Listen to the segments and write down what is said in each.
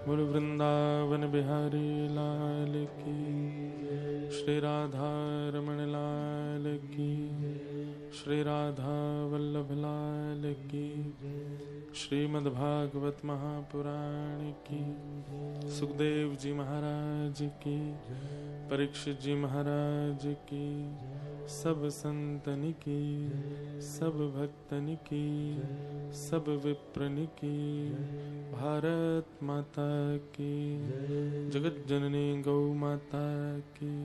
बोल वृंदावन बिहारी लाल की, श्री राधा रमण लाल की, श्री राधा वल्लभ लाल की, श्रीमद्भागवत महापुराण की, सुखदेव जी महाराज की, परीक्षित जी महाराज की, सब संतन की, सब भक्तन की, सब विप्रन की, भारत माता की, जगत जननी गौ माता की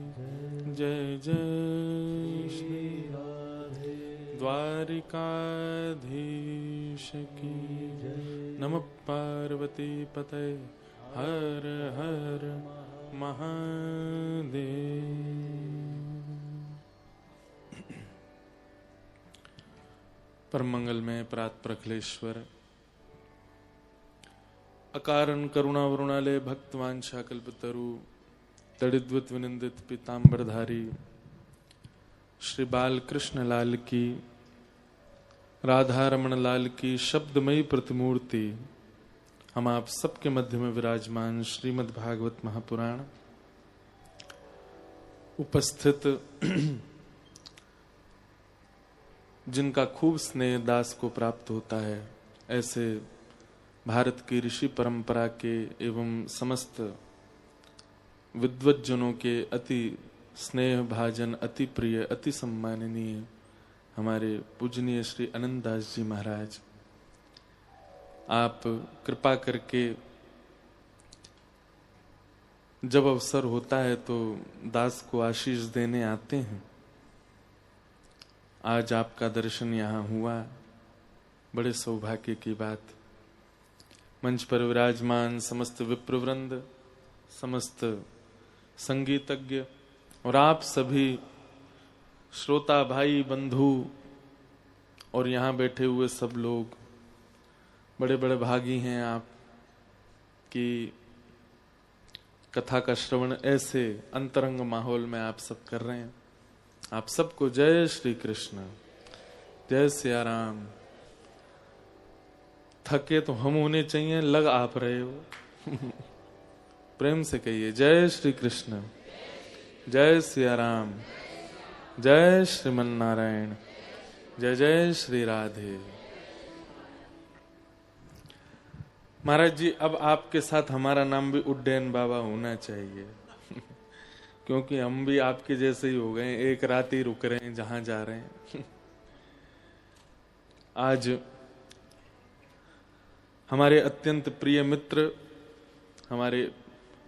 जय जय। श्री द्वारिकाधीश की नमः पार्वती पते हर हर महादेव। परम मंगल में प्रात प्रखलेश्वर अकारण करुणा वरुणालय भक्तवांछा कल्पतरु तड़िद्वत विनिंदित पीतांबरधारी श्री बाल कृष्ण लाल की, राधा रमण लाल की शब्दमयी प्रतिमूर्ति हम आप सबके मध्य में विराजमान श्रीमद् भागवत महापुराण उपस्थित जिनका खूब स्नेह दास को प्राप्त होता है, ऐसे भारत की ऋषि परंपरा के एवं समस्त विद्वज्जनों के अति स्नेह भाजन, अति प्रिय, अति सम्माननीय हमारे पूजनीय श्री अनंत दास जी महाराज, आप कृपा करके जब अवसर होता है तो दास को आशीष देने आते हैं। आज आपका दर्शन यहाँ हुआ, बड़े सौभाग्य की बात। मंच पर विराजमान समस्त विप्रवृंद, समस्त संगीतज्ञ और आप सभी श्रोता भाई बंधु और यहाँ बैठे हुए सब लोग बड़े बड़े भागी हैं आप कि कथा का श्रवण ऐसे अंतरंग माहौल में आप सब कर रहे हैं। आप सबको जय श्री कृष्ण, जय सिया राम। थके तो हम होने चाहिए, लग आप रहे हो प्रेम से कहिए जय श्री कृष्ण, जय सिया राम, जय श्रीमन नारायण, जय जय श्री राधे। महाराज जी, अब आपके साथ हमारा नाम भी उड्डयन बाबा होना चाहिए क्योंकि हम भी आपके जैसे ही हो गए, एक रात ही रुक रहे हैं जहां जा रहे हैं आज हमारे अत्यंत प्रिय मित्र, हमारे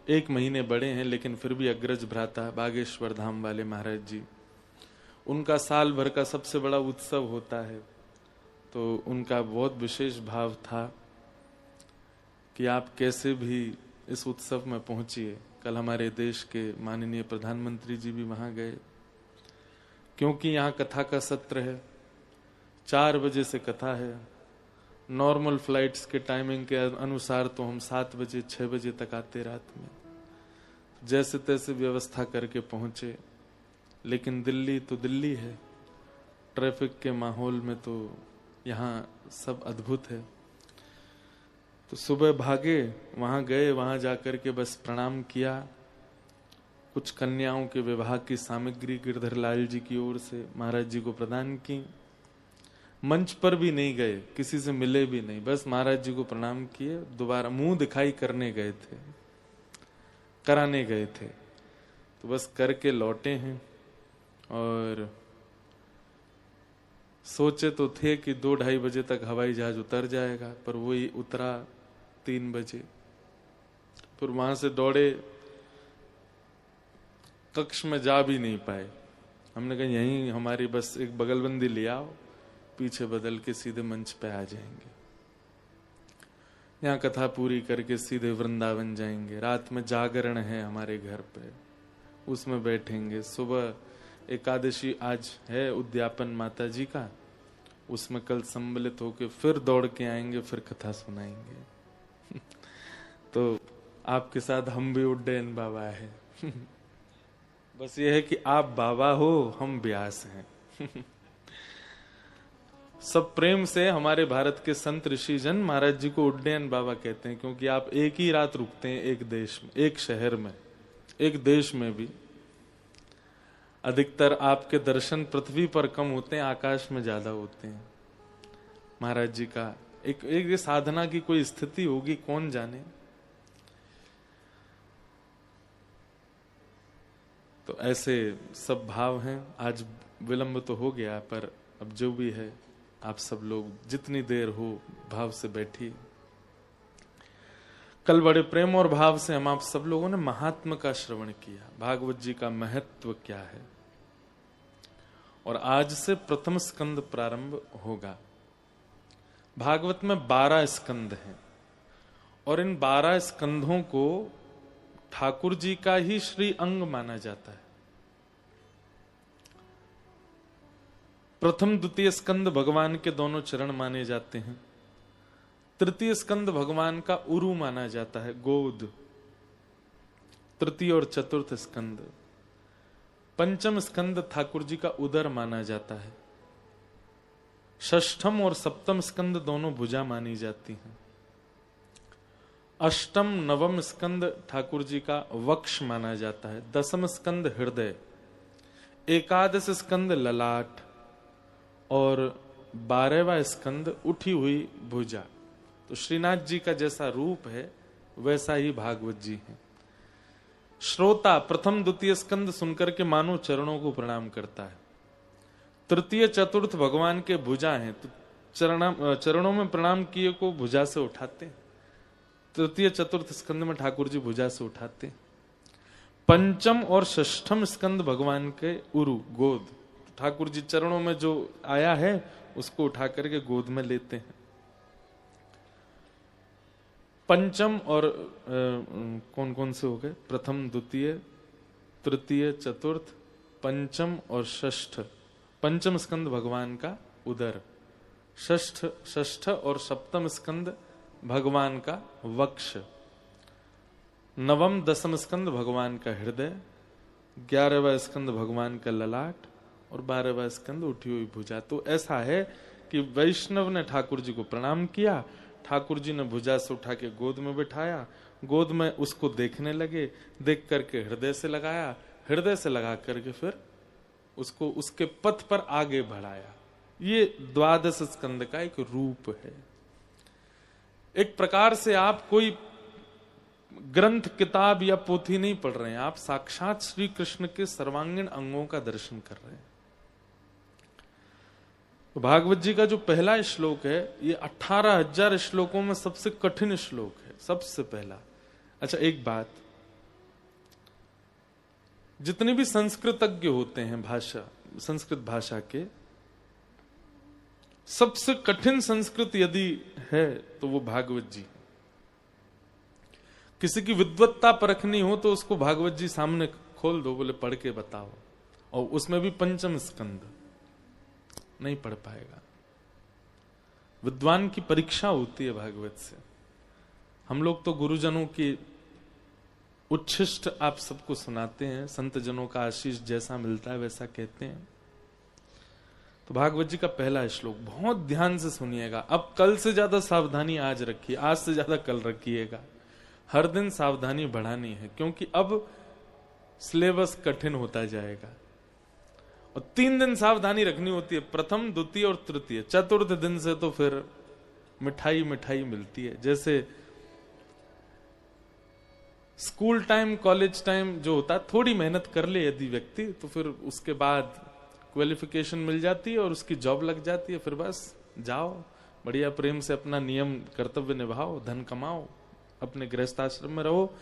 1 महीने बड़े हैं लेकिन फिर भी अग्रज भ्राता बागेश्वर धाम वाले महाराज जी, उनका साल भर का सबसे बड़ा उत्सव होता है, तो उनका बहुत विशेष भाव था कि आप कैसे भी इस उत्सव में पहुंचिए। कल हमारे देश के माननीय प्रधानमंत्री जी भी वहां गए, क्योंकि यहाँ कथा का सत्र है, 4 बजे से कथा है। नॉर्मल फ्लाइट्स के टाइमिंग के अनुसार तो हम 7 बजे 6 बजे तक आते रात में, जैसे तैसे व्यवस्था करके पहुंचे। लेकिन दिल्ली तो दिल्ली है, ट्रैफिक के माहौल में तो यहाँ सब अद्भुत है। तो सुबह भागे, वहां गए, वहां जाकर के बस प्रणाम किया। कुछ कन्याओं के विवाह की सामग्री गिरधर लाल जी की ओर से महाराज जी को प्रदान की। मंच पर भी नहीं गए, किसी से मिले भी नहीं, बस महाराज जी को प्रणाम किए, दोबारा मुंह दिखाई करने गए थे, कराने गए थे, तो बस करके लौटे हैं। और सोचे तो थे कि 2-2:30 बजे तक हवाई जहाज उतर जाएगा, पर वही उतरा 3 बजे। फिर वहां से दौड़े, कक्ष में जा भी नहीं पाए। हमने कहा यहीं हमारी बस एक बगलबंदी ले आओ, पीछे बदल के सीधे मंच पे आ जाएंगे। यहाँ कथा पूरी करके सीधे वृंदावन जाएंगे। रात में जागरण है हमारे घर पे, उसमें बैठेंगे। सुबह एकादशी आज है उद्यापन माता जी का, उसमें कल सम्मिलित होके फिर दौड़ के आएंगे, फिर कथा सुनाएंगे तो आपके साथ हम भी उड्डयन बाबा है बस ये है कि आप बाबा हो, हम व्यास हैं सब प्रेम से हमारे भारत के संत ऋषि जन महाराज जी को उड्डयन बाबा कहते हैं, क्योंकि आप एक ही रात रुकते हैं एक देश में, एक शहर में, एक देश में भी। अधिकतर आपके दर्शन पृथ्वी पर कम होते हैं, आकाश में ज्यादा होते हैं। महाराज जी का एक साधना की कोई स्थिति होगी, कौन जाने। तो ऐसे सब भाव हैं। आज विलंब तो हो गया, पर अब जो भी है आप सब लोग जितनी देर हो भाव से बैठिए। कल बड़े प्रेम और भाव से हम आप सब लोगों ने महात्मा का श्रवण किया, भागवत जी का महत्व क्या है। और आज से प्रथम स्कंद प्रारंभ होगा। भागवत में 12 स्कंद हैं और इन 12 स्कंधों को ठाकुर जी का ही श्री अंग माना जाता है। प्रथम द्वितीय स्कंद भगवान के दोनों चरण माने जाते हैं। तृतीय स्कंद भगवान का उरु माना जाता है, गोद। तृतीय और चतुर्थ स्कंद। पंचम स्कंद ठाकुर जी का उदर माना जाता है। षष्ठम और सप्तम स्कंद दोनों भुजा मानी जाती हैं। अष्टम नवम स्कंद ठाकुर जी का वक्ष माना जाता है। दसम स्कंद हृदय। एकादश स्कंद ललाट और 12वां स्कंद उठी हुई भुजा। तो श्रीनाथ जी का जैसा रूप है वैसा ही भागवत जी है। श्रोता प्रथम द्वितीय स्कंद सुनकर के मानो चरणों को प्रणाम करता है। तृतीय चतुर्थ भगवान के भुजा हैं, तो चरणों में प्रणाम किए को भुजा से उठाते हैं। तृतीय चतुर्थ स्कंद में ठाकुर जी भुजा से उठाते हैं। पंचम और षष्ठम स्कंद भगवान के उरु, गोद। ठाकुर जी चरणों में जो आया है उसको उठा करके गोद में लेते हैं। पंचम और कौन कौन से हो गए? प्रथम द्वितीय तृतीय चतुर्थ पंचम और षष्ठ। पंचम स्कंद भगवान का उदर, षष्ठ और सप्तम स्कंद भगवान का वक्ष, नवम दसम स्कंद भगवान का हृदय, 11वां स्कंद भगवान का ललाट और 12वां स्कंद उठी हुई भुजा। तो ऐसा है कि वैष्णव ने ठाकुर जी को प्रणाम किया, ठाकुर जी ने भुजा से उठा के गोद में बिठाया, गोद में उसको देखने लगे, देख करके हृदय से लगाया, हृदय से लगा करके फिर उसको उसके पथ पर आगे बढ़ाया। ये 12 स्कंद का एक रूप है। एक प्रकार से आप कोई ग्रंथ किताब या पोथी नहीं पढ़ रहे हैं, आप साक्षात श्री कृष्ण के सर्वांगीण अंगों का दर्शन कर रहे हैं। तो भागवत जी का जो पहला श्लोक है ये 18,000 श्लोकों में सबसे कठिन श्लोक है, सबसे पहला। अच्छा एक बात, जितने भी संस्कृतज्ञ होते हैं भाषा, संस्कृत भाषा के, सबसे कठिन संस्कृत यदि है तो वो भागवत जी। किसी की विद्वत्ता परखनी हो तो उसको भागवत जी सामने खोल दो, बोले पढ़ के बताओ, और उसमें भी पंचम स्कंद, नहीं पढ़ पाएगा। विद्वान की परीक्षा होती है भागवत से। हम लोग तो गुरुजनों की उच्छिष्ट आप सबको सुनाते हैं, संत जनों का आशीष जैसा मिलता है वैसा कहते हैं। तो भागवत जी का पहला श्लोक बहुत ध्यान से सुनिएगा। अब कल से ज्यादा सावधानी आज रखिए, आज से ज्यादा कल रखिएगा। हर दिन सावधानी बढ़ानी है, क्योंकि अब सिलेबस कठिन होता जाएगा। और 3 दिन सावधानी रखनी होती है, प्रथम द्वितीय और तृतीय। चतुर्थ दिन से तो फिर मिठाई मिठाई मिलती है। जैसे स्कूल टाइम कॉलेज टाइम जो होता है, थोड़ी मेहनत कर ले यदि व्यक्ति, तो फिर उसके बाद क्वालिफिकेशन मिल जाती है और उसकी जॉब लग जाती है। फिर बस जाओ, बढ़िया प्रेम से अपना नियम कर्तव्य निभाओ, धन कमाओ, अपने गृहस्थाश्रम में रहो।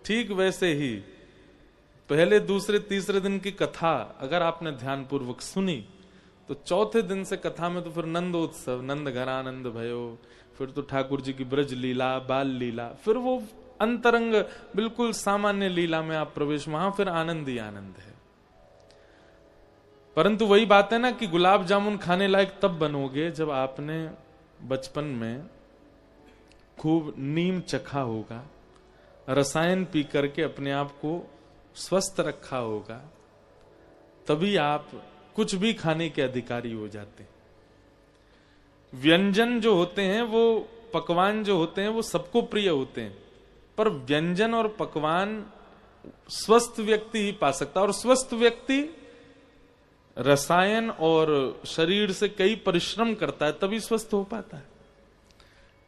ठीक वैसे ही पहले दूसरे तीसरे दिन की कथा अगर आपने ध्यान पूर्वक सुनी तो चौथे दिन से कथा में तो फिर नंदोत्सव, नंद घरानंद भयो, फिर तो ठाकुर जी की ब्रज लीला, बाल लीला, फिर वो अंतरंग बिल्कुल सामान्य लीला में आप प्रवेश, वहां फिर आनंद ही आनंद है। परंतु वही बात है ना कि गुलाब जामुन खाने लायक तब बनोगे जब आपने बचपन में खूब नीम चखा होगा, रसायन पी करके अपने आप को स्वस्थ रखा होगा, तभी आप कुछ भी खाने के अधिकारी हो जाते हैं। व्यंजन जो होते हैं, वो पकवान जो होते हैं, वो सबको प्रिय होते हैं, पर व्यंजन और पकवान स्वस्थ व्यक्ति ही पा सकता है। और स्वस्थ व्यक्ति रसायन और शरीर से कई परिश्रम करता है, तभी स्वस्थ हो पाता है।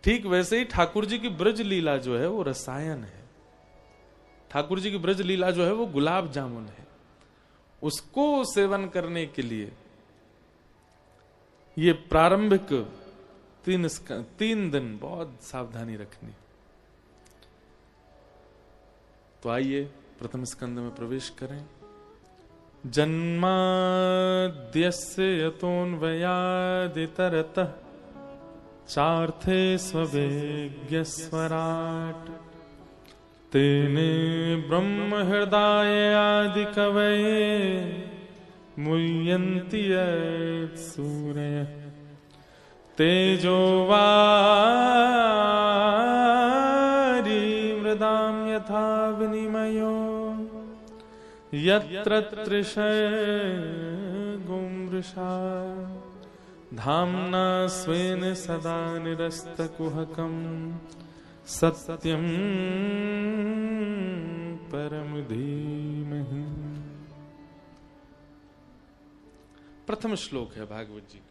ठीक वैसे ही ठाकुर जी की ब्रज लीला जो है वो रसायन है। ठाकुर जी की ब्रज लीला जो है वो गुलाब जामुन है। उसको सेवन करने के लिए ये प्रारंभिक 3 दिन बहुत सावधानी रखनी। तो आइए प्रथम स्कंद में प्रवेश करें। जन्माद्यस्य यतोऽन्वयादितरतः चार्थे स्ववेग्यस्वराट् तेने ब्रह्म हृदय आदि कवये मुह्यन्ति सूरयः तेजो वारी मृदां यथा विनिमयो यत्र तृषगो मृषा धाम्ना स्वेन सदा निरस्तकुहकं सत्यं परम धीमहि। प्रथम श्लोक है भागवत जी।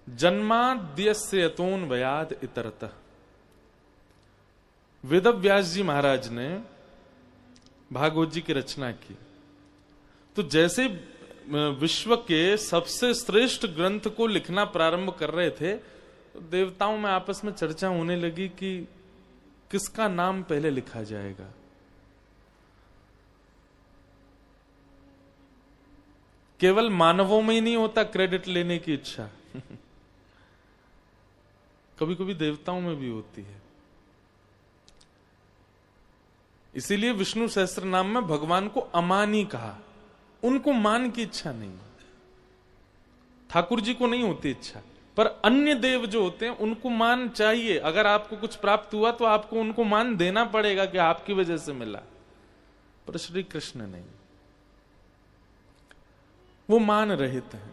जन्माद्यस्य यतोऽन्वयाद् इतरतः। वेदव्यास जी महाराज ने भागवत जी की रचना की, तो जैसे विश्व के सबसे श्रेष्ठ ग्रंथ को लिखना प्रारंभ कर रहे थे, तो देवताओं में आपस में चर्चा होने लगी कि किसका नाम पहले लिखा जाएगा। केवल मानवों में ही नहीं होता क्रेडिट लेने की इच्छा कभी कभी देवताओं में भी होती है। इसीलिए विष्णु सहस्त्र नाम में भगवान को अमानी कहा। उनको मान की इच्छा नहीं, ठाकुर जी को नहीं होती इच्छा, पर अन्य देव जो होते हैं उनको मान चाहिए। अगर आपको कुछ प्राप्त हुआ तो आपको उनको मान देना पड़ेगा कि आपकी वजह से मिला, पर श्री कृष्ण नहीं, वो मान रहित हैं।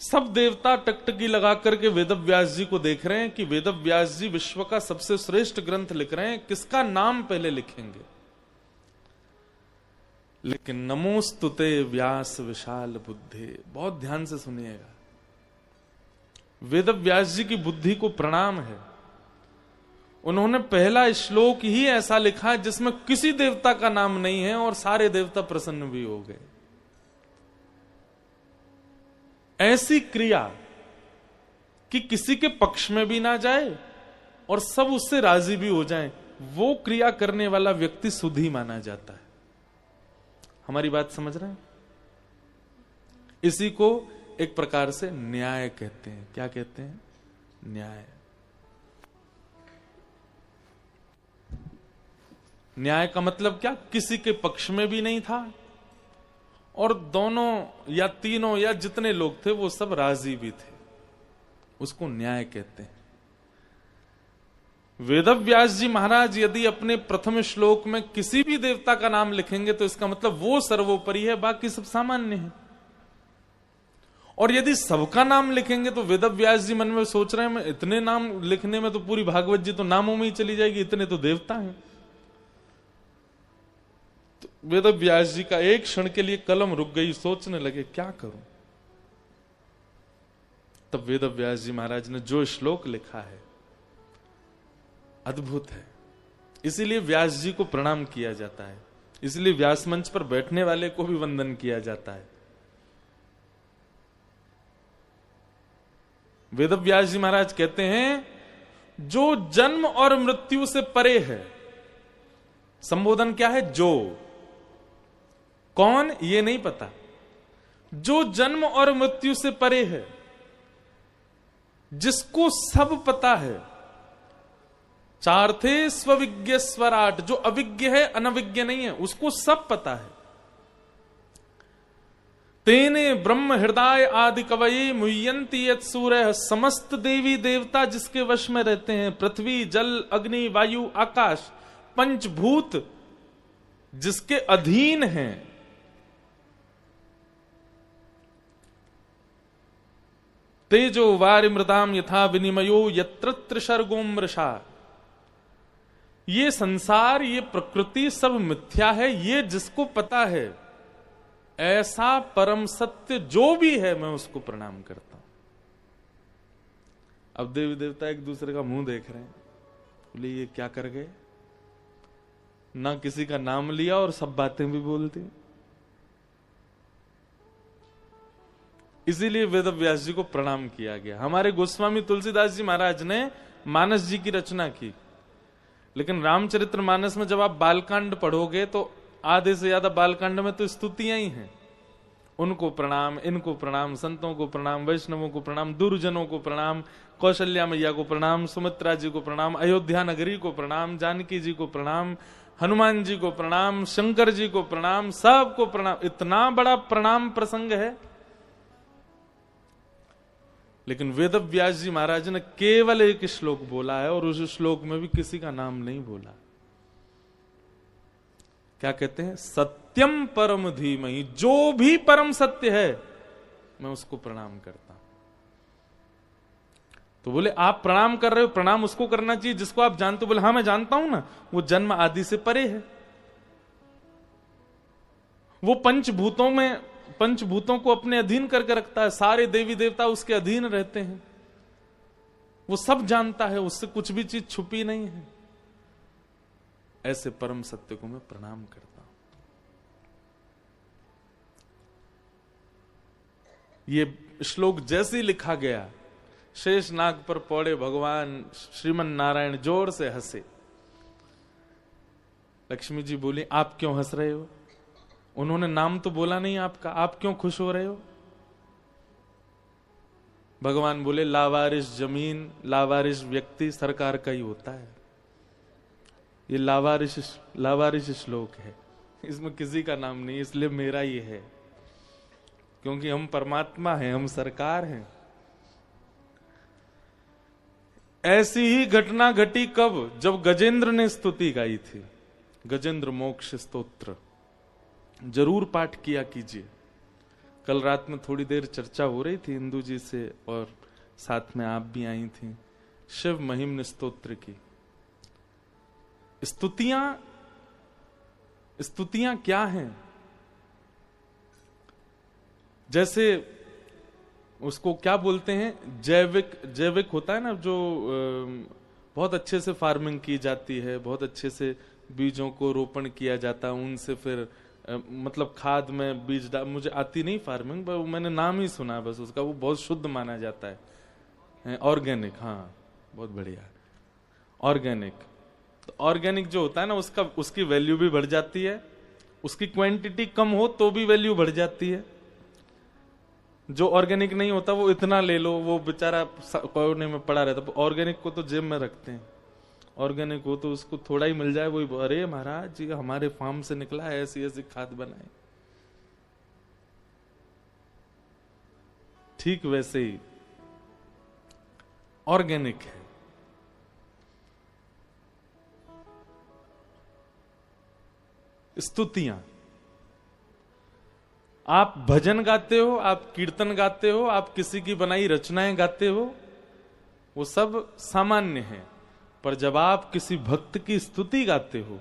सब देवता टकटकी लगा करके वेदव्यास जी को देख रहे हैं कि वेदव्यास जी विश्व का सबसे श्रेष्ठ ग्रंथ लिख रहे हैं, किसका नाम पहले लिखेंगे। लेकिन नमोस्तुते व्यास विशाल बुद्धे, बहुत ध्यान से सुनिएगा, वेदव्यास जी की बुद्धि को प्रणाम है। उन्होंने पहला श्लोक ही ऐसा लिखा जिसमें किसी देवता का नाम नहीं है और सारे देवता प्रसन्न भी हो गए। ऐसी क्रिया कि किसी के पक्ष में भी ना जाए और सब उससे राजी भी हो जाएं, वो क्रिया करने वाला व्यक्ति सुधी माना जाता है। हमारी बात समझ रहे हैं? इसी को एक प्रकार से न्याय कहते हैं। क्या कहते हैं? न्याय। न्याय का मतलब क्या? किसी के पक्ष में भी नहीं था और दोनों या तीनों या जितने लोग थे वो सब राजी भी थे, उसको न्याय कहते हैं। वेदव्यास जी महाराज यदि अपने प्रथम श्लोक में किसी भी देवता का नाम लिखेंगे तो इसका मतलब वो सर्वोपरि है, बाकी सब सामान्य है। और यदि सबका नाम लिखेंगे तो वेदव्यास जी मन में सोच रहे हैं मैं इतने नाम लिखने में तो पूरी भागवत जी तो नामों में ही चली जाएगी, इतने तो देवता हैं। तो वेदव्यास जी का एक क्षण के लिए कलम रुक गई, सोचने लगे क्या करूं। तब वेदव्यास जी महाराज ने जो श्लोक लिखा है अद्भुत है, इसीलिए व्यास जी को प्रणाम किया जाता है, इसलिए व्यास मंच पर बैठने वाले को भी वंदन किया जाता है। वेदव्यास जी महाराज कहते हैं जो जन्म और मृत्यु से परे है, संबोधन क्या है? जो, कौन ये नहीं पता, जो जन्म और मृत्यु से परे है, जिसको सब पता है। चार्थे स्वविज्ञ स्वराट, जो अविज्ञ है, अनविज्ञ नहीं है, उसको सब पता है। तेने ब्रह्म हृदय आदि कवये मुह्यन्ति यत् सूरयः, समस्त देवी देवता जिसके वश में रहते हैं, पृथ्वी जल अग्नि वायु आकाश पंचभूत जिसके अधीन हैं, तेजो वारिमृताम यथा विनिमयो यत्र त्रिशर्गो मृषा। ये संसार, ये प्रकृति सब मिथ्या है, ये जिसको पता है, ऐसा परम सत्य जो भी है, मैं उसको प्रणाम करता हूं। अब देवी देवता एक दूसरे का मुंह देख रहे हैं, बोले ये क्या कर गए, ना किसी का नाम लिया और सब बातें भी बोल दी। इसीलिए वेद व्यास जी को प्रणाम किया गया। हमारे गोस्वामी तुलसीदास जी महाराज ने मानस जी की रचना की, लेकिन रामचरित्र मानस में जब आप बालकांड पढ़ोगे तो आधे से ज्यादा बालकांड में तो स्तुतियां ही हैं। उनको प्रणाम, इनको प्रणाम, संतों को प्रणाम, वैष्णवों को प्रणाम, दुर्जनों को प्रणाम, कौशल्या मैया को प्रणाम, सुमित्रा जी को प्रणाम, अयोध्या नगरी को प्रणाम, जानकी जी को प्रणाम, हनुमान जी को प्रणाम, शंकर जी को प्रणाम, सबको प्रणाम। इतना बड़ा प्रणाम प्रसंग है। लेकिन वेद व्यास जी महाराज ने केवल एक श्लोक बोला है, और उस श्लोक में भी किसी का नाम नहीं बोला। क्या कहते हैं? सत्यम परम धीमहि, जो भी परम सत्य है मैं उसको प्रणाम करता हूं। तो बोले आप प्रणाम कर रहे हो, प्रणाम उसको करना चाहिए जिसको आप जानते हो। बोले हाँ मैं जानता हूं ना, वो जन्म आदि से परे है, वो पंचभूतों को अपने अधीन करके रखता है, सारे देवी देवता उसके अधीन रहते हैं, वो सब जानता है, उससे कुछ भी चीज छुपी नहीं है। ऐसे परम सत्य को मैं प्रणाम करता हूं। ये श्लोक जैसे ही लिखा गया, शेष नाग पर पौड़े भगवान श्रीमन नारायण जोर से हंसे। लक्ष्मी जी बोली आप क्यों हंस रहे हो? उन्होंने नाम तो बोला नहीं आपका, आप क्यों खुश हो रहे हो? भगवान बोले लावारिस जमीन, लावारिस व्यक्ति सरकार का ही होता है। ये लावारिस श्लोक है, इसमें किसी का नाम नहीं, इसलिए मेरा ही है, क्योंकि हम परमात्मा हैं, हम सरकार हैं। ऐसी ही घटना घटी कब? जब गजेंद्र ने स्तुति गाई थी, गजेंद्र मोक्ष स्तोत्र। जरूर पाठ किया कीजिए। कल रात में थोड़ी देर चर्चा हो रही थी इंदू जी से, और साथ में आप भी आई थी, शिव महिम्न स्तोत्र की। स्तुतियां क्या हैं? जैसे उसको क्या बोलते हैं, जैविक होता है ना, जो बहुत अच्छे से फार्मिंग की जाती है, बहुत अच्छे से बीजों को रोपण किया जाता है, उनसे फिर मतलब खाद में बीज डाल, मुझे आती नहीं फार्मिंग, मैंने नाम ही सुना बस उसका, वो बहुत शुद्ध माना जाता है, ऑर्गेनिक। हाँ बहुत बढ़िया, ऑर्गेनिक। तो ऑर्गेनिक जो होता है ना, उसकी वैल्यू भी बढ़ जाती है, उसकी क्वांटिटी कम हो तो भी वैल्यू बढ़ जाती है। जो ऑर्गेनिक नहीं होता वो इतना ले लो, वो बेचारा कोने में पड़ा रहता। ऑर्गेनिक को तो जेब में रखते हैं, ऑर्गेनिक हो तो उसको थोड़ा ही मिल जाए, वही अरे महाराज जी हमारे फार्म से निकला है, ऐसी ऐसी खाद बनाए। ठीक वैसे ही ऑर्गेनिक है। स्तुतियां, आप भजन गाते हो, आप कीर्तन गाते हो, आप किसी की बनाई रचनाएं गाते हो, वो सब सामान्य है। पर जब आप किसी भक्त की स्तुति गाते हो,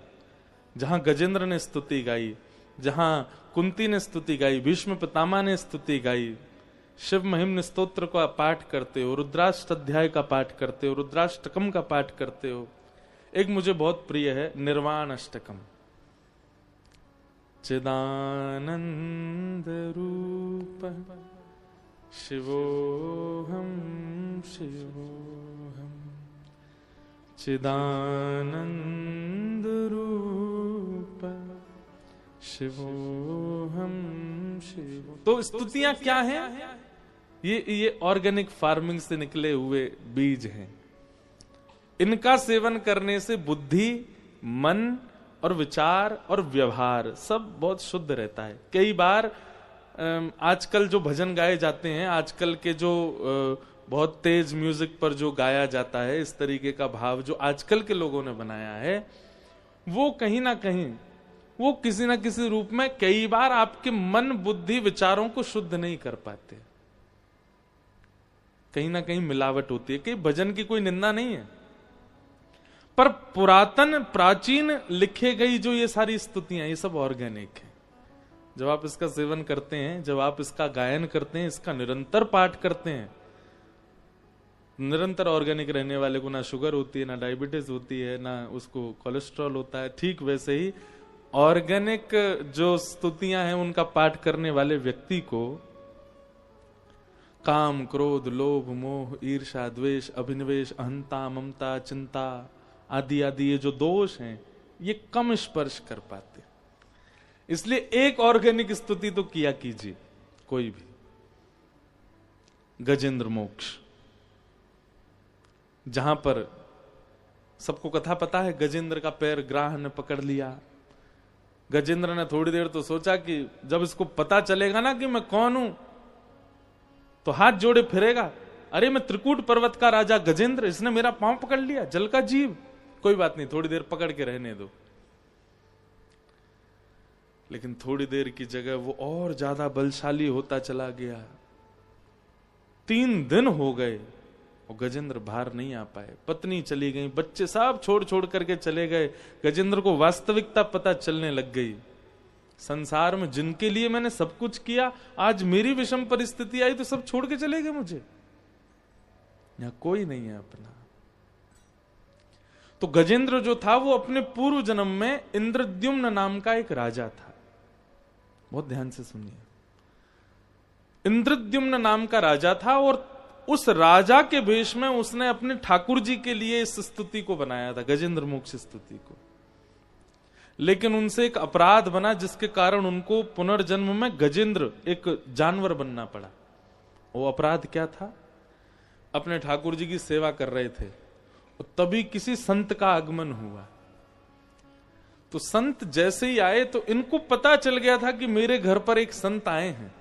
जहां गजेंद्र ने स्तुति गाई, जहां कुंती ने स्तुति गाई, भीष्म पितामह ने स्तुति गाई, शिव महिम्न स्तोत्र का पाठ करते हो, रुद्राष्टाध्याय का पाठ करते हो, रुद्राष्टकम का पाठ करते हो। एक मुझे बहुत प्रिय है निर्वाण अष्टकम। चिदानंद रूप शिवोहम शिवोहम, चिदानंद रूप शिवोहम शिवो। तो स्तुतियां क्या हैं? ये ऑर्गेनिक फार्मिंग से निकले हुए बीज हैं। इनका सेवन करने से बुद्धि, मन और विचार और व्यवहार सब बहुत शुद्ध रहता है। कई बार आजकल जो भजन गाए जाते हैं, आजकल के जो बहुत तेज म्यूजिक पर जो गाया जाता है, इस तरीके का भाव जो आजकल के लोगों ने बनाया है, वो कहीं ना कहीं वो किसी ना किसी रूप में कई बार आपके मन, बुद्धि, विचारों को शुद्ध नहीं कर पाते। कहीं ना कहीं मिलावट होती है, कि भजन की कोई निंदा नहीं है, पर पुरातन प्राचीन लिखे गई जो ये सारी स्तुतियां, ये सब ऑर्गेनिक है। जब आप इसका सेवन करते हैं, जब आप इसका गायन करते हैं, इसका निरंतर पाठ करते हैं, निरंतर ऑर्गेनिक रहने वाले को ना शुगर होती है, ना डायबिटीज होती है, ना उसको कोलेस्ट्रॉल होता है। ठीक वैसे ही ऑर्गेनिक जो स्तुतियां हैं उनका पाठ करने वाले व्यक्ति को काम, क्रोध, लोभ, मोह, ईर्ष्या, द्वेष, अभिनिवेश, अहंता, ममता, चिंता आदि आदि ये जो दोष हैं ये कम स्पर्श कर पाते। इसलिए एक ऑर्गेनिक स्तुति तो किया कीजिए कोई भी। गजेंद्र मोक्ष, जहां पर सबको कथा पता है, गजेंद्र का पैर ग्राह ने पकड़ लिया। गजेंद्र ने थोड़ी देर तो सोचा कि जब इसको पता चलेगा ना कि मैं कौन हूं तो हाथ जोड़े फिरेगा, अरे मैं त्रिकूट पर्वत का राजा गजेंद्र, इसने मेरा पांव पकड़ लिया, जल का जीव, कोई बात नहीं, थोड़ी देर पकड़ के रहने दो। लेकिन थोड़ी देर की जगह वो और ज्यादा बलशाली होता चला गया। 3 दिन हो गए और गजेंद्र बाहर नहीं आ पाए। पत्नी चली गई, बच्चे सब छोड़ छोड़ करके चले गए। गजेंद्र को वास्तविकता पता चलने लग गई, संसार में जिनके लिए मैंने सब कुछ किया, आज मेरी विषम परिस्थिति आई तो सब छोड़ के चले गए मुझे, यहां कोई नहीं है अपना। तो गजेंद्र जो था वो अपने पूर्व जन्म में इंद्रद्युम्न नाम का एक राजा था। बहुत ध्यान से सुनिए, इंद्रद्युम्न नाम का राजा था और उस राजा के भेष में उसने अपने ठाकुर जी के लिए इस स्तुति को बनाया था, गजेंद्र मोक्ष स्तुति को। लेकिन उनसे एक अपराध बना जिसके कारण उनको पुनर्जन्म में गजेंद्र एक जानवर बनना पड़ा। वो अपराध क्या था? अपने ठाकुर जी की सेवा कर रहे थे और तभी किसी संत का आगमन हुआ। तो संत जैसे ही आए तो इनको पता चल गया था कि मेरे घर पर एक संत आए हैं,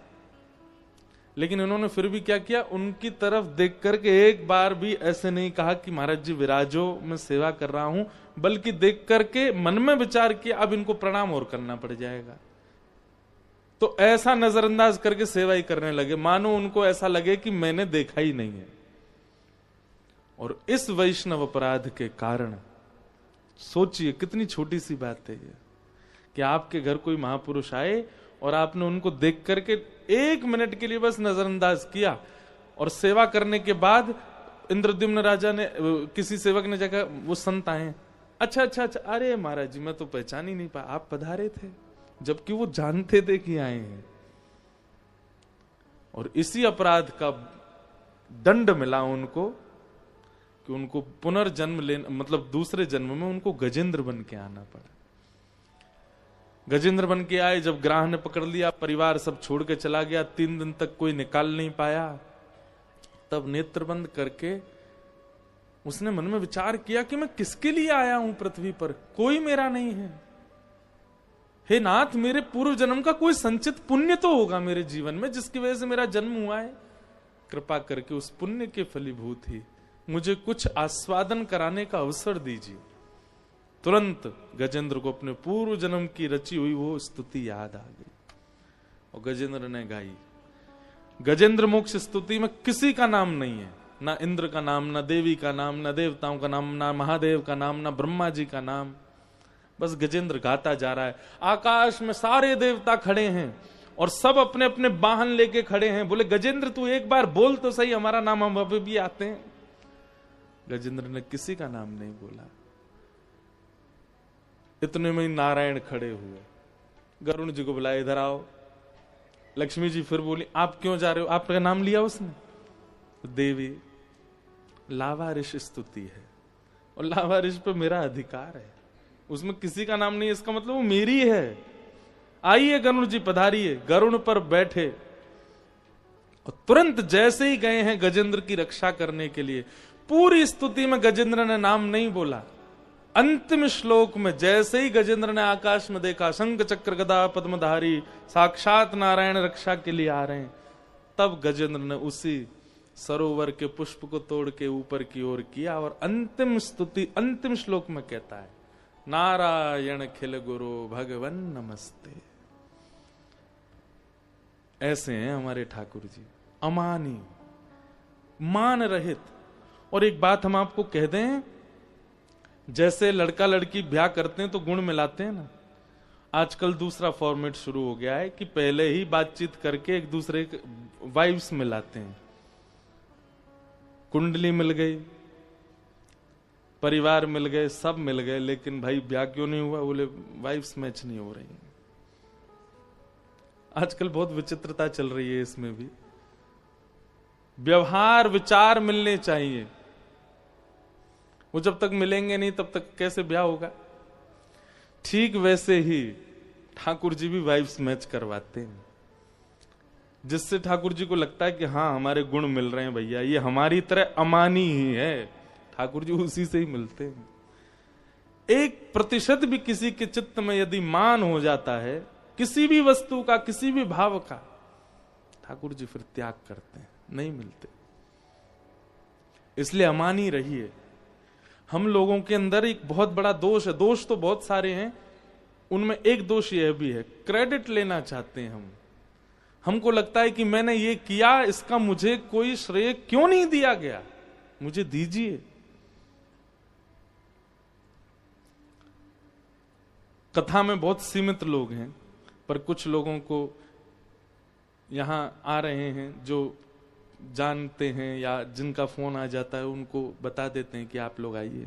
लेकिन इन्होंने फिर भी क्या किया, उनकी तरफ देख करके एक बार भी ऐसे नहीं कहा कि महाराज जी विराजो, मैं सेवा कर रहा हूं, बल्कि देख करके मन में विचार किया अब इनको प्रणाम और करना पड़ जाएगा। तो ऐसा नजरअंदाज करके सेवा ही करने लगे, मानो उनको ऐसा लगे कि मैंने देखा ही नहीं है। और इस वैष्णव अपराध के कारण, सोचिए कितनी छोटी सी बात है ये, कि आपके घर कोई महापुरुष आए और आपने उनको देख करके 1 मिनट के लिए बस नजरअंदाज किया, और सेवा करने के बाद इंद्रद्युम्न राजा ने, किसी सेवक ने जाकर, वो संत आए, अच्छा अच्छा अच्छा, अरे महाराज जी मैं तो पहचान ही नहीं पाया, आप पधारे थे, जबकि वो जानते थे कि आए हैं। और इसी अपराध का दंड मिला उनको कि उनको पुनर्जन्म लेना, मतलब दूसरे जन्म में उनको गजेंद्र बन के आना पड़ा। गजेंद्र बन के आए, जब ग्राह ने पकड़ लिया, परिवार सब छोड़ के चला गया, 3 दिन तक कोई निकाल नहीं पाया। तब नेत्र बंद करके उसने मन में विचार किया कि मैं किसके लिए आया हूं पृथ्वी पर, कोई मेरा नहीं है। हे नाथ, मेरे पूर्व जन्म का कोई संचित पुण्य तो होगा मेरे जीवन में जिसकी वजह से मेरा जन्म हुआ है। कृपा करके उस पुण्य के फलीभूत ही मुझे कुछ आस्वादन कराने का अवसर दीजिए। तुरंत गजेंद्र को अपने पूर्व जन्म की रची हुई वो स्तुति याद आ गई और गजेंद्र ने गाई। गजेंद्र मोक्ष स्तुति में किसी का नाम नहीं है, ना इंद्र का नाम, ना देवी का नाम, ना देवताओं का नाम, ना महादेव का नाम, ना ब्रह्मा जी का नाम। बस गजेंद्र गाता जा रहा है। आकाश में सारे देवता खड़े हैं और सब अपने अपने वाहन लेके खड़े हैं। बोले गजेंद्र तू एक बार बोल तो सही, हमारा नाम हम अभी भी आते हैं। गजेंद्र ने किसी का नाम नहीं बोला। इतने में नारायण खड़े हुए, गरुण जी को बुलाए, इधर आओ। लक्ष्मी जी फिर बोली, आप क्यों जा रहे हो, आपका नाम लिया उसने? देवी, लावारिश स्तुति है और लावारिश पे मेरा अधिकार है, उसमें किसी का नाम नहीं है, इसका मतलब वो मेरी है। आइए गरुण जी पधारिए। गरुण पर बैठे और तुरंत जैसे ही गए हैं गजेंद्र की रक्षा करने के लिए, पूरी स्तुति में गजेंद्र ने नाम नहीं बोला। अंतिम श्लोक में जैसे ही गजेंद्र ने आकाश में देखा, शंख चक्र गदा पद्मधारी साक्षात नारायण रक्षा के लिए आ रहे हैं, तब गजेंद्र ने उसी सरोवर के पुष्प को तोड़ के ऊपर की ओर किया और अंतिम स्तुति अंतिम श्लोक में कहता है, नारायण खिल गुरु भगवन नमस्ते। ऐसे हैं हमारे ठाकुर जी, अमानी, मान रहित। और एक बात हम आपको कह दें, जैसे लड़का लड़की ब्याह करते हैं तो गुण मिलाते हैं ना, आजकल दूसरा फॉर्मेट शुरू हो गया है कि पहले ही बातचीत करके एक दूसरे के वाइब्स मिलाते हैं। कुंडली मिल गई, परिवार मिल गए, सब मिल गए, लेकिन भाई ब्याह क्यों नहीं हुआ? बोले वाइब्स मैच नहीं हो रही। आजकल बहुत विचित्रता चल रही है इसमें भी। व्यवहार विचार मिलने चाहिए, वो जब तक मिलेंगे नहीं तब तक कैसे ब्याह होगा? ठीक वैसे ही ठाकुर जी भी वाइब्स मैच करवाते हैं, जिससे ठाकुर जी को लगता है कि हाँ हमारे गुण मिल रहे हैं भैया, ये हमारी तरह अमानी ही है, ठाकुर जी उसी से ही मिलते हैं। 1% भी किसी के चित्त में यदि मान हो जाता है किसी भी वस्तु का, किसी भी भाव का, ठाकुर जी फिर त्याग करते हैं, नहीं मिलते। इसलिए अमानी रहिए। हम लोगों के अंदर एक बहुत बड़ा दोष है, दोष तो बहुत सारे हैं, उनमें एक दोष यह भी है, क्रेडिट लेना चाहते हैं हम। हमको लगता है कि मैंने ये किया, इसका मुझे कोई श्रेय क्यों नहीं दिया गया, मुझे दीजिए। कथा में बहुत सीमित लोग हैं, पर कुछ लोगों को यहां आ रहे हैं जो जानते हैं या जिनका फोन आ जाता है, उनको बता देते हैं कि आप लोग आइए।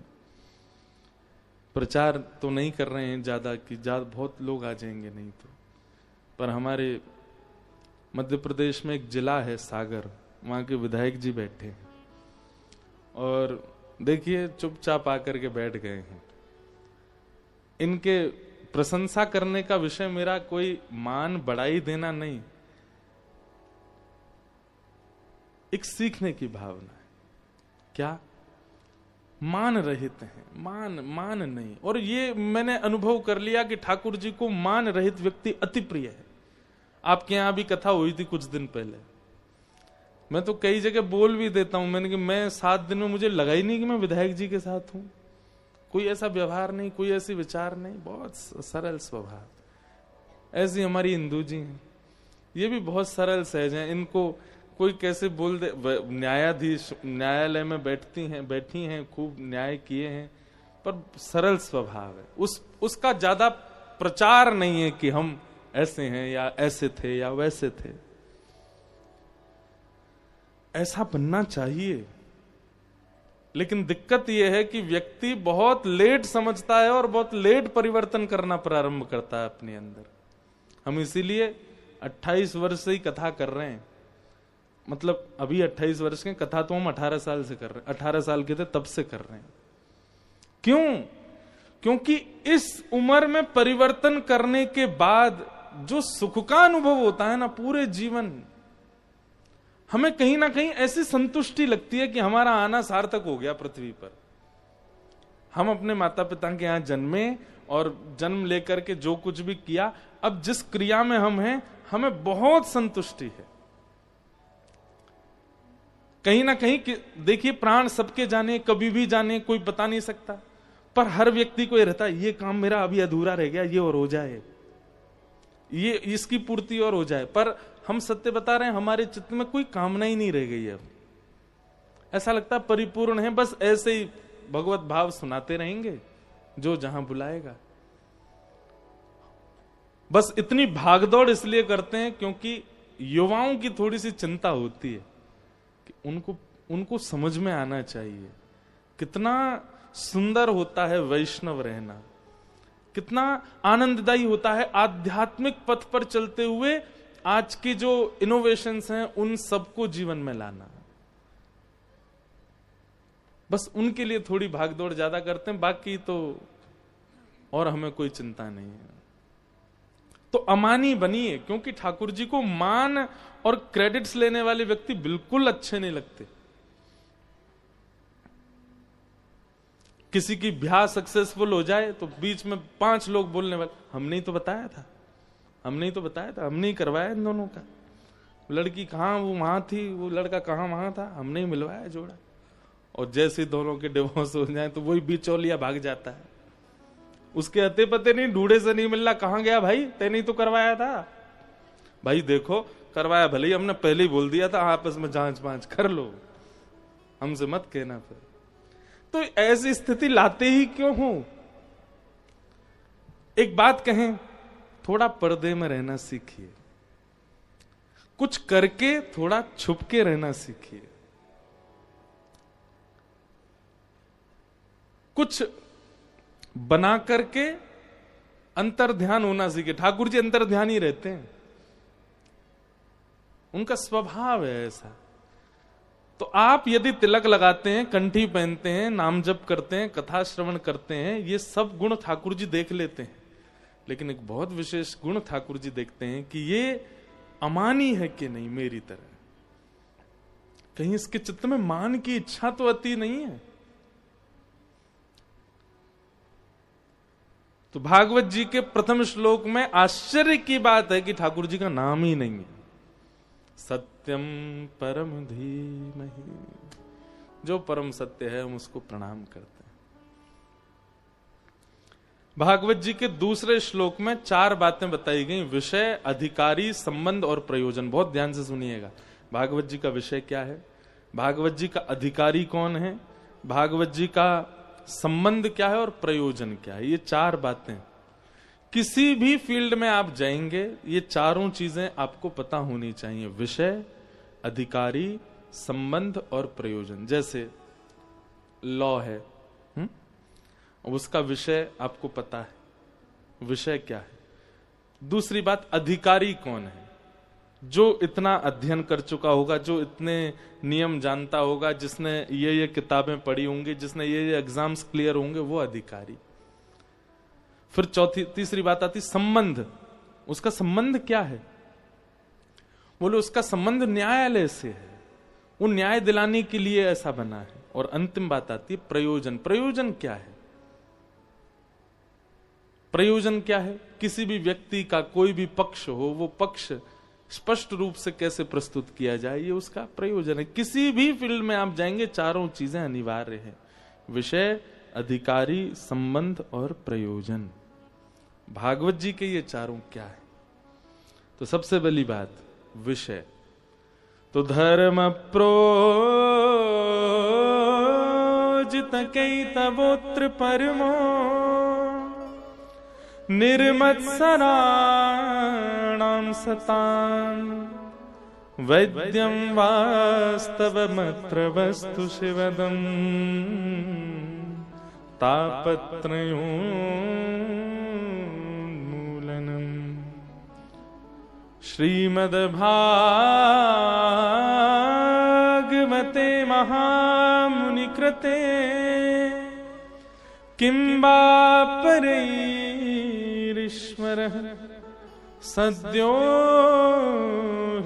प्रचार तो नहीं कर रहे हैं ज्यादा कि बहुत लोग आ जाएंगे, नहीं तो। पर हमारे मध्य प्रदेश में एक जिला है सागर, वहां के विधायक जी बैठे हैं और देखिए चुपचाप आकर के बैठ गए हैं। इनके प्रशंसा करने का विषय मेरा कोई मान बढ़ाई देना नहीं, एक सीखने की भावना है। क्या? मान रहित हैं, मान नहीं। और ये मैंने अनुभव कर लिया कि ठाकुर जी को मान रहित व्यक्ति अति प्रिय है। आपके यहां भी कथा हुई थी कुछ दिन पहले, मैं तो कई जगह बोल भी देता हूं, मैंने कि मैं 7 दिन में मुझे लगा ही नहीं कि मैं विधायक जी के साथ हूं। कोई ऐसा व्यवहार नहीं, कोई ऐसी विचार नहीं, बहुत सरल स्वभाव। ऐसी हमारी हिंदू जी हैं, ये भी बहुत सरल सहज हैं। इनको कोई कैसे बोल दे, न्यायाधीश न्यायालय में बैठी हैं, खूब न्याय किए हैं, पर सरल स्वभाव है। उसका ज्यादा प्रचार नहीं है कि हम ऐसे हैं या ऐसे थे या वैसे थे। ऐसा बनना चाहिए, लेकिन दिक्कत यह है कि व्यक्ति बहुत लेट समझता है और बहुत लेट परिवर्तन करना प्रारंभ करता है अपने अंदर। हम इसीलिए 28 वर्ष से ही कथा कर रहे हैं, मतलब अभी 28 वर्ष के, कथा तो हम 18 साल से कर रहे हैं, 18 साल के थे तब से कर रहे हैं। क्यों? क्योंकि इस उम्र में परिवर्तन करने के बाद जो सुख का अनुभव होता है ना पूरे जीवन, हमें कहीं ना कहीं ऐसी संतुष्टि लगती है कि हमारा आना सार्थक हो गया पृथ्वी पर। हम अपने माता पिता के यहां जन्मे और जन्म लेकर के जो कुछ भी किया, अब जिस क्रिया में हम हैं हमें बहुत संतुष्टि है। कहीं ना कहीं देखिए, प्राण सबके जाने, कभी भी जाने, कोई बता नहीं सकता, पर हर व्यक्ति को यह रहता है ये काम मेरा अभी अधूरा रह गया, ये और हो जाए, ये इसकी पूर्ति और हो जाए। पर हम सत्य बता रहे हैं, हमारे चित्त में कोई कामना ही नहीं रह गई है। ऐसा लगता परिपूर्ण है, बस ऐसे ही भगवत भाव सुनाते रहेंगे, जो जहां बुलाएगा। बस इतनी भागदौड़ इसलिए करते हैं क्योंकि युवाओं की थोड़ी सी चिंता होती है कि उनको समझ में आना चाहिए कितना सुंदर होता है वैष्णव रहना, कितना आनंददायी होता है आध्यात्मिक पथ पर चलते हुए आज की जो इनोवेशंस हैं उन सबको जीवन में लाना। बस उनके लिए थोड़ी भागदौड़ ज्यादा करते हैं, बाकी तो और हमें कोई चिंता नहीं है। तो अमानी बनिए, क्योंकि ठाकुर जी को मान और क्रेडिट्स लेने वाले व्यक्ति बिल्कुल अच्छे नहीं लगते। किसी की ब्याह सक्सेसफुल हो जाए तो बीच में 5 लोग बोलने वाले, हमने ही तो बताया था, हमने ही तो बताया था, हमने ही करवाया इन दोनों का, लड़की कहाँ वो वहां थी, वो लड़का कहाँ वहां था, हमने ही मिलवाया जोड़ा। और जैसे दोनों के डिवोर्स हो जाए तो वही बिचौलिया भाग जाता है, उसके अते पते नहीं, ढूंढे से नहीं मिल रहा, कहां गया भाई, तेने ही तो करवाया था। भाई देखो करवाया, भले ही हमने पहले ही बोल दिया था, आपस में जांच पांच कर लो, हमसे मत कहना फिर। तो ऐसी स्थिति लाते ही क्यों हो? एक बात कहें, थोड़ा पर्दे में रहना सीखिए, कुछ करके थोड़ा छुप के रहना सीखिए, कुछ बना करके अंतर ध्यान होना सीखिए। ठाकुर जी अंतर ध्यान ही रहते हैं, उनका स्वभाव है ऐसा। तो आप यदि तिलक लगाते हैं, कंठी पहनते हैं, नाम जप करते हैं, कथा श्रवण करते हैं, ये सब गुण ठाकुर जी देख लेते हैं। लेकिन एक बहुत विशेष गुण ठाकुर जी देखते हैं कि ये अमानी है कि नहीं मेरी तरह, कहीं इसके चित्त में मान की इच्छा तो अति नहीं है। तो भागवत जी के प्रथम श्लोक में आश्चर्य की बात है कि ठाकुर जी का नाम ही नहीं है। सत्यम परम धीमहि, जो परम सत्य है हम उसको प्रणाम करते हैं। भागवत जी के दूसरे श्लोक में 4 बातें बताई गई, विषय, अधिकारी, संबंध और प्रयोजन। बहुत ध्यान से सुनिएगा, भागवत जी का विषय क्या है, भागवत जी का अधिकारी कौन है, भागवत जी का संबंध क्या है और प्रयोजन क्या है। ये 4 बातें किसी भी फील्ड में आप जाएंगे, ये चारों चीजें आपको पता होनी चाहिए, विषय, अधिकारी, संबंध और प्रयोजन। जैसे लॉ है, उसका विषय आपको पता है, विषय क्या है। दूसरी बात, अधिकारी कौन है, जो इतना अध्ययन कर चुका होगा, जो इतने नियम जानता होगा, जिसने ये किताबें पढ़ी होंगी, जिसने ये एग्जाम्स क्लियर होंगे, वो अधिकारी। फिर तीसरी बात आती संबंध, उसका संबंध क्या है, बोले उसका संबंध न्यायालय से है, वो न्याय दिलाने के लिए ऐसा बना है। और अंतिम बात आती है प्रयोजन। प्रयोजन क्या है, प्रयोजन क्या है, किसी भी व्यक्ति का कोई भी पक्ष हो, वो पक्ष स्पष्ट रूप से कैसे प्रस्तुत किया जाए, ये उसका प्रयोजन है। किसी भी फील्ड में आप जाएंगे, चारों चीजें अनिवार्य है, विषय, अधिकारी, संबंध और प्रयोजन। भागवत जी के ये चारों क्या है? तो सबसे पहली बात विषय, तो धर्म प्रोजित कैतवोत्र परमो निर्मत्सराणां सतां वैद्यं वास्तवमत्र वस्तु शिवदं तापत्रयोन्मूलनम्। श्रीमद्भागवते महामुनिकृते किं वा परैरीश्वरः सद्यो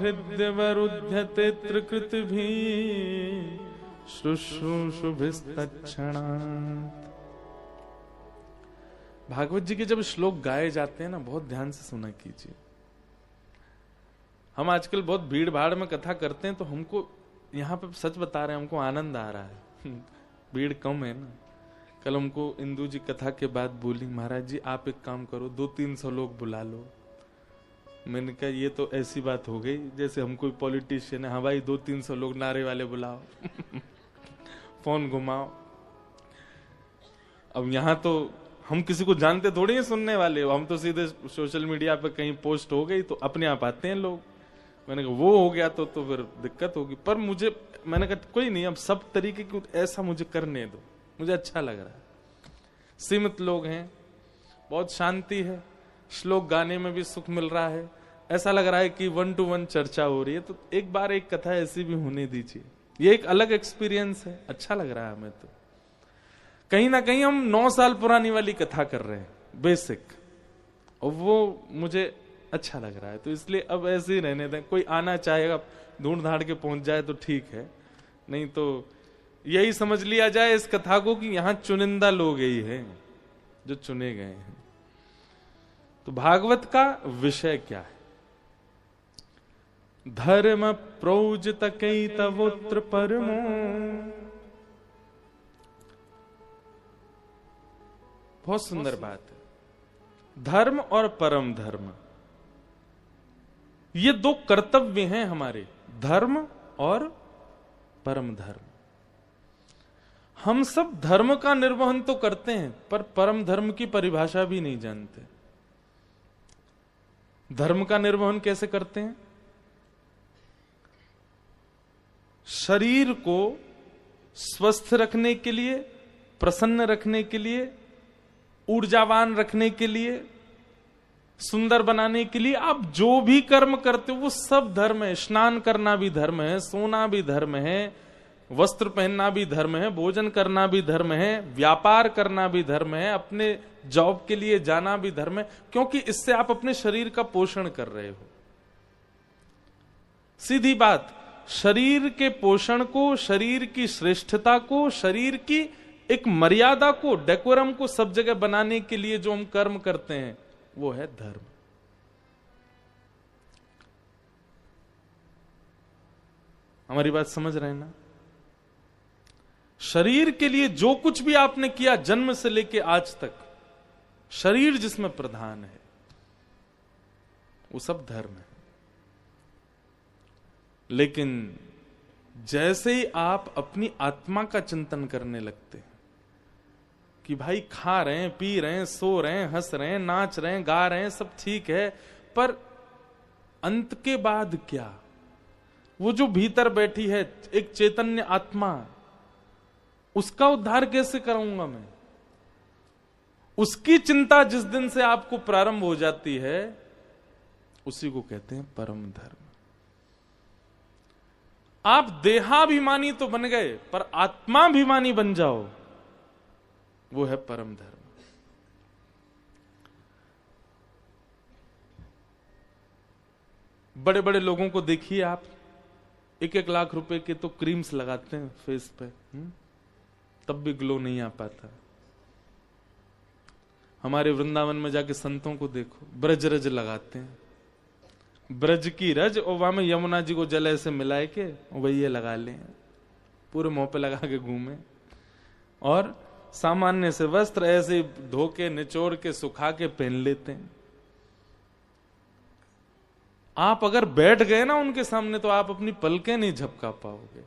हृद्यवरुध्यते त्रिकृतिभिः शुश्रूषुभिस्तत्क्षणात्। भागवत जी के जब श्लोक गाए जाते हैं ना, बहुत ध्यान से सुना कीजिए। हम आजकल बहुत भीड़ भाड़ में कथा करते हैं, तो हमको यहाँ पे सच बता रहे हैं, हमको आनंद आ रहा है। भीड़ कम है ना। कल हमको इंदू जी कथा के बाद बोली, महाराज जी आप एक काम करो, 200-300 लोग बुला लो। मैंने कहा ये तो ऐसी बात हो गई जैसे हम कोई पॉलिटिशियन है। हाँ भाई 200-300 लोग, नारे वाले बुलाओ। फोन घुमाओ। अब यहाँ तो हम किसी को जानते थोड़ी हैं सुनने वाले, हम तो सीधे सोशल मीडिया पे कहीं पोस्ट हो गई तो अपने आप आते हैं लोग। मैंने कहा वो हो गया तो फिर दिक्कत होगी। पर मैंने कहा कोई नहीं, अब सब तरीके की ऐसा मुझे करने दो, मुझे अच्छा लग रहा है। सीमित लोग हैं, बहुत शांति है, श्लोक गाने में भी सुख मिल रहा है, ऐसा लग रहा है कि 1-to-1 चर्चा हो रही है। तो एक बार एक कथा ऐसी भी होने दीजिए, ये एक अलग एक्सपीरियंस है, अच्छा लग रहा है हमें। तो कहीं ना कहीं हम 9 साल पुरानी वाली कथा कर रहे हैं, बेसिक, और वो मुझे अच्छा लग रहा है। तो इसलिए अब ऐसे ही रहने दें। कोई आना चाहेगा ढूंढ धाड़ के पहुंच जाए तो ठीक है, नहीं तो यही समझ लिया जाए इस कथा को कि यहां चुनिंदा लोग ही हैं जो चुने गए हैं। तो भागवत का विषय क्या है? धर्म प्रोजित कैतवोत्र परमो। बहुत सुंदर बात है। धर्म और परम धर्म, ये 2 कर्तव्य हैं हमारे, धर्म और परम धर्म। हम सब धर्म का निर्वहन तो करते हैं, पर परम धर्म की परिभाषा भी नहीं जानते। धर्म का निर्वहन कैसे करते हैं? शरीर को स्वस्थ रखने के लिए, प्रसन्न रखने के लिए, ऊर्जावान रखने के लिए, सुंदर बनाने के लिए आप जो भी कर्म करते हो वो सब धर्म है। स्नान करना भी धर्म है, सोना भी धर्म है, वस्त्र पहनना भी धर्म है, भोजन करना भी धर्म है, व्यापार करना भी धर्म है, अपने जॉब के लिए जाना भी धर्म है, क्योंकि इससे आप अपने शरीर का पोषण कर रहे हो। सीधी बात, शरीर के पोषण को, शरीर की श्रेष्ठता को, शरीर की एक मर्यादा को, डेकोरम को सब जगह बनाने के लिए जो हम कर्म करते हैं वो है धर्म। हमारी बात समझ रहे हैं ना? शरीर के लिए जो कुछ भी आपने किया जन्म से लेके आज तक, शरीर जिसमें प्रधान है, वो सब धर्म है। लेकिन जैसे ही आप अपनी आत्मा का चिंतन करने लगते हैं कि भाई खा रहे हैं, पी रहे हैं, सो रहे हैं, हंस रहे हैं, नाच रहे हैं, गा रहे हैं, सब ठीक है, पर अंत के बाद क्या? वो जो भीतर बैठी है एक चैतन्य आत्मा, उसका उद्धार कैसे कराऊंगा मैं? उसकी चिंता जिस दिन से आपको प्रारंभ हो जाती है, उसी को कहते हैं परम धर्म। आप देहाभिमानी तो बन गए, पर आत्माभिमानी बन जाओ, वो है परम धर्म। बड़े बड़े लोगों को देखिए आप, 1-1 लाख रुपए के तो क्रीम्स लगाते हैं फेस पे, तब भी ग्लो नहीं आ पाता। हमारे वृंदावन में जाके संतों को देखो, ब्रज रज लगाते हैं, ब्रज की रज, और वहां में यमुना जी को जल ऐसे मिलाए के वही ये लगा ले, पूरे मुंह पे लगा के घूमे, और सामान्य से वस्त्र ऐसे धो के निचोड़ के सुखा के पहन लेते हैं। आप अगर बैठ गए ना उनके सामने तो आप अपनी पलकें नहीं झपका पाओगे।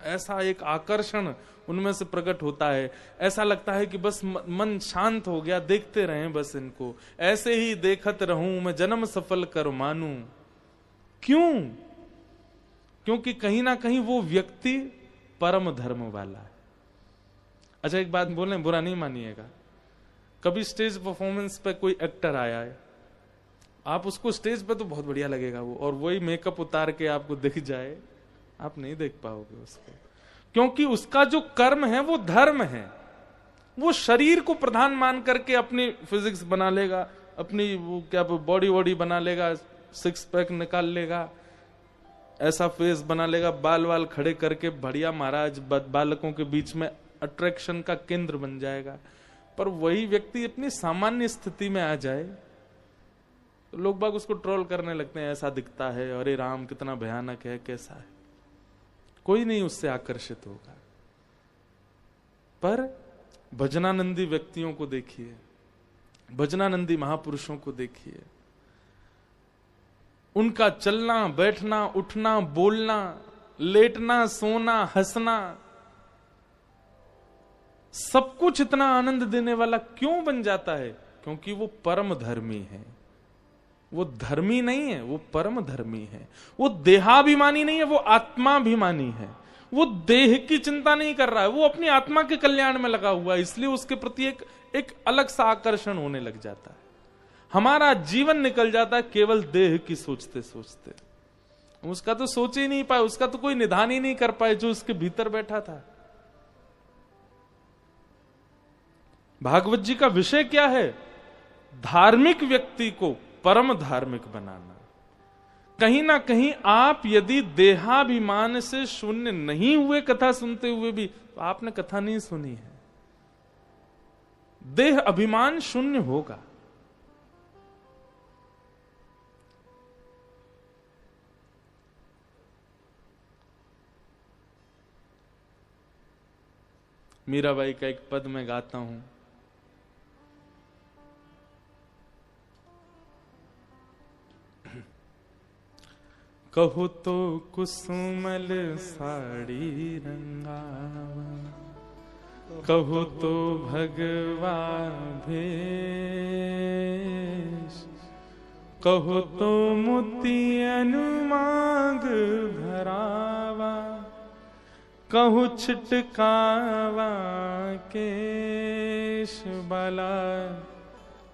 ऐसा एक आकर्षण उनमें से प्रकट होता है। ऐसा लगता है कि बस मन शांत हो गया, देखते रहें बस इनको, ऐसे ही देखत रहूं मैं जन्म सफल कर मानूं। क्यों? क्योंकि कहीं ना कहीं वो व्यक्ति परम धर्म वाला है। अच्छा एक बात बोले, बुरा नहीं मानिएगा, कभी स्टेज परफॉर्मेंस पे कोई एक्टर आया है, आप उसको स्टेज पे तो बहुत बढ़िया लगेगा वो, और वही मेकअप उतार के आपको दिख जाए, आप नहीं देख पाओगे उसको, क्योंकि उसका जो कर्म है वो धर्म है। वो शरीर को प्रधान मान करके अपनी फिजिक्स बना लेगा, अपनी वो क्या बॉडी वॉडी बना लेगा, 6 पैक निकाल लेगा, ऐसा फेस बना लेगा, बाल वाल खड़े करके बढ़िया महाराज बालकों के बीच में अट्रैक्शन का केंद्र बन जाएगा। पर वही व्यक्ति अपनी सामान्य स्थिति में आ जाए तो लोग बाग उसको ट्रोल करने लगते हैं, ऐसा दिखता है, अरे राम कितना भयानक है, कैसा है। कोई नहीं उससे आकर्षित होगा। पर भजनानंदी व्यक्तियों को देखिए, भजनानंदी महापुरुषों को देखिए, उनका चलना, बैठना, उठना, बोलना, लेटना, सोना, हंसना, सब कुछ इतना आनंद देने वाला क्यों बन जाता है? क्योंकि वो परम धर्मी है। वो धर्मी नहीं है, वो परम धर्मी है। वो देहाभिमानी नहीं है, वो आत्माभिमानी है। वो देह की चिंता नहीं कर रहा है, वो अपनी आत्मा के कल्याण में लगा हुआ है, इसलिए उसके प्रति एक अलग सा आकर्षण होने लग जाता है। हमारा जीवन निकल जाता है केवल देह की सोचते सोचते। उसका तो सोच ही नहीं पाए, उसका तो कोई निदान ही नहीं कर पाए जो उसके भीतर बैठा था। भागवत जी का विषय क्या है? धार्मिक व्यक्ति को परम धार्मिक बनाना। कहीं ना कहीं आप यदि देहाभिमान से शून्य नहीं हुए कथा सुनते हुए भी, तो आपने कथा नहीं सुनी है। देह अभिमान शून्य होगा। मीराबाई का एक पद में गाता हूं, कहो तो कुसुमल साड़ी रंगावा, कहो तो भगवा भेष, कहो तो मोती अनुमांग भरावा, कहूँ छिटकावा केश बाला,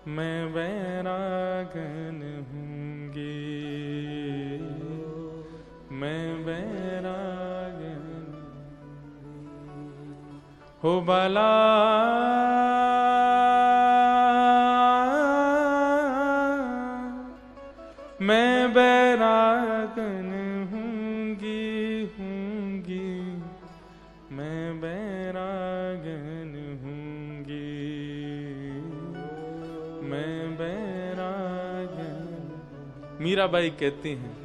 मैं बैरागन हूँगी, मैं बैरागन हो बाला, मैं बैरागन हूँगी, हूँगी, मैं बैरागन हूँगी, मैं बैरागन। मीराबाई कहती हैं,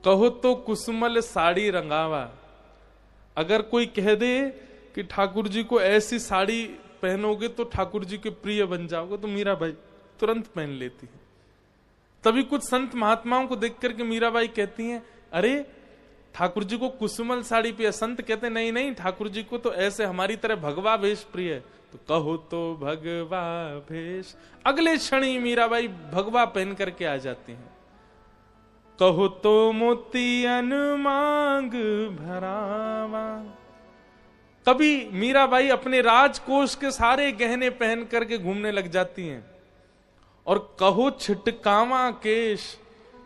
कहो तो कुसुमल साड़ी रंगावा। अगर कोई कह दे कि ठाकुर जी को ऐसी साड़ी पहनोगे तो ठाकुर जी के प्रिय बन जाओगे, तो मीराबाई तुरंत पहन लेती है। तभी कुछ संत महात्माओं को देख करके मीराबाई कहती हैं, अरे ठाकुर जी को कुसुमल साड़ी प्रिय। संत कहते नहीं नहीं, ठाकुर जी को तो ऐसे हमारी तरह भगवा भेष प्रिय है। तो कहो तो भगवा भेष, अगले क्षण ही मीराबाई भगवा पहन करके आ जाती हैं। कहो तो मोती अनुमांग भरावा। कभी मीराबाई अपने राजकोष के सारे गहने पहन करके घूमने लग जाती हैं। और कहो छिटकावा केश,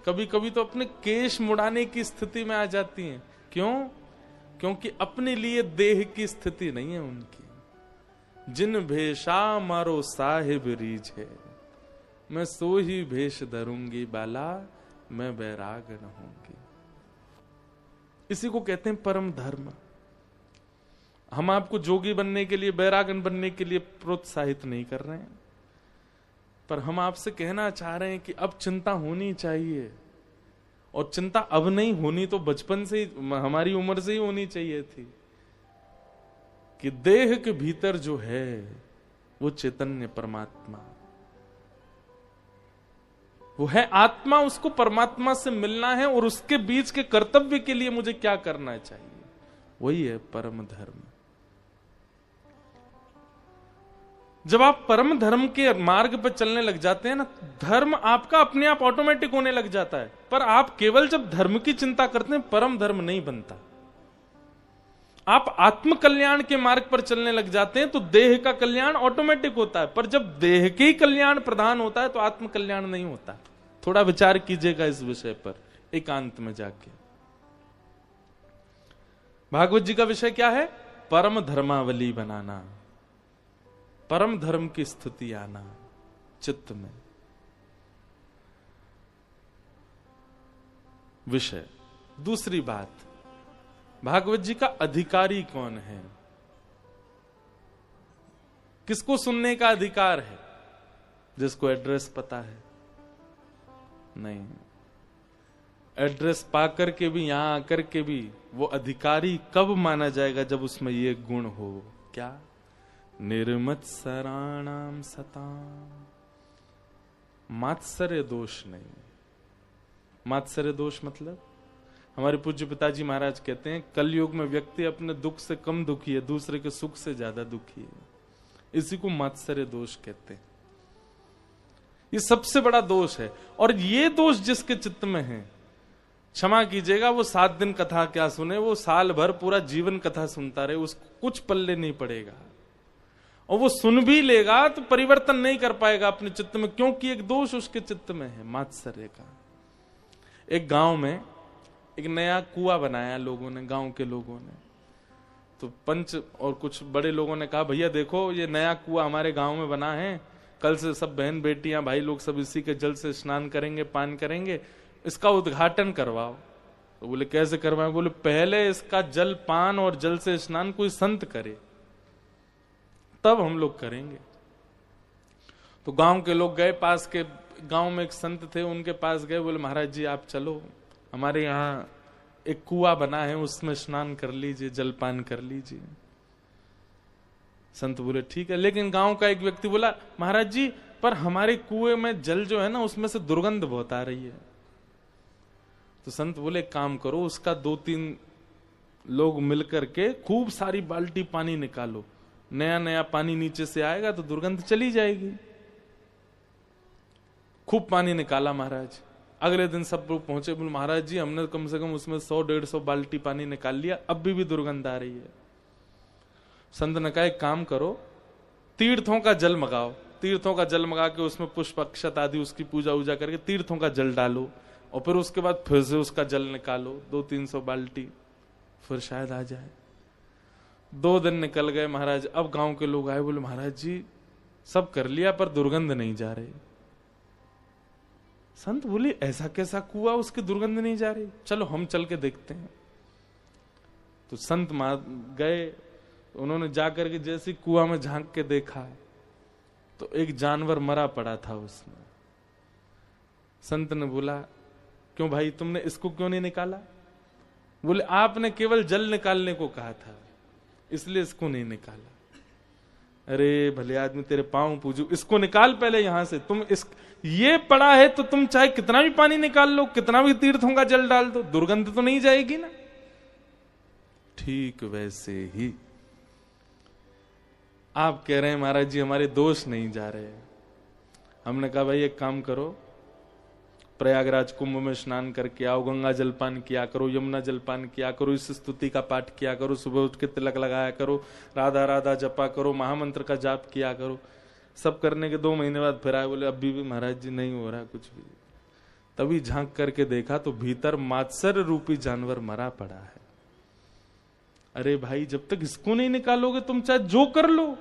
कभी कभी तो अपने केश मुड़ाने की स्थिति में आ जाती हैं। क्यों? क्योंकि अपने लिए देह की स्थिति नहीं है उनकी। जिन भेषा मारो साहिब रीझ है, मैं सो ही भेष धरूंगी बाला, मैं बैरागन होंगी। इसी को कहते हैं परम धर्म। हम आपको जोगी बनने के लिए, बैरागन बनने के लिए प्रोत्साहित नहीं कर रहे हैं, पर हम आपसे कहना चाह रहे हैं कि अब चिंता होनी चाहिए। और चिंता अब नहीं होनी तो बचपन से ही, हमारी उम्र से ही होनी चाहिए थी, कि देह के भीतर जो है वो चैतन्य परमात्मा, वो है आत्मा। उसको परमात्मा से मिलना है और उसके बीच के कर्तव्य के लिए मुझे क्या करना चाहिए, वही है परम धर्म। जब आप परम धर्म के मार्ग पर चलने लग जाते हैं ना, धर्म आपका अपने आप ऑटोमेटिक होने लग जाता है। पर आप केवल जब धर्म की चिंता करते हैं, परम धर्म नहीं बनता। आप आत्म कल्याण के मार्ग पर चलने लग जाते हैं तो देह का कल्याण ऑटोमेटिक होता है। पर जब देह के ही कल्याण प्रधान होता है तो आत्म कल्याण नहीं होता। थोड़ा विचार कीजिएगा इस विषय पर एकांत में जाके। भागवत जी का विषय क्या है? परम धर्मावली बनाना, परम धर्म की स्थिति आना चित्त में। विषय। दूसरी बात, भागवत जी का अधिकारी कौन है? किसको सुनने का अधिकार है? जिसको एड्रेस पता है? नहीं। एड्रेस पाकर के भी, यहां आकर के भी वो अधिकारी कब माना जाएगा? जब उसमें ये गुण हो। क्या? निर्मत्सराणाम सताम, मात्सर्य दोष नहीं। मात्सर्य दोष मतलब, हमारे पूज्य पिताजी महाराज कहते हैं, कलयुग में व्यक्ति अपने दुख से कम दुखी है, दूसरे के सुख से ज्यादा दुखी है। इसी को मात्सर्य दोष कहते हैं। ये सबसे बड़ा दोष है। और ये दोष जिसके चित्त में है, क्षमा कीजिएगा, वो 7 दिन कथा क्या सुने, वो साल भर पूरा जीवन कथा सुनता रहे, उसको कुछ पल्ले नहीं पड़ेगा। और वो सुन भी लेगा तो परिवर्तन नहीं कर पाएगा अपने चित्त में, क्योंकि एक दोष उसके चित्त में है, मात्सर्य का। एक गांव में एक नया कुआं बनाया लोगों ने, गांव के लोगों ने। तो पंच और कुछ बड़े लोगों ने कहा, भैया देखो ये नया कुआं हमारे गांव में बना है, कल से सब बहन बेटियां भाई लोग सब इसी के जल से स्नान करेंगे, पान करेंगे, इसका उद्घाटन करवाओ। तो बोले कैसे करवाएं? बोले पहले इसका जल पान और जल से स्नान कोई संत करे, तब हम लोग करेंगे। तो गांव के लोग गए, पास के गांव में एक संत थे, उनके पास गए, बोले महाराज जी आप चलो, हमारे यहाँ एक कुआं बना है, उसमें स्नान कर लीजिए, जलपान कर लीजिए। संत बोले ठीक है। लेकिन गांव का एक व्यक्ति बोला, महाराज जी पर हमारे कुएं में जल जो है ना, उसमें से दुर्गंध बहुत आ रही है। तो संत बोले काम करो, उसका 2-3 लोग मिलकर के खूब सारी बाल्टी पानी निकालो, नया नया पानी नीचे से आएगा तो दुर्गंध चली जाएगी। खूब पानी निकाला महाराज। अगले दिन सब लोग पहुंचे, बोले महाराज जी हमने कम से कम उसमें 100-150 बाल्टी पानी निकाल लिया, अब भी दुर्गंध आ रही है। संत ने कहा एक काम करो, तीर्थों का जल मंगाओ, तीर्थों का जल मंगा के उसमें पुष्प अक्षत आदि उसकी पूजा वूजा करके तीर्थों का जल डालो, और फिर उसके बाद फिर से उसका जल निकालो 200-300 बाल्टी, फिर शायद आ जाए। 2 दिन निकल गए महाराज। अब गांव के लोग आए, बोले महाराज जी सब कर लिया पर दुर्गंध नहीं जा रही। संत बोले ऐसा कैसा कुआं उसकी दुर्गंध नहीं जा रही, चलो हम चल के देखते हैं। तो संत गए, उन्होंने जाकर के जैसे कुआं में झांक के देखा तो एक जानवर मरा पड़ा था उसमें। संत ने बोला क्यों भाई तुमने इसको क्यों नहीं निकाला? बोले आपने केवल जल निकालने को कहा था इसलिए इसको नहीं निकाला। अरे भले आदमी तेरे पांव पूजू, इसको निकाल पहले यहां से। तुम इस ये पड़ा है तो तुम चाहे कितना भी पानी निकाल लो, कितना भी तीर्थों का जल डाल दो, दुर्गंध तो नहीं जाएगी ना। ठीक वैसे ही आप कह रहे हैं महाराज जी हमारे दोष नहीं जा रहे। हमने कहा भाई एक काम करो, प्रयागराज कुंभ में स्नान करके आओ, गंगा जलपान किया करो, यमुना जलपान किया करो, इस स्तुति का पाठ किया करो, सुबह उठ के तिलक लगाया करो, राधा राधा जपा करो, महामंत्र का जाप किया करो। सब करने के 2 महीने बाद फिर आए, बोले अभी भी महाराज जी नहीं हो रहा कुछ भी। तभी झांक करके देखा तो भीतर मात्सर रूपी जानवर मरा पड़ा है। अरे भाई जब तक इसको नहीं निकालोगे तुम चाहे जो कर लो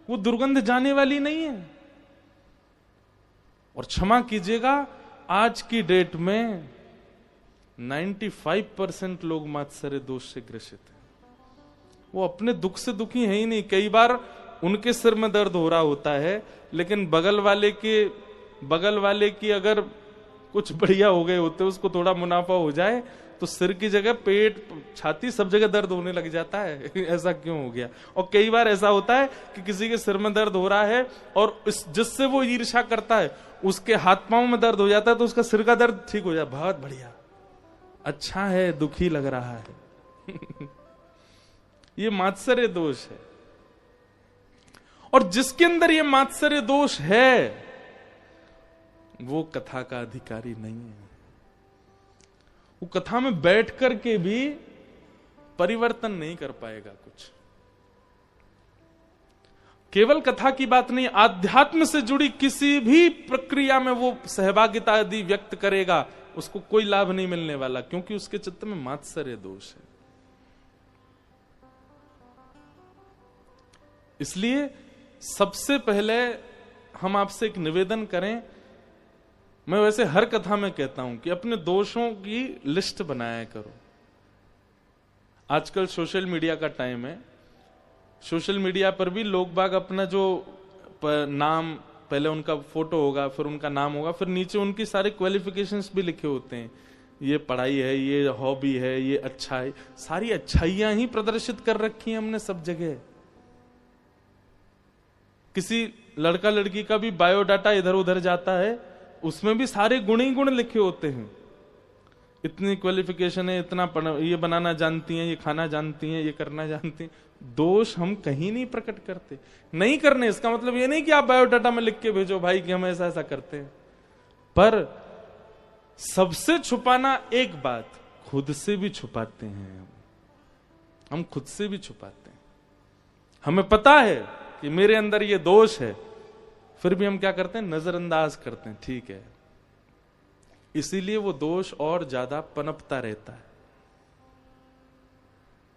वो दुर्गंध जाने वाली नहीं है। और क्षमा कीजिएगा आज की डेट में 95% लोग मात्सर्य दोष से ग्रसित हैं। वो अपने दुख से दुखी है ही नहीं। कई बार उनके सिर में दर्द हो रहा होता है लेकिन बगल वाले की अगर कुछ बढ़िया हो गए होते, उसको थोड़ा मुनाफा हो जाए तो सिर की जगह पेट छाती सब जगह दर्द होने लग जाता है। ऐसा क्यों हो गया? और कई बार ऐसा होता है कि किसी के सिर में दर्द हो रहा है और जिससे वो ईर्ष्या करता है उसके हाथ पांव में दर्द हो जाता है तो उसका सिर का दर्द ठीक हो जाए। बहुत बढ़िया, अच्छा है, दुखी लग रहा है। ये मात्सर्य दोष है। और जिसके अंदर ये मात्सर्य दोष है वो कथा का अधिकारी नहीं है। वो कथा में बैठ करके भी परिवर्तन नहीं कर पाएगा कुछ। केवल कथा की बात नहीं, आध्यात्म से जुड़ी किसी भी प्रक्रिया में वो सहभागिता यदि व्यक्त करेगा उसको कोई लाभ नहीं मिलने वाला, क्योंकि उसके चित्त में मात्सर्य दोष है। इसलिए सबसे पहले हम आपसे एक निवेदन करें, मैं वैसे हर कथा में कहता हूं कि अपने दोषों की लिस्ट बनाया करो। आजकल सोशल मीडिया का टाइम है, सोशल मीडिया पर भी लोग बाग अपना जो नाम, पहले उनका फोटो होगा, फिर उनका नाम होगा, फिर नीचे उनकी सारे क्वालिफिकेशंस भी लिखे होते हैं। ये पढ़ाई है, ये हॉबी है, ये अच्छा है, सारी अच्छाइयां ही प्रदर्शित कर रखी हैं हमने सब जगह। किसी लड़का लड़की का भी बायोडाटा इधर उधर जाता है, उसमें भी सारे गुण ही गुण लिखे होते हैं। इतनी क्वालिफिकेशन है, इतना ये बनाना जानती हैं, ये खाना जानती हैं, ये करना जानती हैं। दोष हम कहीं नहीं प्रकट करते। नहीं करने इसका मतलब ये नहीं कि आप बायोडाटा में लिख के भेजो भाई कि हम ऐसा ऐसा करते हैं, पर सबसे छुपाना एक बात, खुद से भी छुपाते हैं। हम खुद से भी छुपाते हैं। हमें पता है कि मेरे अंदर ये दोष है, फिर भी हम क्या करते हैं? नजरअंदाज करते हैं। ठीक है, इसीलिए वो दोष और ज्यादा पनपता रहता है।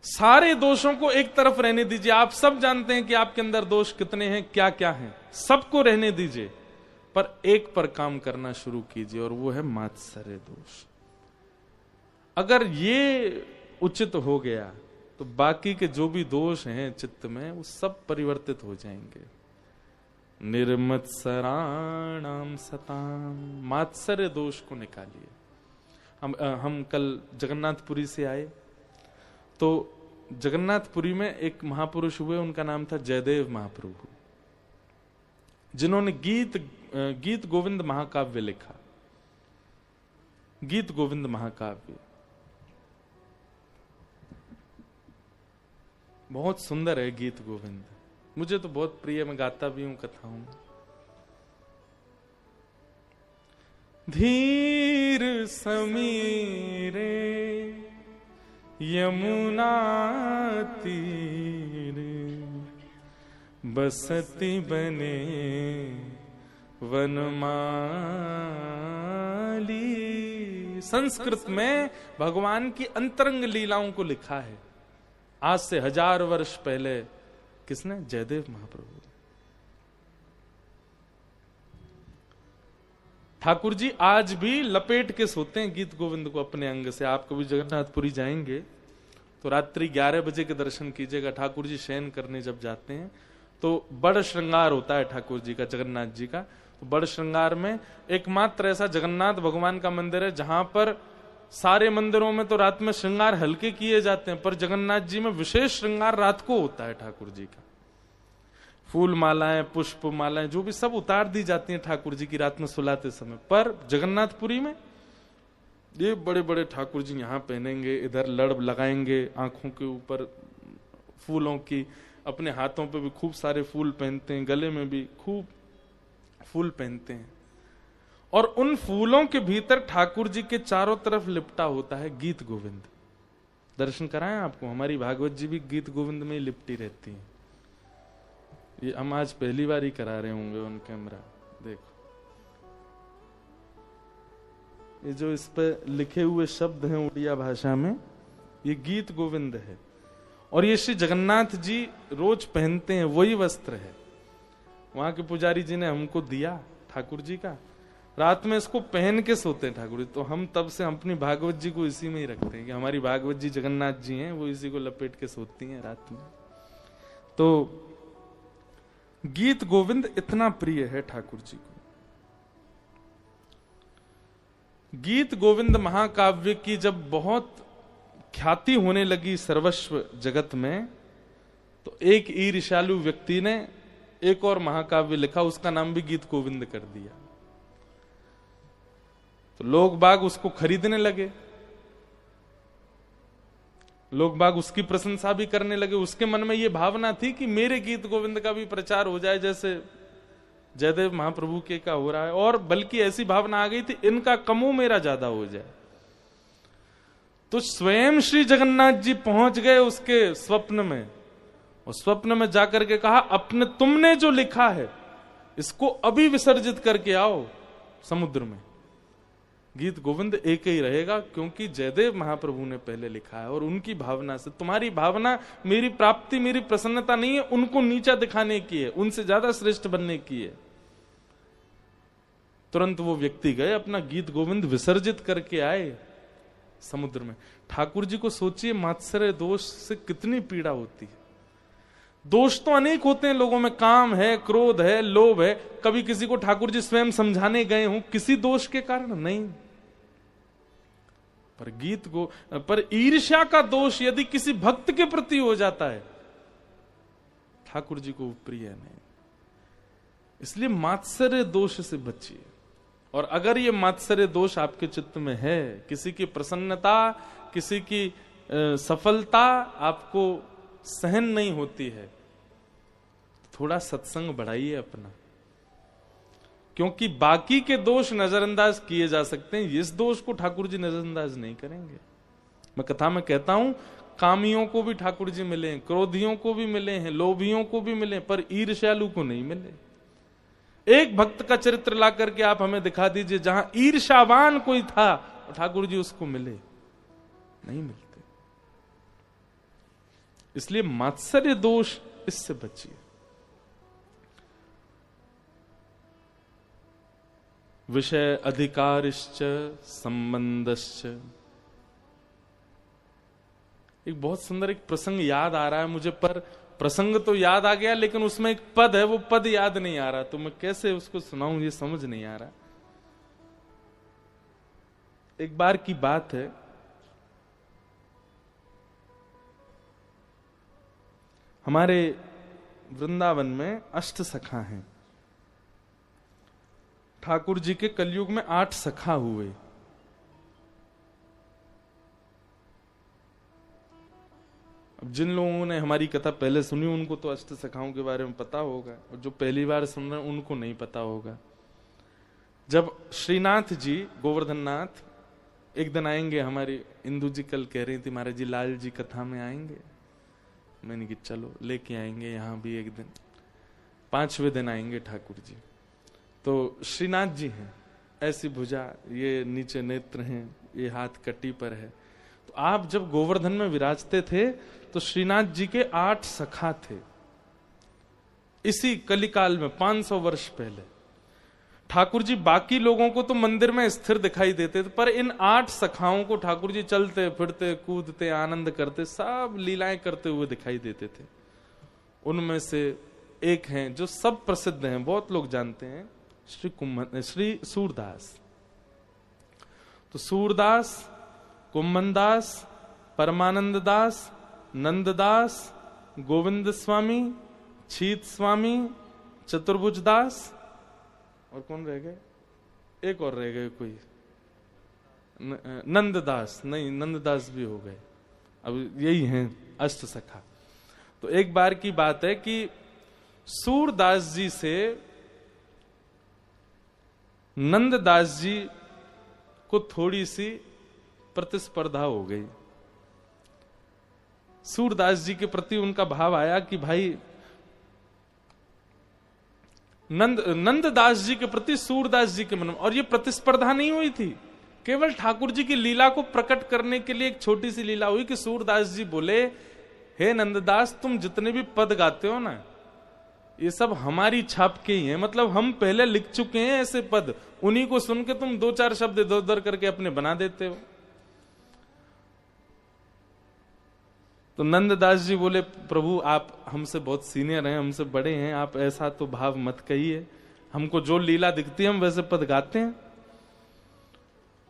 सारे दोषों को एक तरफ रहने दीजिए। आप सब जानते हैं कि आपके अंदर दोष कितने हैं, क्या क्या हैं, सबको रहने दीजिए, पर एक पर काम करना शुरू कीजिए और वो है मात्सर्य दोष। अगर ये उचित हो गया तो बाकी के जो भी दोष हैं चित्त में वो सब परिवर्तित हो जाएंगे। निर्मत्सराणाम सताम, मात्सर्य दोष को निकालिए। हम कल जगन्नाथपुरी से आए तो जगन्नाथपुरी में एक महापुरुष हुए, उनका नाम था जयदेव महाप्रभु, जिन्होंने गीत गोविंद महाकाव्य लिखा। गीत गोविंद महाकाव्य बहुत सुंदर है गीत गोविंद, मुझे तो बहुत प्रिय, मैं गाता भी हूं कथाओं में। धीर समीरे यमुना तीरे, बसती बने वनमाली। संस्कृत में भगवान की अंतरंग लीलाओं को लिखा है आज से 1000 वर्ष पहले। किसने? जयदेव महाप्रभु। ठाकुर जी आज भी लपेट के सोते हैं गीत गोविंद को अपने अंग से। आप कभी जगन्नाथपुरी जाएंगे तो रात्रि 11 बजे के दर्शन कीजिएगा। ठाकुर जी शयन करने जब जाते हैं तो बड़ श्रृंगार होता है ठाकुर जी का, जगन्नाथ जी का। तो बड़ श्रृंगार में एकमात्र ऐसा जगन्नाथ भगवान का मंदिर है जहां पर, सारे मंदिरों में तो रात में श्रृंगार हल्के किए जाते हैं, पर जगन्नाथ जी में विशेष श्रृंगार रात को होता है ठाकुर जी का। फूल मालाएं, पुष्प मालाएं, जो भी सब उतार दी जाती हैं ठाकुर जी की रात में सुलाते समय। पर जगन्नाथपुरी में ये बड़े बड़े ठाकुर जी यहाँ पहनेंगे, इधर लड़ लगाएंगे आंखों के ऊपर फूलों की, अपने हाथों पे भी खूब सारे फूल पहनते हैं, गले में भी खूब फूल पहनते हैं। और उन फूलों के भीतर ठाकुर जी के चारों तरफ लिपटा होता है गीत गोविंद। दर्शन कराएं आपको, हमारी भागवत जी भी गीत गोविंद में ही लिपटी रहती है। ये हम आज पहली बार ही करा रहे होंगे ऑन कैमरा। देखो ये जो इस पे लिखे हुए शब्द हैं उड़िया भाषा में, ये गीत गोविंद है। और ये श्री जगन्नाथ जी रोज पहनते हैं, वही वस्त्र है। वहां के पुजारी जी ने हमको दिया ठाकुर जी का, रात में इसको पहन के सोते हैं ठाकुर जी। तो हम तब से अपनी भागवत जी को इसी में ही रखते हैं कि हमारी भागवत जी जगन्नाथ जी हैं, वो इसी को लपेट के सोती हैं रात में। तो गीत गोविंद इतना प्रिय है ठाकुर जी को। गीत गोविंद महाकाव्य की जब बहुत ख्याति होने लगी सर्वस्व जगत में, तो एक ईर्ष्यालु व्यक्ति ने एक और महाकाव्य लिखा, उसका नाम भी गीत गोविंद कर दिया। तो लोग बाग उसको खरीदने लगे, लोग बाग उसकी प्रशंसा भी करने लगे। उसके मन में यह भावना थी कि मेरे गीत गोविंद का भी प्रचार हो जाए जैसे जयदेव महाप्रभु के का हो रहा है, और बल्कि ऐसी भावना आ गई थी इनका कमो मेरा ज्यादा हो जाए। तो स्वयं श्री जगन्नाथ जी पहुंच गए उसके स्वप्न में, और स्वप्न में जाकर के कहा, अपने तुमने जो लिखा है इसको अभी विसर्जित करके आओ समुद्र में। गीत गोविंद एक ही रहेगा क्योंकि जयदेव महाप्रभु ने पहले लिखा है, और उनकी भावना से, तुम्हारी भावना मेरी प्राप्ति, मेरी प्रसन्नता नहीं है, उनको नीचा दिखाने की है, उनसे ज्यादा श्रेष्ठ बनने की है। तुरंत वो व्यक्ति गए, अपना गीत गोविंद विसर्जित करके आए समुद्र में। ठाकुर जी को सोचिए मात्सर्य दोष से कितनी पीड़ा होती है। दोष तो अनेक होते हैं लोगों में, काम है, क्रोध है, लोभ है। कभी किसी को ठाकुर जी स्वयं समझाने गए हों किसी दोष के कारण? नहीं। पर ईर्ष्या का दोष यदि किसी भक्त के प्रति हो जाता है, ठाकुर जी को प्रिय नहीं। इसलिए मात्सर्य दोष से बचिए। और अगर ये मात्सर्य दोष आपके चित्त में है, किसी की प्रसन्नता, किसी की सफलता आपको सहन नहीं होती है, थोड़ा सत्संग बढ़ाइए अपना, क्योंकि बाकी के दोष नजरअंदाज किए जा सकते हैं, इस दोष को ठाकुर जी नजरअंदाज नहीं करेंगे। मैं कथा में कहता हूं, कामियों को भी ठाकुर जी मिले, क्रोधियों को भी मिले हैं, लोभियों को भी मिले, पर ईर्ष्यालु को नहीं मिले। एक भक्त का चरित्र ला करके आप हमें दिखा दीजिए जहां ईर्ष्यावान कोई था, ठाकुर जी उसको मिले, नहीं मिलते। इसलिए मात्सर्य दोष, इससे बचिए। विषय अधिकारिश्च संबंधश्च। एक बहुत सुंदर एक प्रसंग याद आ रहा है मुझे, पर प्रसंग तो याद आ गया लेकिन उसमें एक पद है, वो पद याद नहीं आ रहा, तो मैं कैसे उसको सुनाऊं ये समझ नहीं आ रहा। एक बार की बात है, हमारे वृंदावन में अष्ट सखा हैं। ठाकुर जी के कलयुग में 8 सखा हुए। अब जिन लोगों ने हमारी कथा पहले सुनी उनको तो अष्ट सखाओं के बारे में पता होगा, और जो पहली बार सुन रहे हैं उनको नहीं पता होगा। जब श्रीनाथ जी, गोवर्धन नाथ एक दिन आएंगे, हमारी इंदु जी कल कह रही थी महाराज जी लाल जी कथा में आएंगे, मैंने कि चलो लेके आएंगे यहाँ भी एक दिन, 5वें दिन आएंगे ठाकुर जी। तो श्रीनाथ जी हैं, ऐसी भुजा, ये नीचे नेत्र हैं, ये हाथ कटी पर है। तो आप जब गोवर्धन में विराजते थे तो श्रीनाथ जी के 8 सखा थे। इसी कलिकाल में 500 वर्ष पहले ठाकुर जी बाकी लोगों को तो मंदिर में स्थिर दिखाई देते थे, पर इन 8 सखाओं को ठाकुर जी चलते फिरते कूदते आनंद करते सब लीलाएं करते हुए दिखाई देते थे। उनमें से एक हैं जो सब प्रसिद्ध हैं, बहुत लोग जानते हैं, श्री सूरदास। तो सूरदास, कुम्भनदास, परमानंद दास, नंददास, गोविंद स्वामी, छीत स्वामी, चतुर्भुज दास, और कौन रह गए? एक और रह गए कोई, नंददास, नहीं नंददास भी हो गए। अब यही हैं अष्ट सखा। तो एक बार की बात है कि सूरदास जी से नंददास जी को थोड़ी सी प्रतिस्पर्धा हो गई। सूरदास जी के प्रति उनका भाव आया कि भाई नंददास जी के प्रति सूरदास जी के मन में, और ये प्रतिस्पर्धा नहीं हुई थी, केवल ठाकुर जी की लीला को प्रकट करने के लिए एक छोटी सी लीला हुई कि सूरदास जी बोले, हे नंददास तुम जितने भी पद गाते हो ना, ये सब हमारी छाप के ही हैं, मतलब हम पहले लिख चुके हैं ऐसे पद, उन्हीं को सुन के तुम 2-4 शब्द इधर उधर करके अपने बना देते हो। तो नंददास जी बोले, प्रभु आप हमसे बहुत सीनियर हैं, हमसे बड़े हैं, आप ऐसा तो भाव मत कहिए, हमको जो लीला दिखती है हम वैसे पद गाते हैं।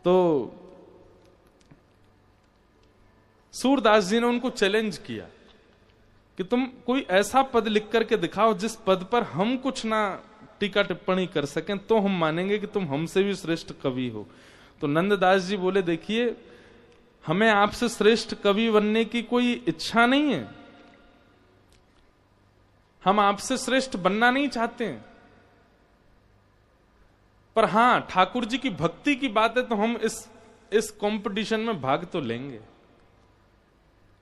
तो सूरदास जी ने उनको चैलेंज किया कि तुम कोई ऐसा पद लिख करके दिखाओ जिस पद पर हम कुछ ना टीका टिप्पणी कर सकें, तो हम मानेंगे कि तुम हमसे भी श्रेष्ठ कवि हो। तो नंददास जी बोले, देखिए हमें आपसे श्रेष्ठ कवि बनने की कोई इच्छा नहीं है, हम आपसे श्रेष्ठ बनना नहीं चाहते हैं, पर हां ठाकुर जी की भक्ति की बात है तो हम इस कंपटीशन में भाग तो लेंगे।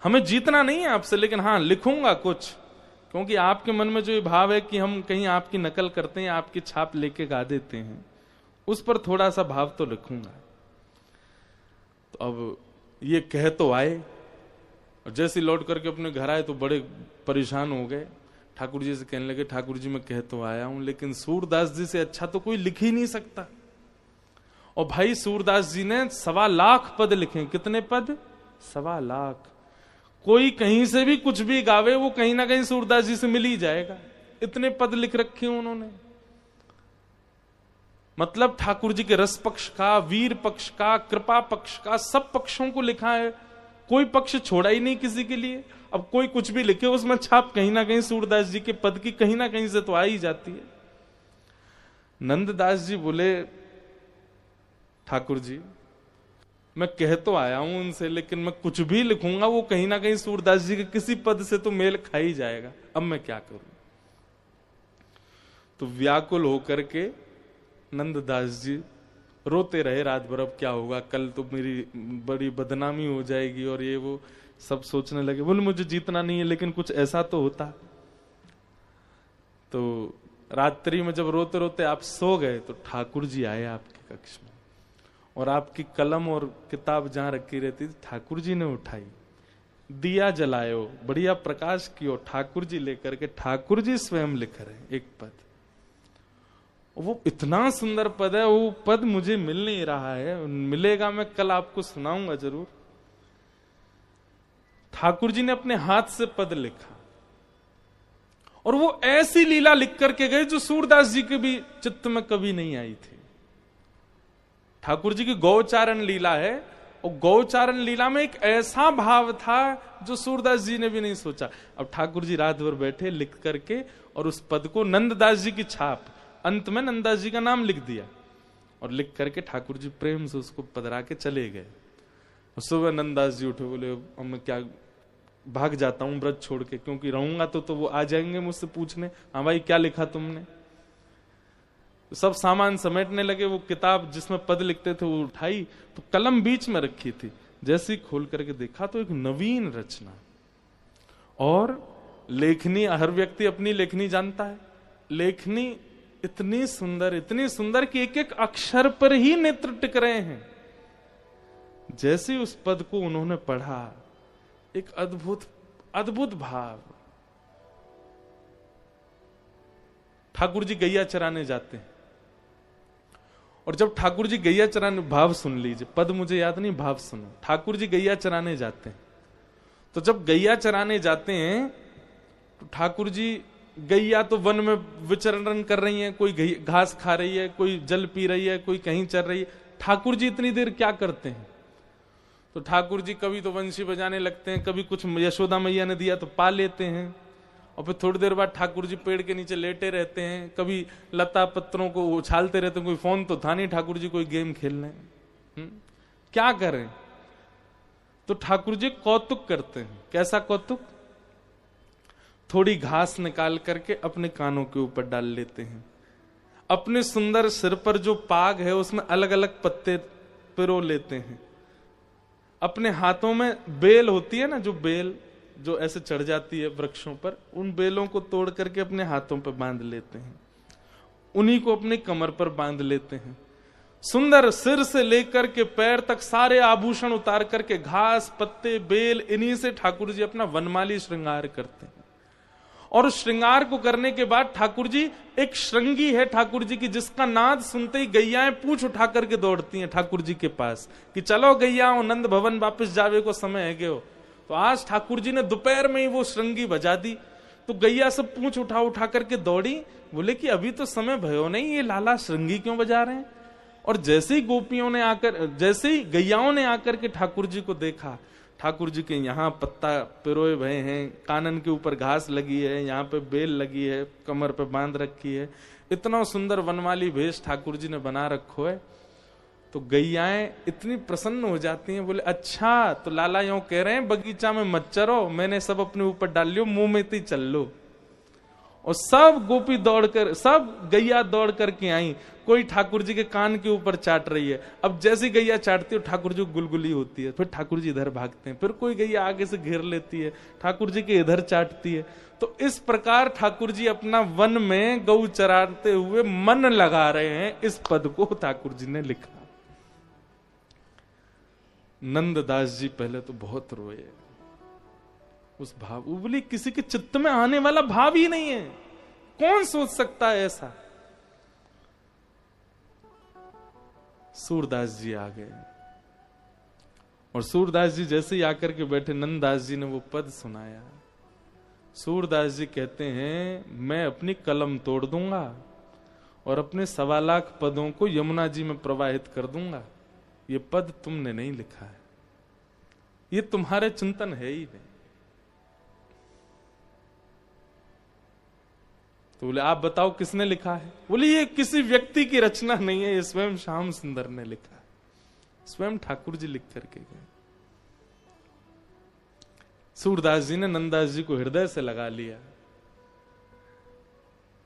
हमें जीतना नहीं है आपसे, लेकिन हां लिखूंगा कुछ, क्योंकि आपके मन में जो ये भाव है कि हम कहीं आपकी नकल करते हैं, आपकी छाप लेके गा देते हैं, उस पर थोड़ा सा भाव तो लिखूंगा। तो अब ये कह तो आए, और जैसे लौट करके अपने घर आए तो बड़े परेशान हो गए। ठाकुर जी से कहने लगे, ठाकुर जी मैं कह तो आया हूं, लेकिन सूरदास जी से अच्छा तो कोई लिख ही नहीं सकता। और भाई सूरदास जी ने 1.25 लाख पद लिखे। कितने पद? 1.25 लाख। कोई कहीं से भी कुछ भी गावे वो कहीं ना कहीं सूरदास जी से मिल ही जाएगा, इतने पद लिख रखे उन्होंने। मतलब ठाकुर जी के रस पक्ष का, वीर पक्ष का, कृपा पक्ष का, सब पक्षों को लिखा है, कोई पक्ष छोड़ा ही नहीं किसी के लिए। अब कोई कुछ भी लिखे उसमें छाप कहीं ना कहीं सूरदास जी के पद की कहीं ना कहीं से तो आ ही जाती है। नंददास जी बोले, ठाकुर जी मैं कह तो आया हूं उनसे, लेकिन मैं कुछ भी लिखूंगा वो कहीं ना कहीं सूरदास जी के किसी पद से तो मेल खा ही जाएगा, अब मैं क्या करूं। तो व्याकुल होकर के नंददास जी रोते रहे रात भर, अब क्या होगा, कल तो मेरी बड़ी बदनामी हो जाएगी, और ये वो सब सोचने लगे। बोले मुझे जीतना नहीं है, लेकिन कुछ ऐसा तो होता। तो रात्रि में जब रोते रोते आप सो गए तो ठाकुर जी आए आपके कक्ष में, और आपकी कलम और किताब जहां रखी रहती थी ठाकुर जी ने उठाई, दिया जलायो, बढ़िया प्रकाश कियो, ठाकुर जी लेकर के ठाकुर जी स्वयं लिख रहे एक पद। वो इतना सुंदर पद है, वो पद मुझे मिल नहीं रहा है, मिलेगा मैं कल आपको सुनाऊंगा जरूर। ठाकुर जी ने अपने हाथ से पद लिखा, और वो ऐसी लीला लिख करके गए जो सूरदास जी के भी चित्त में कभी नहीं आई थी। ठाकुर जी की गौचारण लीला है, और गौचारण लीला में एक ऐसा भाव था जो सूरदास जी ने भी नहीं सोचा। अब ठाकुर जी रात भर बैठे लिख करके, और उस पद को नंददास जी की छाप, अंत में नंददास जी का नाम लिख दिया, और लिख करके ठाकुर जी प्रेम से उसको पधरा के चले गए। सुबह नंददास जी उठे, बोले अब मैं क्या भाग जाता हूं ब्रज छोड़ के, क्योंकि रहूंगा तो वो आ जाएंगे मुझसे पूछने, हाँ भाई क्या लिखा तुमने। तो सब सामान समेटने लगे, वो किताब जिसमें पद लिखते थे वो उठाई, तो कलम बीच में रखी थी, जैसे ही खोल करके देखा तो एक नवीन रचना। और लेखनी, हर व्यक्ति अपनी लेखनी जानता है, लेखनी इतनी सुंदर कि एक एक अक्षर पर ही नेत्र टिक रहे हैं। जैसे उस पद को उन्होंने पढ़ा, एक अद्भुत भाव। ठाकुर जी गैया चराने जाते हैं, और जब ठाकुर जी गैया चराने, भाव सुन लीजिए, पद मुझे याद नहीं, भाव सुनो। ठाकुर जी गैया चराने जाते हैं, तो जब गैया चराने जाते हैं तो ठाकुर जी, गैया तो वन में विचरण कर रही हैं, कोई घास खा रही है, कोई जल पी रही है, कोई कहीं चल रही है। ठाकुर जी इतनी देर क्या करते हैं? तो ठाकुर जी कभी तो वंशी बजाने लगते हैं, कभी कुछ यशोदा मैया ने दिया तो पा लेते हैं, और फिर थोड़ी देर बाद ठाकुर जी पेड़ के नीचे लेटे रहते हैं, कभी लता पत्रों को उछालते रहते हैं। कोई फोन तो था नहीं, ठाकुर जी कोई गेम खेल रहे हैं, क्या करें? तो ठाकुर जी कौतुक करते हैं। कैसा कौतुक? थोड़ी घास निकाल करके अपने कानों के ऊपर डाल लेते हैं, अपने सुंदर सिर पर जो पाग है उसमें अलग अलग पत्ते पिरो लेते हैं, अपने हाथों में बेल होती है ना, जो बेल जो ऐसे चढ़ जाती है वृक्षों पर, उन बेलों को तोड़ करके अपने हाथों पर बांध लेते हैं, उन्हीं को अपनी कमर पर बांध लेते हैं। सुंदर सिर से लेकर के पैर तक सारे आभूषण उतार करके, घास पत्ते बेल, इन्हीं से ठाकुर जी अपना वनमाली श्रृंगार करते हैं। और उस श्रृंगार को करने के बाद ठाकुर जी, एक श्रृंगी है ठाकुर जी की, जिसका नाद सुनते ही गैयाएं पूंछ उठा करके दौड़ती हैं ठाकुर जी के पास कि चलो गैयाओं, नंद भवन वापस जावे को समय है गयो। तो आज ठाकुर जी ने दोपहर में ही वो श्रृंगी बजा दी, तो गैया सब पूंछ उठा उठा करके दौड़ी, बोले कि अभी तो समय भयो नहीं, ये लाला श्रृंगी क्यों बजा रहे हैं। और जैसे ही गोपियों ने आकर, जैसे ही गैयाओं ने आकर के ठाकुर जी को देखा, ठाकुर जी के यहाँ पत्ता पिरोए भये हैं, कानन के ऊपर घास लगी है, यहाँ पे बेल लगी है, कमर पे बांध रखी है, इतना सुंदर वनमाली भेष ठाकुर जी ने बना रखो है। तो गैयाएं इतनी प्रसन्न हो जाती हैं, बोले अच्छा तो लाला यूं कह रहे हैं बगीचा में मत चरो, मैंने सब अपने ऊपर डाल लियो, मुंह में ही चल लो। और सब गोपी दौड़कर, सब गैया दौड़ करके आई, कोई ठाकुर जी के कान के ऊपर चाट रही है। अब जैसी गैया चाटती है ठाकुर जी गुलगुली होती है, फिर ठाकुर जी इधर भागते हैं, फिर कोई गैया आगे से घेर लेती है, ठाकुर जी के इधर चाटती है। तो इस प्रकार ठाकुर जी अपना वन में गौ चराते हुए मन लगा रहे हैं। इस पद को ठाकुर जी ने लिखा। नंददास जी पहले तो बहुत रोए, उस भाव, बोली किसी के चित्त में आने वाला भाव ही नहीं है, कौन सोच सकता है ऐसा। सूरदास जी आ गए, और सूरदास जी जैसे ही आकर के बैठे, नंददास जी ने वो पद सुनाया। सूरदास जी कहते हैं, मैं अपनी कलम तोड़ दूंगा और अपने 1.25 लाख पदों को यमुना जी में प्रवाहित कर दूंगा। ये पद तुमने नहीं लिखा है, ये तुम्हारे चिंतन है ही नहीं। तो बोले आप बताओ किसने लिखा है? बोले ये किसी व्यक्ति की रचना नहीं है, ये स्वयं श्याम सुंदर ने लिखा है, स्वयं ठाकुर जी लिख करके गए। सूरदास जी ने नंददास जी को हृदय से लगा लिया।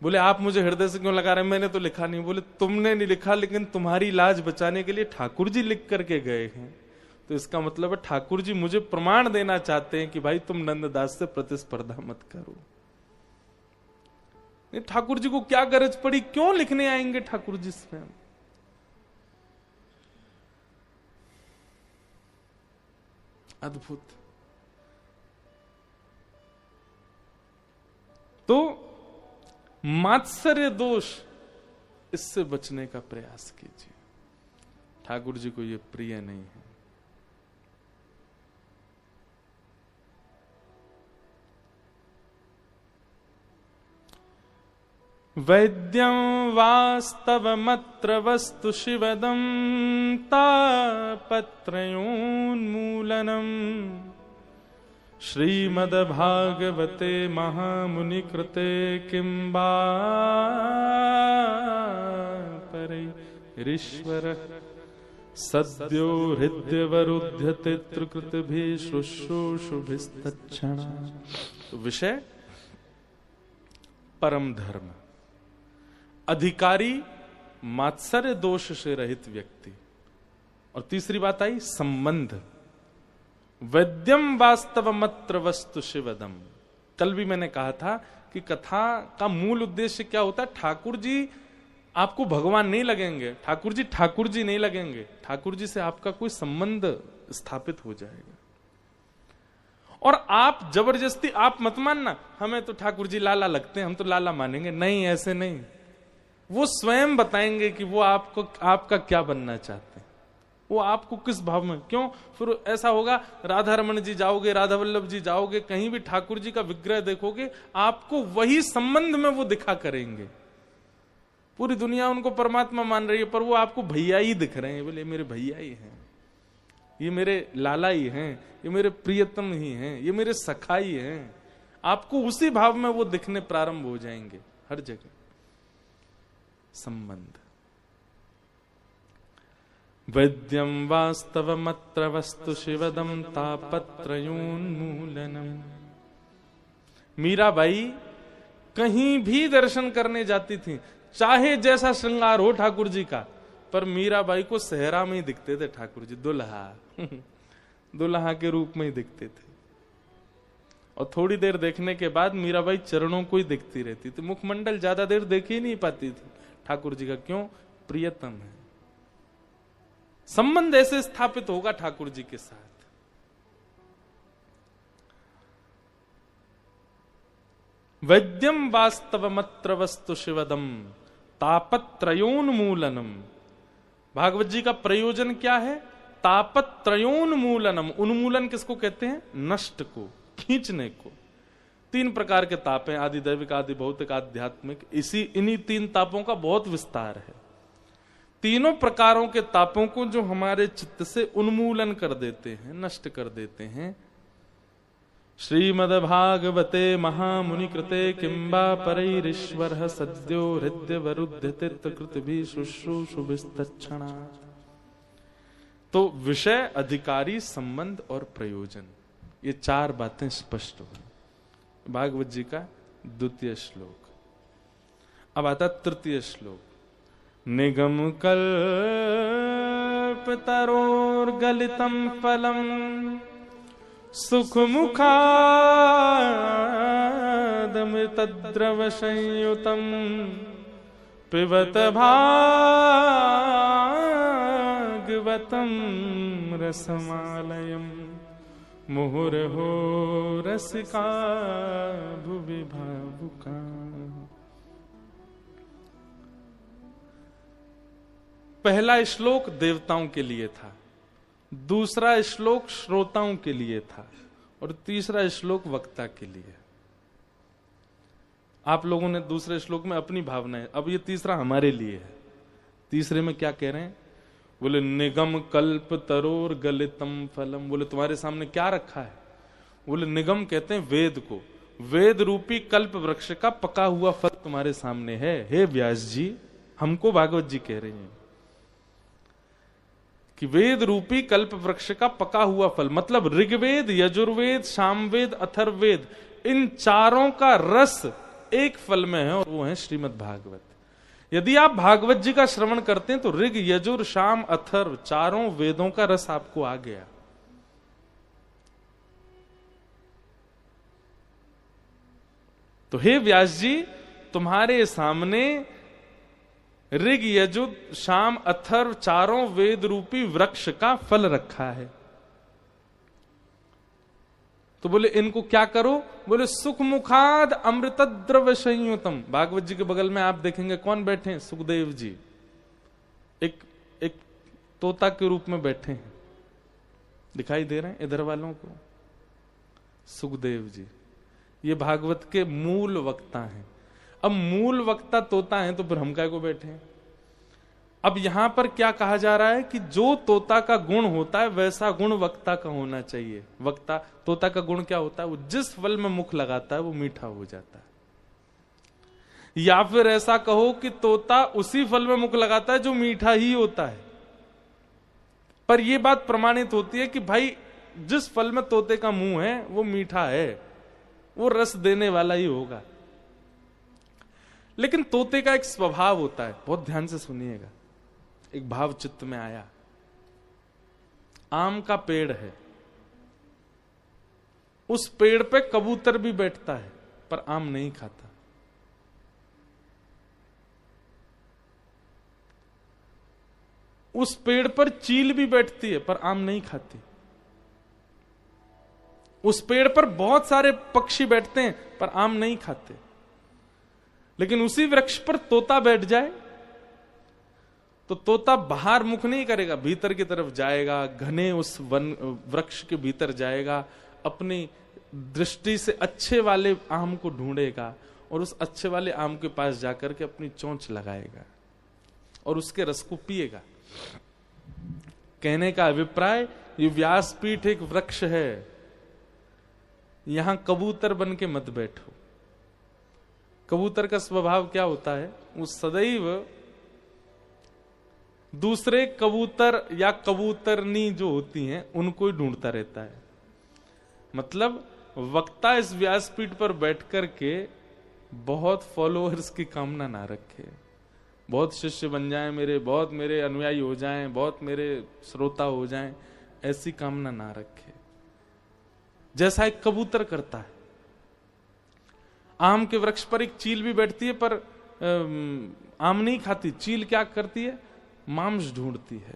बोले आप मुझे हृदय से क्यों लगा रहे हैं? मैंने तो लिखा नहीं। बोले तुमने नहीं लिखा, लेकिन तुम्हारी लाज बचाने के लिए ठाकुर जी लिख करके गए हैं। तो इसका मतलब है ठाकुर जी मुझे प्रमाण देना चाहते हैं कि भाई तुम नंददास से प्रतिस्पर्धा मत करो। ठाकुर जी को क्या गरज पड़ी, क्यों लिखने आएंगे ठाकुर जी स्वयं? अद्भुत। तो मात्सर्य दोष, इससे बचने का प्रयास कीजिए। ठाकुर जी को यह प्रिय नहीं है। वैद्यं वास्तवमत्र वस्तु शिवदं तापत्रयोन्मूलनम् श्रीमद्भागवते महामुनिकृते किं वा परैरीश्वरः सद्यो हृदयवरुध्यते त्रिकृतिभिः शुश्रूषुभिस्तच्छणा। विषय परम धर्म, अधिकारी मात्सर्य दोष से रहित व्यक्ति, और तीसरी बात आई संबंध, वैद्यम वास्तवमत्र वस्तु शिवदम। कल भी मैंने कहा था कि कथा का मूल उद्देश्य क्या होता है। ठाकुर जी आपको भगवान नहीं लगेंगे, ठाकुर जी नहीं लगेंगे, ठाकुर जी से आपका कोई संबंध स्थापित हो जाएगा। और आप जबरदस्ती आप मत मानना हमें तो ठाकुर जी लाला लगते हैं, हम तो लाला मानेंगे, नहीं, ऐसे नहीं। वो स्वयं बताएंगे कि वो आपको आपका क्या बनना चाहते हैं, वो आपको किस भाव में, क्यों। फिर ऐसा होगा, राधा रमन जी जाओगे, राधा वल्लभ जी जाओगे, कहीं भी ठाकुर जी का विग्रह देखोगे, आपको वही संबंध में वो दिखा करेंगे। पूरी दुनिया उनको परमात्मा मान रही है, पर वो आपको भैया ही दिख रहे हैं। बोले मेरे भैया ही हैं, ये मेरे लाला ही हैं, ये मेरे प्रियतम ही हैं, ये मेरे सखा ही हैं। आपको उसी भाव में वो दिखने प्रारंभ हो जाएंगे हर जगह। संबंध, वैद्यम वास्तवमत्र वस्तु शिवदम तापत्रयोन्मूलनम। मीराबाई कहीं भी दर्शन करने जाती थी, चाहे जैसा श्रृंगार हो ठाकुर जी का, पर मीराबाई को सहरा में ही दिखते थे ठाकुर जी, दुल्हा दुल्हा के रूप में ही दिखते थे। और थोड़ी देर देखने के बाद मीराबाई चरणों को ही दिखती रहती थी, मुखमंडल ज्यादा देर देख ही नहीं पाती थी ठाकुर जी का। क्यों, प्रियतम है। संबंध ऐसे स्थापित होगा ठाकुर जी के साथ। वैद्यम वास्तवमत्र वस्तु शिवदम तापत्रयोन्मूलनम। भागवत जी का प्रयोजन क्या है, तापत्रयोन्मूलनम। उन्मूलन किसको कहते हैं, नष्ट को, खींचने को। 3 प्रकार के ताप हैं, आदि दैविक, आदि भौतिक, आध्यात्मिक। इन्हीं 3 तापों का बहुत विस्तार है। तीनों प्रकारों के तापों को जो हमारे चित्त से उन्मूलन कर देते हैं, नष्ट कर देते हैं। श्रीमद्भागवते महामुनि कृते किंबा परैरीश्वरः सद्यो हृदयवरुध्यते त्रिकृतिभिः शुश्रूषुभिस्तच्छणा। तो विषय, अधिकारी, संबंध और प्रयोजन, ये 4 बातें स्पष्ट हो। भागवत जी का 2वां श्लोक। अब आता 3वां श्लोक। निगम कल्पतरोर्गलितं फलम सुखमुखादमृतद्रव संयुतं पिबत भागवतं रसमालयम् मुहुर्हो रसिका भुवि भावुका। पहला श्लोक देवताओं के लिए था, दूसरा श्लोक श्रोताओं के लिए था, और तीसरा श्लोक वक्ता के लिए। आप लोगों ने दूसरे श्लोक में अपनी भावनाएं, अब ये तीसरा हमारे लिए है। तीसरे में क्या कह रहे हैं, बोले निगम कल्प तरोर गलितम फलम। बोले तुम्हारे सामने क्या रखा है, बोले निगम कहते हैं वेद को, वेद रूपी कल्प वृक्ष का पका हुआ फल तुम्हारे सामने है। हे व्यास जी, हमको भागवत जी कह रहे हैं कि वेद रूपी कल्प वृक्ष का पका हुआ फल, मतलब ऋग्वेद, यजुर्वेद, सामवेद, अथर्ववेद, इन चारों का रस एक फल में है, और वो है श्रीमद् भागवत। यदि आप भागवत जी का श्रवण करते हैं तो ऋग, यजुर, साम, अथर्व, चारों वेदों का रस आपको आ गया। तो हे व्यास जी, तुम्हारे सामने ऋग, यजुर, साम, अथर्व, चारों वेद रूपी वृक्ष का फल रखा है। तो बोले इनको क्या करो, बोले सुख मुखाद अमृत द्रव्य संयुतम। भागवत जी के बगल में आप देखेंगे कौन बैठे हैं, सुखदेव जी, एक तोता के रूप में बैठे हैं, दिखाई दे रहे हैं इधर वालों को, सुखदेव जी। ये भागवत के मूल वक्ता हैं। अब मूल वक्ता तोता है तो फिर हम काय को बैठे हैं। अब यहां पर क्या कहा जा रहा है कि जो तोता का गुण होता है वैसा गुण वक्ता का होना चाहिए। वक्ता, तोता का गुण क्या होता है, वो जिस फल में मुख लगाता है वो मीठा हो जाता है। या फिर ऐसा कहो कि तोता उसी फल में मुख लगाता है जो मीठा ही होता है। पर यह बात प्रमाणित होती है कि भाई जिस फल में तोते का मुंह है वो मीठा है, वो रस देने वाला ही होगा। लेकिन तोते का एक स्वभाव होता है, बहुत ध्यान से सुनिएगा। एक भाव चित्त में आया, आम का पेड़ है, उस पेड़ पे कबूतर भी बैठता है पर आम नहीं खाता। उस पेड़ पर चील भी बैठती है पर आम नहीं खाती। उस पेड़ पर बहुत सारे पक्षी बैठते हैं पर आम नहीं खाते। लेकिन उसी वृक्ष पर तोता बैठ जाए तो तोता बाहर मुख नहीं करेगा, भीतर की तरफ जाएगा, घने उस वन वृक्ष के भीतर जाएगा, अपनी दृष्टि से अच्छे वाले आम को ढूंढेगा और उस अच्छे वाले आम के पास जाकर के अपनी चोंच लगाएगा और उसके रस को पिएगा। कहने का अभिप्राय, ये व्यासपीठ एक वृक्ष है, यहां कबूतर बन के मत बैठो। कबूतर का स्वभाव क्या होता है, वो सदैव दूसरे कबूतर या कबूतरनी जो होती हैं उनको ही ढूंढता रहता है। मतलब वक्ता इस व्यासपीठ पर बैठ करके बहुत फॉलोअर्स की कामना ना रखे, बहुत शिष्य बन जाएं मेरे, बहुत मेरे अनुयायी हो जाएं, बहुत मेरे श्रोता हो जाएं, ऐसी कामना ना रखे। जैसा एक कबूतर करता है। आम के वृक्ष पर एक चील भी बैठती है पर आम नहीं खाती। चील क्या करती है, मांस ढूंढती है,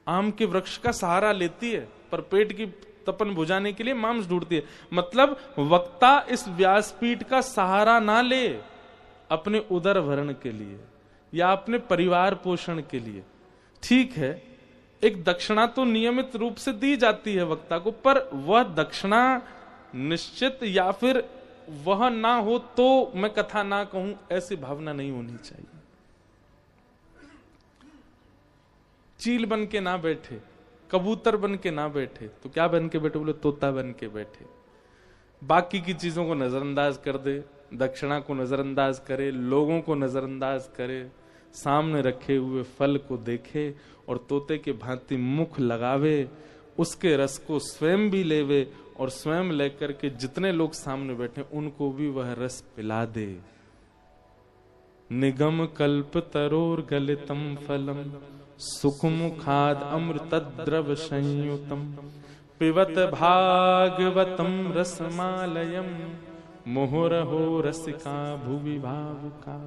आम के वृक्ष का सहारा लेती है पर पेट की तपन बुझाने के लिए मांस ढूंढती है। मतलब वक्ता इस व्यासपीठ का सहारा ना ले अपने उदर भरण के लिए या अपने परिवार पोषण के लिए। ठीक है, एक दक्षिणा तो नियमित रूप से दी जाती है वक्ता को, पर वह दक्षिणा निश्चित या फिर वह ना हो तो मैं कथा ना कहूं, ऐसी भावना नहीं होनी चाहिए। चील बन के ना बैठे, कबूतर बन के ना बैठे, तो क्या बन के बैठे, बोले तोता बन के बैठे। बाकी की चीजों को नजरअंदाज कर दे, दक्षिणा को नजरअंदाज करे, लोगों को नजरअंदाज करे, सामने रखे हुए फल को देखे और तोते के भांति मुख लगावे, उसके रस को स्वयं भी लेवे और स्वयं लेकर के जितने लोग सामने बैठे उनको भी वह रस पिला दे। निगम कल्प तरोर गलितम फलम सुखमुखाद अमृतद्रव संयुतम पिबत भागवतम रसमालयम मुहुरहो रसिका भुवि भावुका।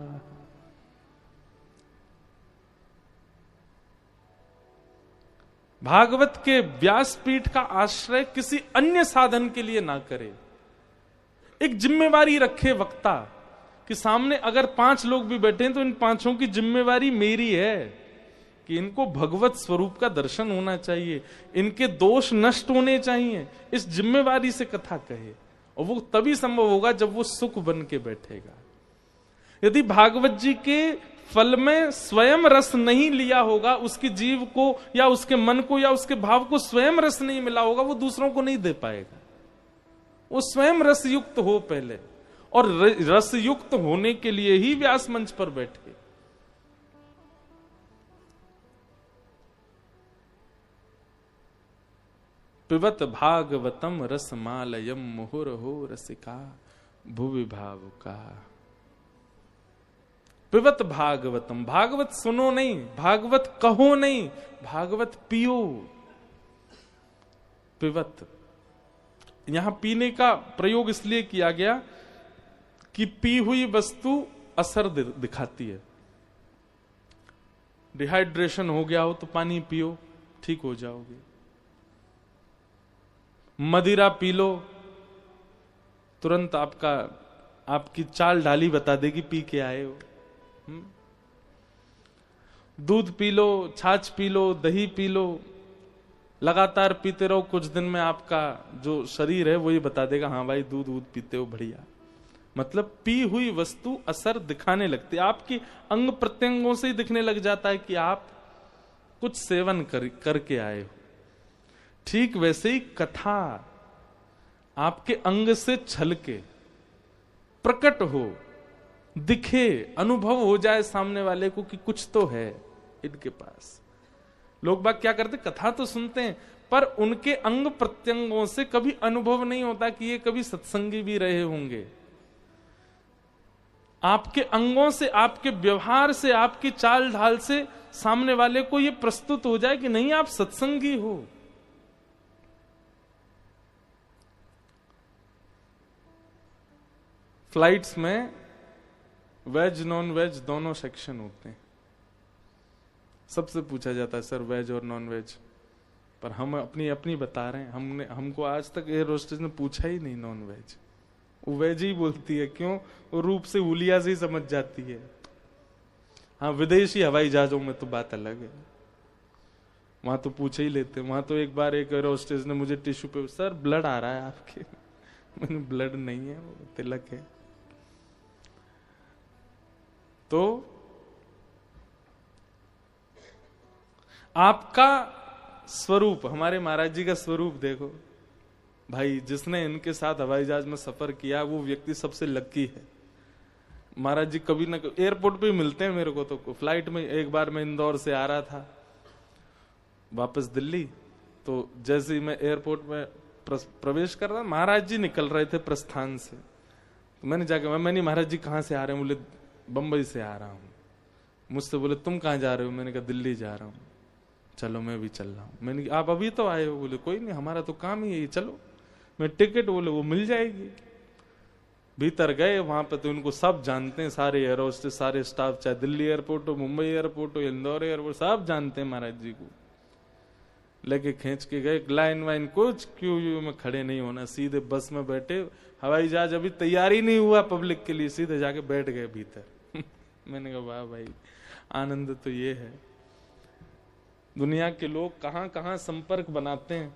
भागवत के व्यासपीठ का आश्रय किसी अन्य साधन के लिए ना करे। एक जिम्मेवारी रखे वक्ता कि सामने अगर 5 लोग भी बैठे हैं तो इन 5 की जिम्मेवारी मेरी है कि इनको भगवत स्वरूप का दर्शन होना चाहिए, इनके दोष नष्ट होने चाहिए। इस जिम्मेवारी से कथा कहे और वो तभी संभव होगा जब वो सुख बन के बैठेगा। यदि भागवत जी के फल में स्वयं रस नहीं लिया होगा, उसकी जीव को या उसके मन को या उसके भाव को स्वयं रस नहीं मिला होगा, वो दूसरों को नहीं दे पाएगा। वो स्वयं रस युक्त हो पहले, और रस युक्त होने के लिए ही व्यास मंच पर बैठे। पिबत भागवतम रसमालयम मुहुरहो रसिका भुवि भावुका। पिबत भागवतम, भागवत सुनो नहीं, भागवत कहो नहीं, भागवत पियो। पिबत, यहां पीने का प्रयोग इसलिए किया गया कि पी हुई वस्तु असर दिखाती है। डिहाइड्रेशन हो गया हो तो पानी पियो, ठीक हो जाओगे। मदिरा पी लो, तुरंत आपकी चाल ढाली बता देगी पी के आए हो। दूध पी लो, छाछ पी लो, दही पी लो, लगातार पीते रहो, कुछ दिन में आपका जो शरीर है वो ये बता देगा हाँ भाई दूध पीते हो, बढ़िया। मतलब पी हुई वस्तु असर दिखाने लगती है, आपकी अंग प्रत्यंगों से ही दिखने लग जाता है कि आप कुछ सेवन करके आए हो। ठीक वैसे ही कथा आपके अंग से छलके प्रकट हो, दिखे, अनुभव हो जाए सामने वाले को कि कुछ तो है इनके पास। लोग बाग क्या करते, कथा तो सुनते हैं पर उनके अंग प्रत्यंगों से कभी अनुभव नहीं होता कि ये कभी सत्संगी भी रहे होंगे। आपके अंगों से, आपके व्यवहार से, आपकी चाल ढाल से सामने वाले को ये प्रस्तुत हो जाए कि नहीं आप सत्संगी हो। फ्लाइट्स में वेज नॉन वेज दोनों सेक्शन होते हैं। सबसे पूछा जाता है सर वेज और नॉन वेज, पर हम अपनी अपनी बता रहे हैं। हमको आज तक एयर होस्टेस ने पूछा ही नहीं नॉन वेज। वो वेज ही बोलती है, क्यों? वो रूप से हुलिया से ही समझ जाती है। हाँ, विदेशी हवाई जहाजों में तो बात अलग है, वहां तो पूछ ही लेते। वहां तो एक बार एक एयर होस्टेस ने मुझे टिश्यू पे, सर ब्लड आ रहा है आपके। मैंने ब्लड नहीं है, वो तिलक है। तो आपका स्वरूप, हमारे महाराज जी का स्वरूप देखो भाई। जिसने इनके साथ हवाई जहाज में सफर किया वो व्यक्ति सबसे लकी है। महाराज जी कभी ना एयरपोर्ट पे ही मिलते हैं मेरे को। तो फ्लाइट में एक बार मैं इंदौर से आ रहा था वापस दिल्ली, तो जैसे ही मैं एयरपोर्ट में प्रवेश कर रहा, महाराज जी निकल रहे थे प्रस्थान से। तो मैंने जाके, मैंने महाराज जी कहाँ से आ रहे हैं? बोले बंबई से आ रहा हूँ। मुझसे बोले तुम कहाँ जा रहे हो? मैंने कहा दिल्ली जा रहा हूँ। चलो मैं भी चल रहा हूँ। मैंने कहा आप अभी तो आए हो? बोले कोई नहीं, हमारा तो काम ही है, चलो। मैं टिकट, बोले वो मिल जाएगी। भीतर गए, वहां पे तो उनको सब जानते हैं, सारे एयर होस्टेस, सारे स्टाफ, चाहे दिल्ली एयरपोर्ट हो, मुंबई एयरपोर्ट हो, इंदौर एयरपोर्ट, सब जानते हैं महाराज जी को। लेके खींच के गए, लाइन वाइन कुछ क्यों में खड़े नहीं होना, सीधे बस में बैठे। हवाई जहाज अभी तैयार ही नहीं हुआ पब्लिक के लिए, सीधे जाके बैठ गए भीतर। मैंने कहा वाह भाई, आनंद तो ये है। दुनिया के लोग कहां कहां संपर्क बनाते हैं।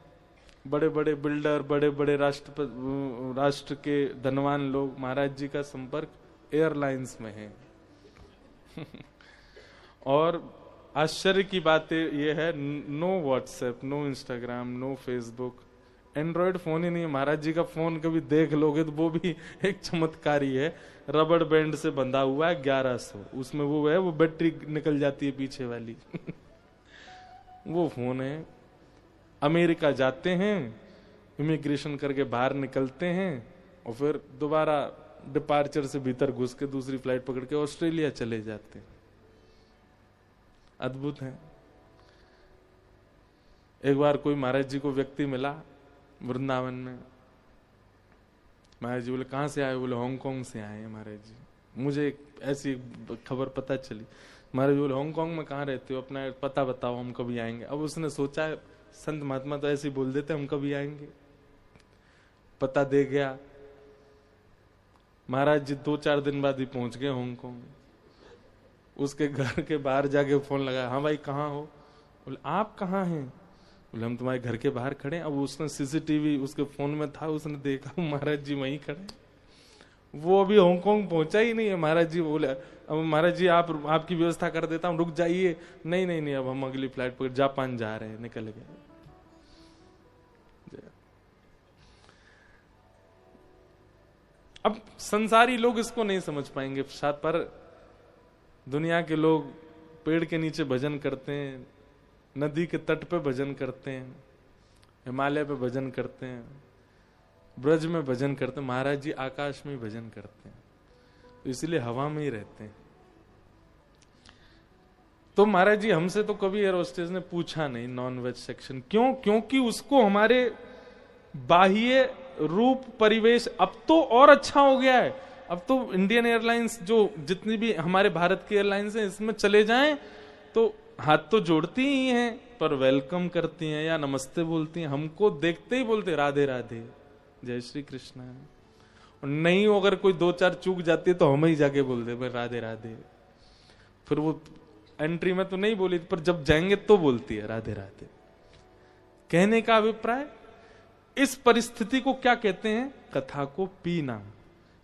बड़े बड़े बिल्डर, बड़े बड़े राष्ट्र के धनवान लोग, महाराज जी का संपर्क एयरलाइंस में है। और आश्चर्य की बात ये है, no WhatsApp, no Instagram, no Facebook, Android phone ही नहीं है। महाराज जी का फोन कभी देख लोगे तो वो भी एक चमत्कार ही है। रबड़ बैंड से बंधा हुआ है 1100, उसमें वो है, वो बैटरी निकल जाती है पीछे वाली। वो फोन है। अमेरिका जाते हैं, इमिग्रेशन करके बाहर निकलते हैं और फिर दोबारा डिपार्चर से भीतर घुस के दूसरी फ्लाइट पकड़ के ऑस्ट्रेलिया चले जाते हैं। अद्भुत है। एक बार कोई महाराज जी को व्यक्ति मिला वृंदावन में। महाराज जी बोले कहां से आए? बोले हांगकांग से आए हैं महाराज जी। मुझे ऐसी खबर पता चली। महाराज बोले हांगकांग में कहाँ रहते हो? अपना पता बताओ, हम कभी आएंगे। अब उसने सोचा संत महात्मा तो ऐसे ही बोल देते हम कभी आएंगे। पता दे गया। महाराज जी 2-4 दिन बाद ही पहुंच गए हांगकांग। उसके घर के बाहर जाके फोन लगाया, हाँ भाई कहाँ हो? बोले आप कहाँ हैं? बोले हम तुम्हारे घर के बाहर खड़े। अब उसने सीसीटीवी उसके फोन में था, उसने देखा महाराज जी वहीं खड़े। वो अभी हांगकांग पहुंचा ही नहीं है। महाराज जी बोले अब महाराज जी आपकी व्यवस्था कर देता हूँ, रुक जाइए। नहीं नहीं नहीं, अब हम अगली फ्लाइट पर जापान जा रहे हैं। निकल गए। अब संसारी लोग इसको नहीं समझ पाएंगे शायद, पर दुनिया के लोग पेड़ के नीचे भजन करते हैं, नदी के तट पे भजन करते हैं, हिमालय पे भजन करते हैं, ब्रज में भजन करते हैं। महाराज जी आकाश में भजन करते हैं, तो इसलिए हवा में ही रहते हैं। तो महाराज जी हमसे तो कभी एयर होस्टेस ने पूछा नहीं नॉन वेज सेक्शन। क्यों? क्योंकि उसको हमारे बाह्य रूप परिवेश अब तो और अच्छा हो गया है। अब तो इंडियन एयरलाइंस, जो जितनी भी हमारे भारत की एयरलाइंस हैं, इसमें चले जाएं तो हाथ तो जोड़ती ही हैं, पर वेलकम करती हैं या नमस्ते बोलती हैं। हमको देखते ही बोलते राधे राधे, जय श्री कृष्ण। नहीं, अगर कोई 2-4 चूक जाती है तो हम ही जाके बोल दे राधे राधे। फिर वो एंट्री में तो नहीं बोली, पर जब जाएंगे तो बोलती है राधे राधे। कहने का अभिप्राय, इस परिस्थिति को क्या कहते हैं? कथा को पीना।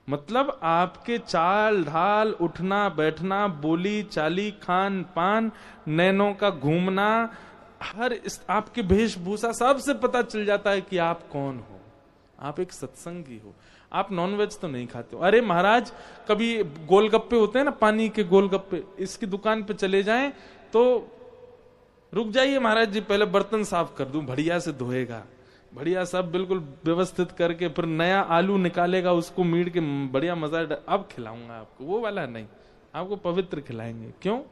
मतलब आपके चाल ढाल, उठना बैठना, बोली चाली, खान पान, नैनों का घूमना, हर आपके वेशभूषा, सबसे पता चल जाता है कि आप कौन हो। आप एक सत्संगी हो। आप नॉनवेज तो नहीं खाते हो। अरे महाराज, कभी गोलगप्पे होते हैं ना, पानी के गोलगप्पे, इसकी दुकान पे चले जाएं तो रुक जाइए महाराज जी, पहले बर्तन साफ कर दूं, बढ़िया से धोएगा, बढ़िया सब बिल्कुल व्यवस्थित करके फिर नया आलू निकालेगा, उसको मीट के बढ़िया मजा अब खिलाऊंगा आपको, वो वाला नहीं, आपको पवित्र खिलाएंगे। क्यों?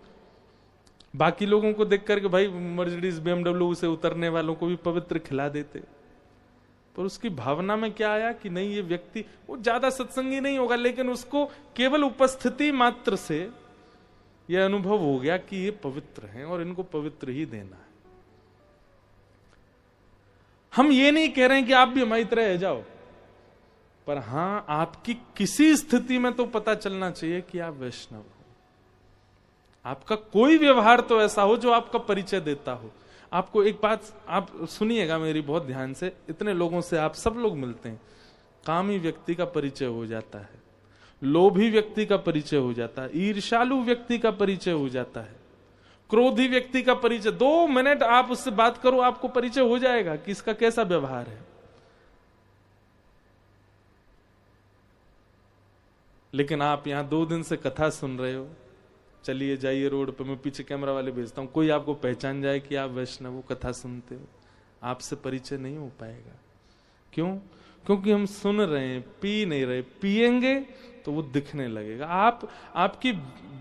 बाकी लोगों को देख करके भाई मर्सिडीज BMW से उतरने वालों को भी पवित्र खिला देते, पर उसकी भावना में क्या आया कि नहीं, ये व्यक्ति वो ज्यादा सत्संगी नहीं होगा, लेकिन उसको केवल उपस्थिति मात्र से यह अनुभव हो गया कि ये पवित्र हैं और इनको पवित्र ही देना है। हम ये नहीं कह रहे हैं कि आप भी हमारी तरह रह जाओ, पर हां, आपकी किसी स्थिति में तो पता चलना चाहिए कि आप वैष्णव हो। आपका कोई व्यवहार तो ऐसा हो जो आपका परिचय देता हो। आपको एक बात आप सुनिएगा मेरी बहुत ध्यान से, इतने लोगों से आप सब लोग मिलते हैं, कामी व्यक्ति का परिचय हो जाता है, लोभी व्यक्ति का परिचय हो जाता है, ईर्ष्यालु व्यक्ति का परिचय हो जाता है, क्रोधी व्यक्ति का परिचय, 2 मिनट आप उससे बात करो, आपको परिचय हो जाएगा कि इसका कैसा व्यवहार है। लेकिन आप यहां 2 दिन से कथा सुन रहे हो, चलिए जाइए रोड पे, मैं पीछे कैमरा वाले भेजता हूं, कोई आपको पहचान जाए कि आप वैष्णव हो, कथा सुनते हो, आपसे परिचय नहीं हो पाएगा। क्यों? क्योंकि हम सुन रहे हैं, पी नहीं रहे। पिएंगे तो वो दिखने लगेगा, आपकी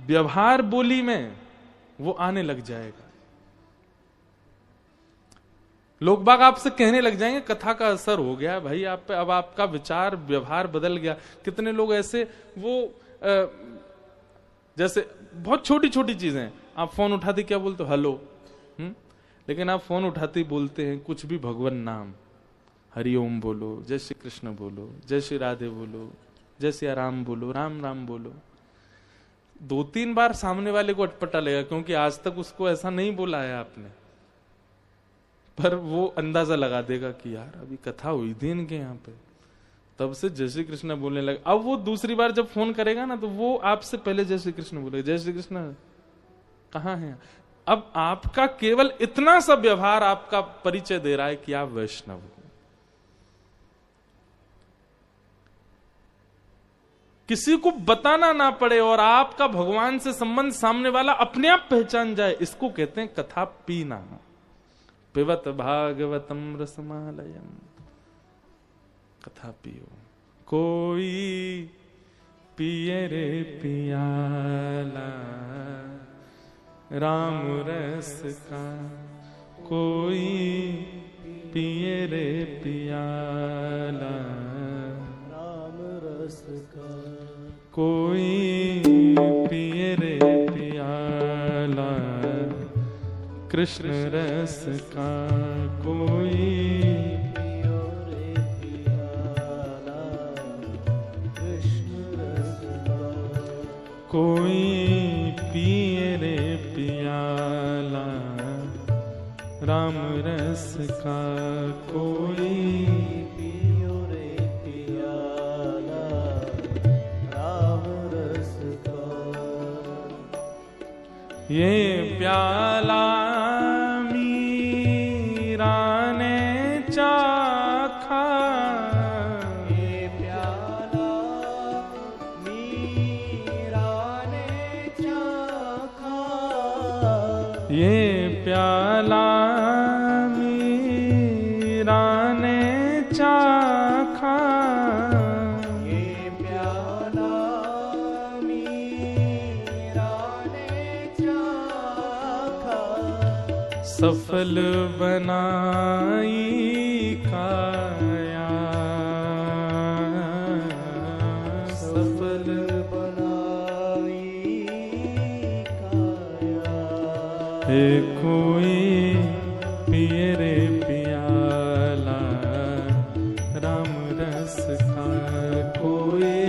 व्यवहार बोली में वो आने लग जाएगा। लोग बाग आपसे कहने लग जाएंगे कथा का असर हो गया भाई आप पे, अब आपका विचार व्यवहार बदल गया। कितने लोग ऐसे वो जैसे बहुत छोटी छोटी चीजें, आप फोन उठाते क्या बोलते हो? हेलो। लेकिन आप फोन उठाते बोलते हैं कुछ भी भगवान नाम, हरिओम बोलो, जय श्री कृष्ण बोलो, जय श्री राधे बोलो, जय श्री राम बोलो, राम राम बोलो। 2-3 बार सामने वाले को अटपटा लगेगा, क्योंकि आज तक उसको ऐसा नहीं बोला है आपने, पर वो अंदाजा लगा देगा कि यार अभी कथा हुई थी इनके यहाँ पे, तब से जय श्री कृष्ण बोलने लगे। अब वो दूसरी बार जब फोन करेगा ना, तो वो आपसे पहले जय श्री कृष्ण बोलेगा, जय श्री कृष्ण कहाँ है। अब आपका केवल इतना सा व्यवहार आपका परिचय दे रहा है कि आप वैष्णव हो। किसी को बताना ना पड़े और आपका भगवान से संबंध सामने वाला अपने आप पहचान जाए, इसको कहते हैं कथा पीना। पिबत भागवतम रसमालयम, कथा पियो। कोई पिए रे पियाला राम रस का, कोई पिए रे पियाला राम रस का, कोई पिए रे पियाला कृष्ण रस का, कोई पियो रे पियाला कृष्ण रस का, कोई पिए रे पियाला राम रस का, कोई पियो रे पियाला राम रस का। ये प्याला ये प्याला मीरा ने चाखा, ये प्याला मीरा ने चाखा, सफल बनाई काया, सफल बनाई काया। कोई पिए रे पियाला राम रस का, कोई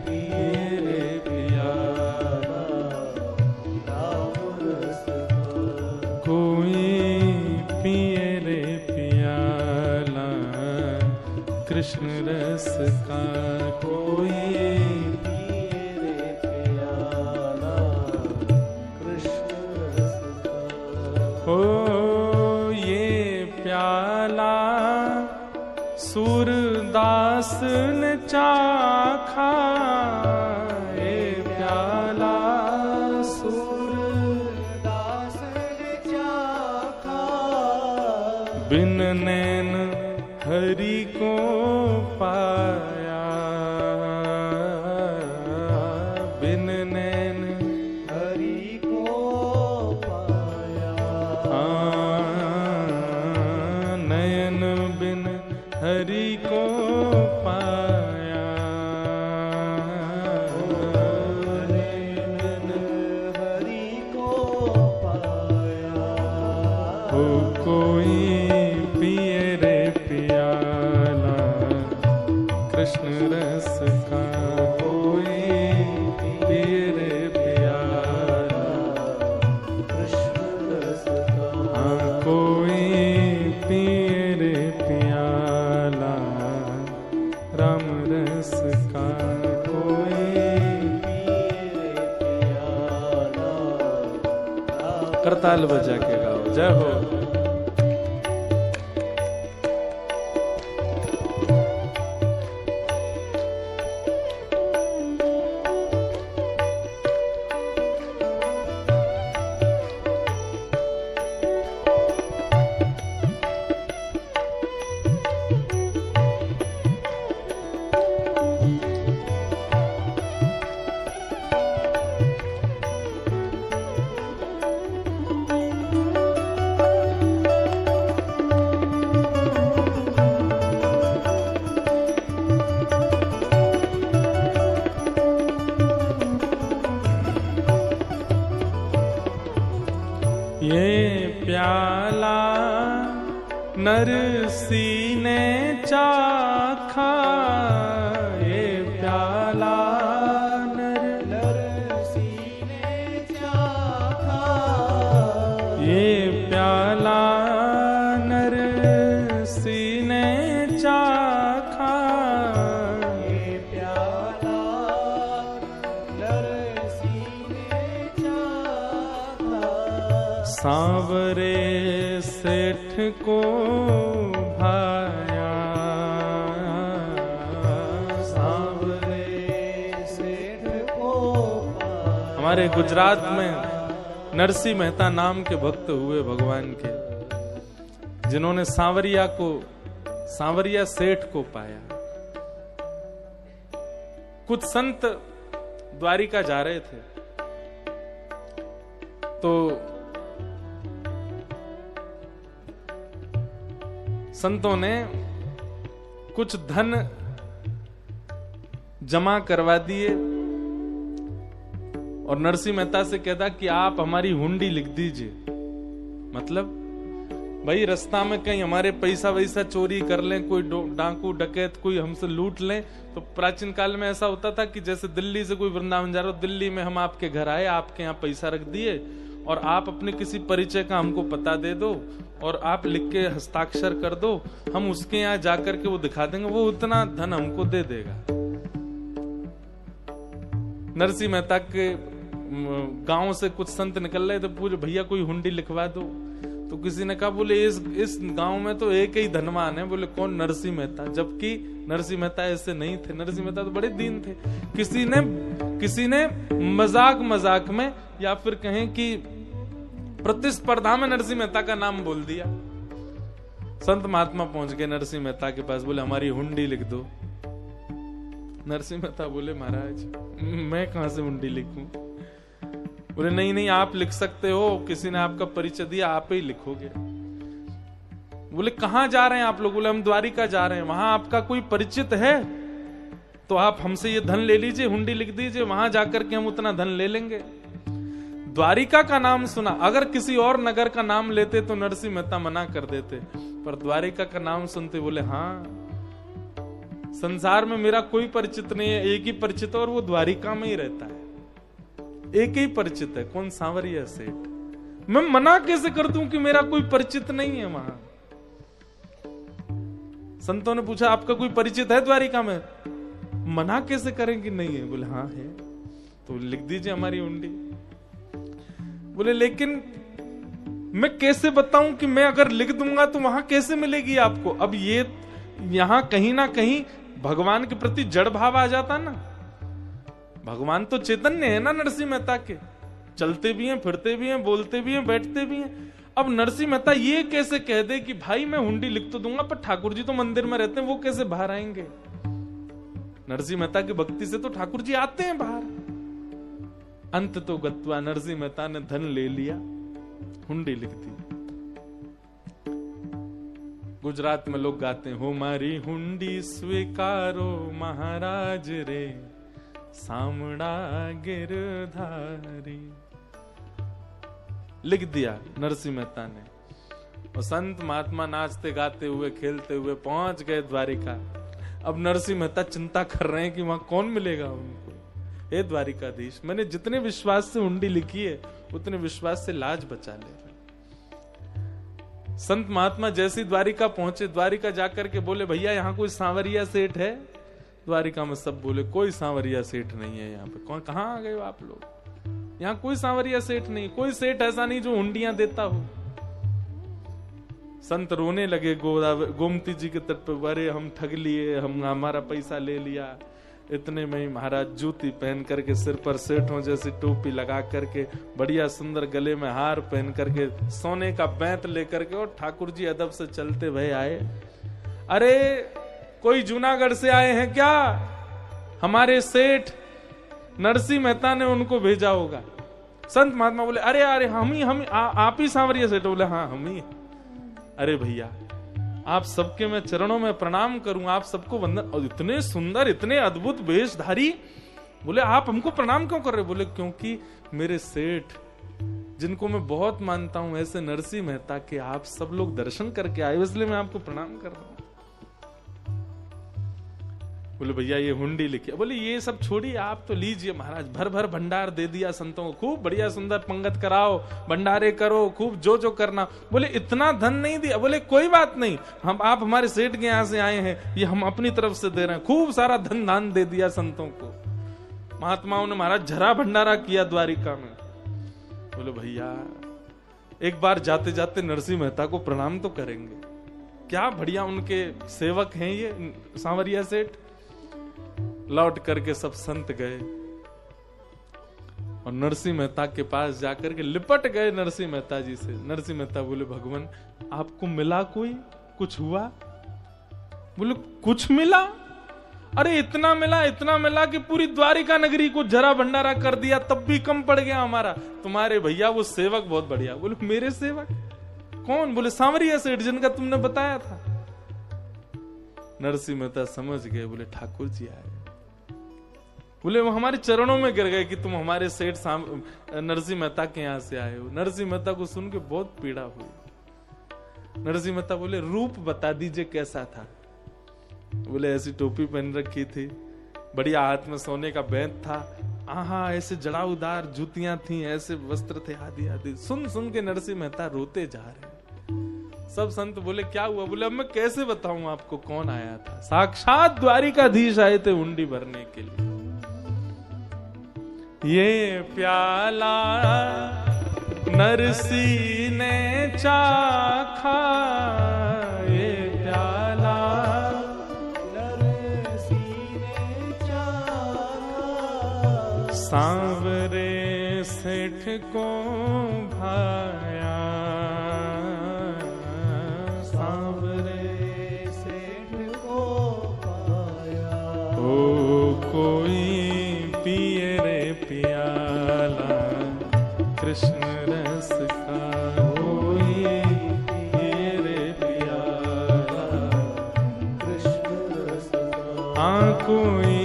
पिए रे पियाला राम रस का, कोई पिए रे पियाला कृष्ण रस का, कोई ओ ये प्याला सूरदास ने चाखा, ये प्याला सूरदास ने चाखा, बिन नैन हरि को पाया, बिन नैन हरि को पाया। नयन बिन हरि को पाया, नयन हरि को पाया। हो कोई पिए रे पियाला कृष्ण रस का, कोई पिए रे पियाला कृष्ण रस का। हाँ कोई पिए रे पियाला राम रस का, कोई पिए रे पियाला। करताल बजा के गाओ, जय हो। ये प्याला नरसी ने चाखा, ये प्याला नरसी ने चाखा। ये प्याला नरसी ने चाखा, ये प्याला नरसी ने चाखा। सांवरे सेठ को भाया, सांवरे सेठ को पाया। हमारे गुजरात में नरसिंह मेहता नाम के भक्त हुए भगवान के, जिन्होंने सांवरिया सेठ को पाया। कुछ संत द्वारिका जा रहे थे तो संतों ने कुछ धन जमा करवा दिए और नरसिंह मेहता से कहता कि आप हमारी हुंडी लिख दीजिए। मतलब भाई रास्ता में कहीं हमारे पैसा वैसा चोरी कर लें, कोई डाकू डकैत कोई हमसे लूट लें, तो प्राचीन काल में ऐसा होता था कि जैसे दिल्ली से कोई वृंदावन जा रहा हो, दिल्ली में हम आपके घर आए, आपके यहाँ पैसा रख दिए और आप अपने किसी परिचय का हमको पता दे दो और आप लिख के हस्ताक्षर कर दो, हम उसके यहाँ जाकर के वो दिखा देंगे, वो उतना धन हमको दे देगा। नरसिंह मेहता के गांव से कुछ संत निकल रहे थे, पूछे भैया कोई हुंडी लिखवा दो। तो किसी ने कहा बोले इस गांव में तो एक ही धनवान है। बोले कौन? नरसिंह मेहता। जबकि नरसिंह मेहता ऐसे नहीं थे, नरसिंह मेहता तो बड़े दीन थे। किसी ने मजाक में या फिर कहें कि प्रतिस्पर्धा में नरसिंह मेहता का नाम बोल दिया। संत महात्मा पहुंच गए नरसिंह मेहता के पास, बोले हमारी हुंडी लिख दो। नरसिंह मेहता बोले महाराज मैं कहां से हुंडी लिखूं? बोले नहीं आप लिख सकते हो, किसी ने आपका परिचय दिया, आप ही लिखोगे। बोले कहां जा रहे हैं आप लोग? बोले हम द्वारिका जा रहे हैं। वहां आपका कोई परिचित है तो आप हमसे ये धन ले लीजिए, हुंडी लिख दीजिए, वहां जाकर के हम उतना धन ले लेंगे। द्वारिका का नाम सुना, अगर किसी और नगर का नाम लेते तो नरसिंह मेहता मना कर देते, पर द्वारिका का नाम सुनते बोले हाँ, संसार में मेरा कोई परिचित नहीं है, एक ही परिचित और वो द्वारिका में ही रहता है, एक ही परिचित है। कौन? सांवरिया सेठ। मैं मना कैसे कर दूं कि मेरा कोई परिचित नहीं है वहां? संतों ने पूछा आपका कोई परिचित है द्वारिका में? मना कैसे करें कि नहीं है? बोले हाँ है। तो लिख दीजिए हमारी हुंडी। बोले लेकिन मैं कैसे बताऊं कि मैं अगर लिख दूंगा तो वहां कैसे मिलेगी आपको? अब ये यहां कहीं ना कहीं भगवान के प्रति जड़ भाव आ जाता ना। भगवान तो चैतन्य है ना नरसिंह मेहता के, चलते भी हैं, फिरते भी हैं, बोलते भी हैं, बैठते भी हैं। अब नरसिंह मेहता ये कैसे कह दे कि भाई मैं हुंडी लिख तो दूंगा, पर ठाकुर जी तो मंदिर में रहते हैं, वो कैसे बाहर आएंगे? नरसिंह मेहता की भक्ति से तो ठाकुर जी आते हैं बाहर। अंत तो गत्वा नरसिंह मेहता ने धन ले लिया, हुंडी लिख दी। गुजरात में लोग गाते हैं, हो मारी हुंडी स्वीकारो महाराज रे, सामड़ा गिरधारी। लिख दिया नरसिंह मेहता ने, और संत महात्मा नाचते गाते हुए खेलते हुए पहुंच गए द्वारिका। अब नरसिंह मेहता चिंता कर रहे हैं कि वहां कौन मिलेगा उनको। हे द्वारिकाधीश, मैंने जितने विश्वास से हुंडी लिखी है उतने विश्वास से लाज बचा ले। संत महात्मा जैसी द्वारिका पहुंचे, द्वारिका जाकर के बोले, भैया यहाँ कोई सांवरिया सेठ है? द्वारिका में सब बोले, कोई सांवरिया सेठ नहीं है यहाँ पे। कौन, कहाँ आ गए हो आप लोग? यहाँ कोई सांवरिया सेठ नहीं, कोई सेठ ऐसा नहीं जो हुंडियां देता हो। संत रोने लगे गोमती जी के तट पे, अरे हम ठग लिए, हमारा पैसा ले लिया। इतने में ही महाराज जूती पहन करके, सिर पर सेठों जैसी टोपी लगा करके, बढ़िया सुंदर गले में हार पहन करके, सोने का बैंत लेकर के, और ठाकुर जी अदब से चलते हुए आए। अरे कोई जूनागढ़ से आए हैं क्या? हमारे सेठ नरसिंह मेहता ने उनको भेजा होगा। संत महात्मा बोले, अरे अरे हम आप ही सांवरिया सेठ? बोले हाँ हम ही। अरे भैया, आप सबके मैं चरणों में प्रणाम करूं, आप सबको वंदन। और इतने सुंदर, इतने अद्भुत वेशधारी। बोले आप हमको प्रणाम क्यों कर रहे? बोले क्योंकि मेरे सेठ जिनको मैं बहुत मानता हूं, ऐसे नरसिंह मेहता के आप सब लोग दर्शन करके आए, इसलिए मैं आपको प्रणाम कर रहा हूं। बोले भैया ये हुंडी लिखिए। बोले ये सब छोड़िए, आप तो लीजिए महाराज। भर भर भंडार दे दिया संतों को, खूब बढ़िया सुंदर पंगत कराओ, भंडारे करो, खूब जो जो करना। बोले इतना धन नहीं दिया। बोले कोई बात नहीं, हम आप हमारे सेठ के यहाँ से आए हैं, ये हम अपनी तरफ से दे रहे हैं। खूब सारा धन दान दे दिया संतों को। महात्माओं ने महाराज झरा भंडारा किया द्वारिका में। बोले भैया एक बार जाते जाते नरसिंह मेहता को प्रणाम तो करेंगे। क्या बढ़िया उनके सेवक हैं ये सांवरिया सेठ। लौट करके सब संत गए और नरसिंह मेहता के पास जाकर के लिपट गए नरसिंह मेहता जी से। नरसिंह मेहता बोले, भगवान आपको मिला कोई, कुछ हुआ? बोले कुछ मिला? अरे इतना मिला कि पूरी द्वारिका नगरी को जरा भंडारा कर दिया, तब भी कम पड़ गया हमारा। तुम्हारे भैया वो सेवक बहुत बढ़िया। बोले मेरे सेवक कौन? बोले सांवरिया सेठ जिनका तुमने बताया था। नरसिंह मेहता समझ गए, बोले ठाकुर जी आए। बोले वो हमारे चरणों में गिर गए कि तुम हमारे सेठ नरसिंह मेहता के यहां से आए हो। नरसिंह मेहता को सुन के बहुत पीड़ा हुई। नरसिंह मेहता बोले रूप बता दीजिए कैसा था? बोले ऐसी टोपी पहन रखी थी, बढ़िया हाथ में सोने का बैंत था, आहा ऐसे जड़ाउदार जूतियां थी, ऐसे वस्त्र थे, आदि आदि। सुन सुन के नरसिंह मेहता रोते जा रहे। सब संत बोले क्या हुआ? बोले अब मैं कैसे बताऊं आपको कौन आया था? साक्षात द्वारिकाधीश आए थे हुंडी भरने के लिए। ये प्याला नरसिंह ने चाखा, ये प्याला नरसिंह ने चाखा, सांवरे सेठ को भाया, सांवरे सेठ को पाया। ओ कोई पिए रे प्याला कृष्ण रस का, कोई पिए रे प्याला कृष्ण रस का। हाँ कोई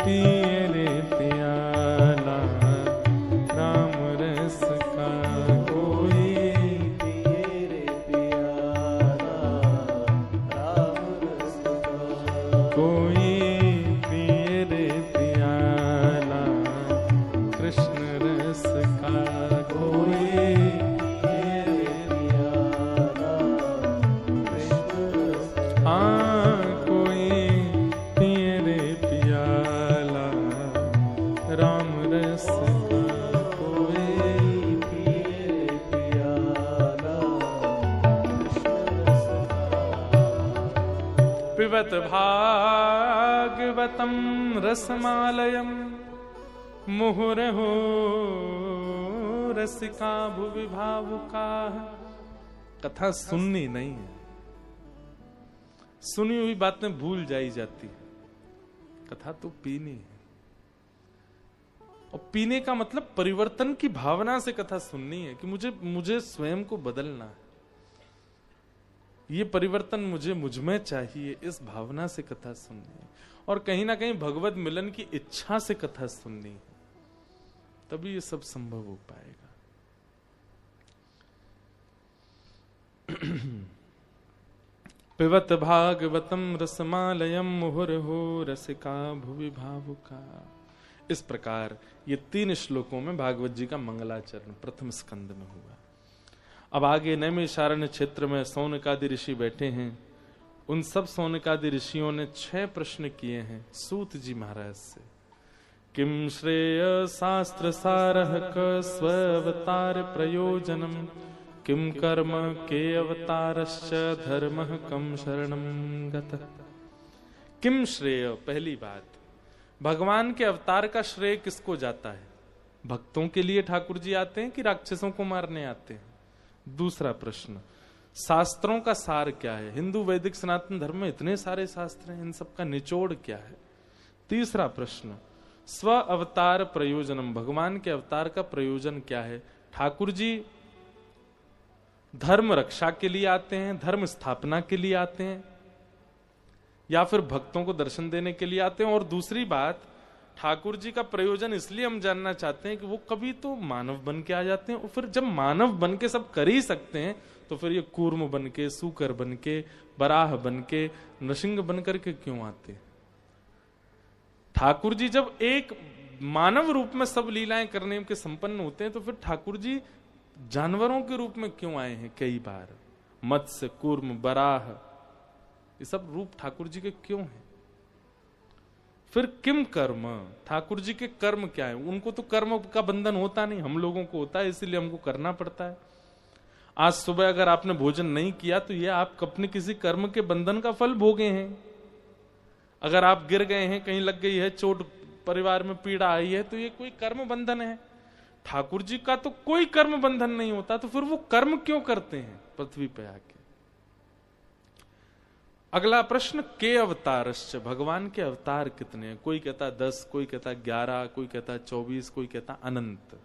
पिए रे प्याला राम रस का, कोई पिए रे प्याला राम रस का। कोई पिए रे प्याला कृष्ण रस का, कोई पिए रे प्याला कृष्ण रस का। हाँ कोई पिए रे प्याला राम रस का, कोई पिए रे प्याला कृष्ण रस का। पिबत भागवतम रसमालयम मुहुरहो रसिका भुवि भावुका। कथा सुननी नहीं है। सुनी हुई बातें भूल जाई जाती है, कथा तो पीनी है। और पीने का मतलब परिवर्तन की भावना से कथा सुननी है कि मुझे स्वयं को बदलना है, ये परिवर्तन मुझ में चाहिए, इस भावना से कथा सुननी है। और कहीं ना कहीं भगवत मिलन की इच्छा से कथा सुननी है, तभी ये सब संभव हो पाएगा। पिबत भागवतम रसमालयम मुहुर्हो रसिका भुवि भावुका। इस प्रकार ये 3 श्लोकों में भागवत जी का मंगलाचरण प्रथम स्कंद में हुआ। अब आगे नैमिषारण्य क्षेत्र में सौनकादि ऋषि बैठे हैं। उन सब सौनकादि ऋषियों ने 6 प्रश्न किए हैं सूत जी महाराज से। किम श्रेय शास्त्र सारः क स्वावतार प्रयोजनम किम कर्म के अवतारश्च धर्मः कम शरणम गतः। किम श्रेय, पहली बात, भगवान के अवतार का श्रेय किसको जाता है? भक्तों के लिए ठाकुर जी आते हैं कि राक्षसों को मारने आते हैं? दूसरा प्रश्न, शास्त्रों का सार क्या है? हिंदू वैदिक सनातन धर्म में इतने सारे शास्त्र हैं, इन सब का निचोड़ क्या है? तीसरा प्रश्न, स्व अवतार प्रयोजनम, भगवान के अवतार का प्रयोजन क्या है? ठाकुर जी धर्म रक्षा के लिए आते हैं, धर्म स्थापना के लिए आते हैं, या फिर भक्तों को दर्शन देने के लिए आते हैं? और दूसरी बात, ठाकुर जी का प्रयोजन इसलिए हम जानना चाहते हैं कि वो कभी तो मानव बन के आ जाते हैं, और फिर जब मानव बन के सब कर ही सकते हैं तो फिर ये कूर्म बन के, सूकर बन के, बराह बन के, नृसिंह बन करके क्यों आते हैं? ठाकुर जी जब एक मानव रूप में सब लीलाएं करने के संपन्न होते हैं तो फिर ठाकुर जी जानवरों के रूप में क्यों आए हैं? कई बार मत्स्य, कूर्म, बराह, ये सब रूप ठाकुर जी के क्यों हैं? फिर किम कर्म, ठाकुर जी के कर्म क्या है? उनको तो कर्म का बंधन होता नहीं, हम लोगों को होता है, इसीलिए हमको करना पड़ता है। आज सुबह अगर आपने भोजन नहीं किया तो ये आप अपने किसी कर्म के बंधन का फल भोगे हैं। अगर आप गिर गए हैं, कहीं लग गई है चोट, परिवार में पीड़ा आई है, तो ये कोई कर्म बंधन है। ठाकुर जी का तो कोई कर्म बंधन नहीं होता, तो फिर वो कर्म क्यों करते हैं पृथ्वी पे आके? अगला प्रश्न, के अवतारश्च, भगवान के अवतार कितने हैं? कोई कहता 10, कोई कहता 11, कोई कहता 24, कोई कहता अनंत।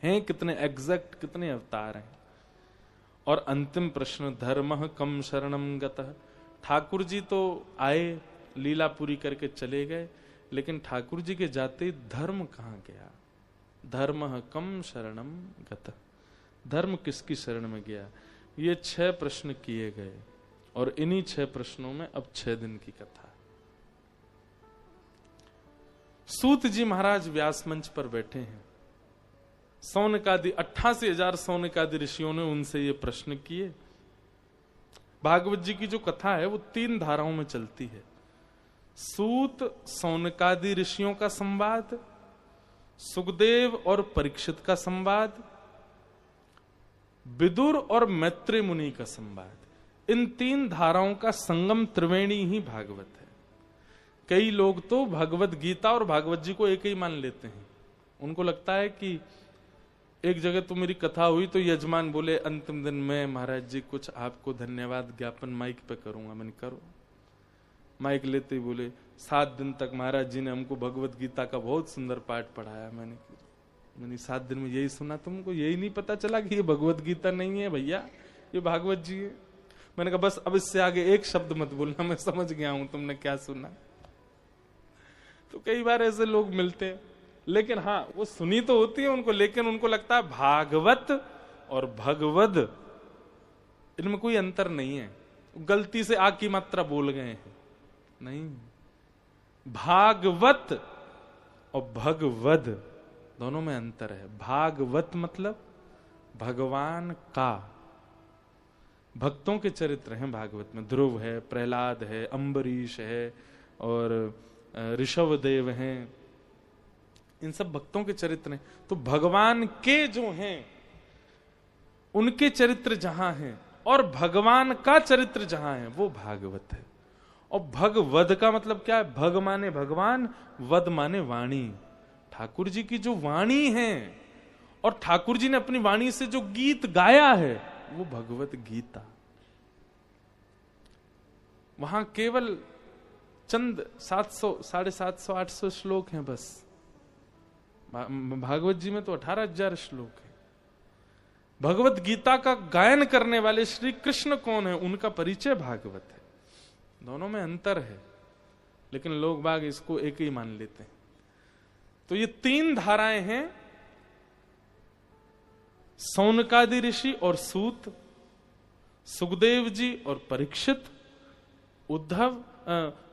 हैं कितने? एग्जैक्ट कितने अवतार हैं? और अंतिम प्रश्न, धर्मः कम शरणम गतः, ठाकुर जी तो आए, लीला पूरी करके चले गए, लेकिन ठाकुर जी के जाते धर्म कहां गया? धर्मः कम शरणम गतः, धर्म किसकी शरण में गया? ये 6 प्रश्न किए गए, और इन्हीं 6 प्रश्नों में अब 6 दिन की कथा। सूत जी महाराज व्यास मंच पर बैठे हैं। सौनकादि 88,000 सौनकादि ऋषियों ने उनसे ये प्रश्न किए। भागवत जी की जो कथा है वो 3 धाराओं में चलती है। सूत सौनकादि ऋषियों का संवाद, सुखदेव और परीक्षित का संवाद, विदुर और मैत्रेय मुनि का संवाद। इन 3 धाराओं का संगम त्रिवेणी ही भागवत है। कई लोग तो भगवत गीता और भागवत जी को एक ही मान लेते हैं। उनको लगता है कि एक जगह तो मेरी कथा हुई तो यजमान बोले अंतिम दिन में महाराज जी कुछ आपको धन्यवाद ज्ञापन माइक पे करूंगा। मैंने करो। माइक लेते ही बोले 7 दिन तक महाराज जी ने हमको भगवत गीता का बहुत सुंदर पाठ पढ़ाया। मैंने 7 दिन में यही सुना, तुमको यही नहीं पता चला कि ये भगवत गीता नहीं है भैया, ये भागवत जी है। मैंने कहा बस अब इससे आगे एक शब्द मत बोलना, मैं समझ गया हूं तुमने क्या सुना। तो कई बार ऐसे लोग मिलते हैं, लेकिन हाँ वो सुनी तो होती है उनको, लेकिन उनको लगता है भागवत और भगवद इनमें कोई अंतर नहीं है। गलती से आ की मात्रा बोल गए हैं, नहीं। भागवत और भगवद दोनों में अंतर है। भागवत मतलब भगवान का, भक्तों के चरित्र हैं भागवत में। ध्रुव है, प्रहलाद है, अम्बरीश है और ऋषभदेव हैं, इन सब भक्तों के चरित्र हैं। तो भगवान के जो हैं उनके चरित्र जहां हैं और भगवान का चरित्र जहां है वो भागवत है। और भगवद का मतलब क्या है? भग माने भगवान, वद माने वाणी। ठाकुर जी की जो वाणी है और ठाकुर जी ने अपनी वाणी से जो गीत गाया है वो भगवत गीता। वहां केवल चंद 700, 750, 800 श्लोक हैं बस। भागवत जी में तो 18,000 श्लोक है। भगवत गीता का गायन करने वाले श्री कृष्ण कौन है, उनका परिचय भागवत है। दोनों में अंतर है, लेकिन लोग बाग इसको एक ही मान लेते हैं। तो ये 3 धाराएं हैं, सौनकादि ऋषि और सूत, सुखदेव जी और परीक्षित, उद्धव,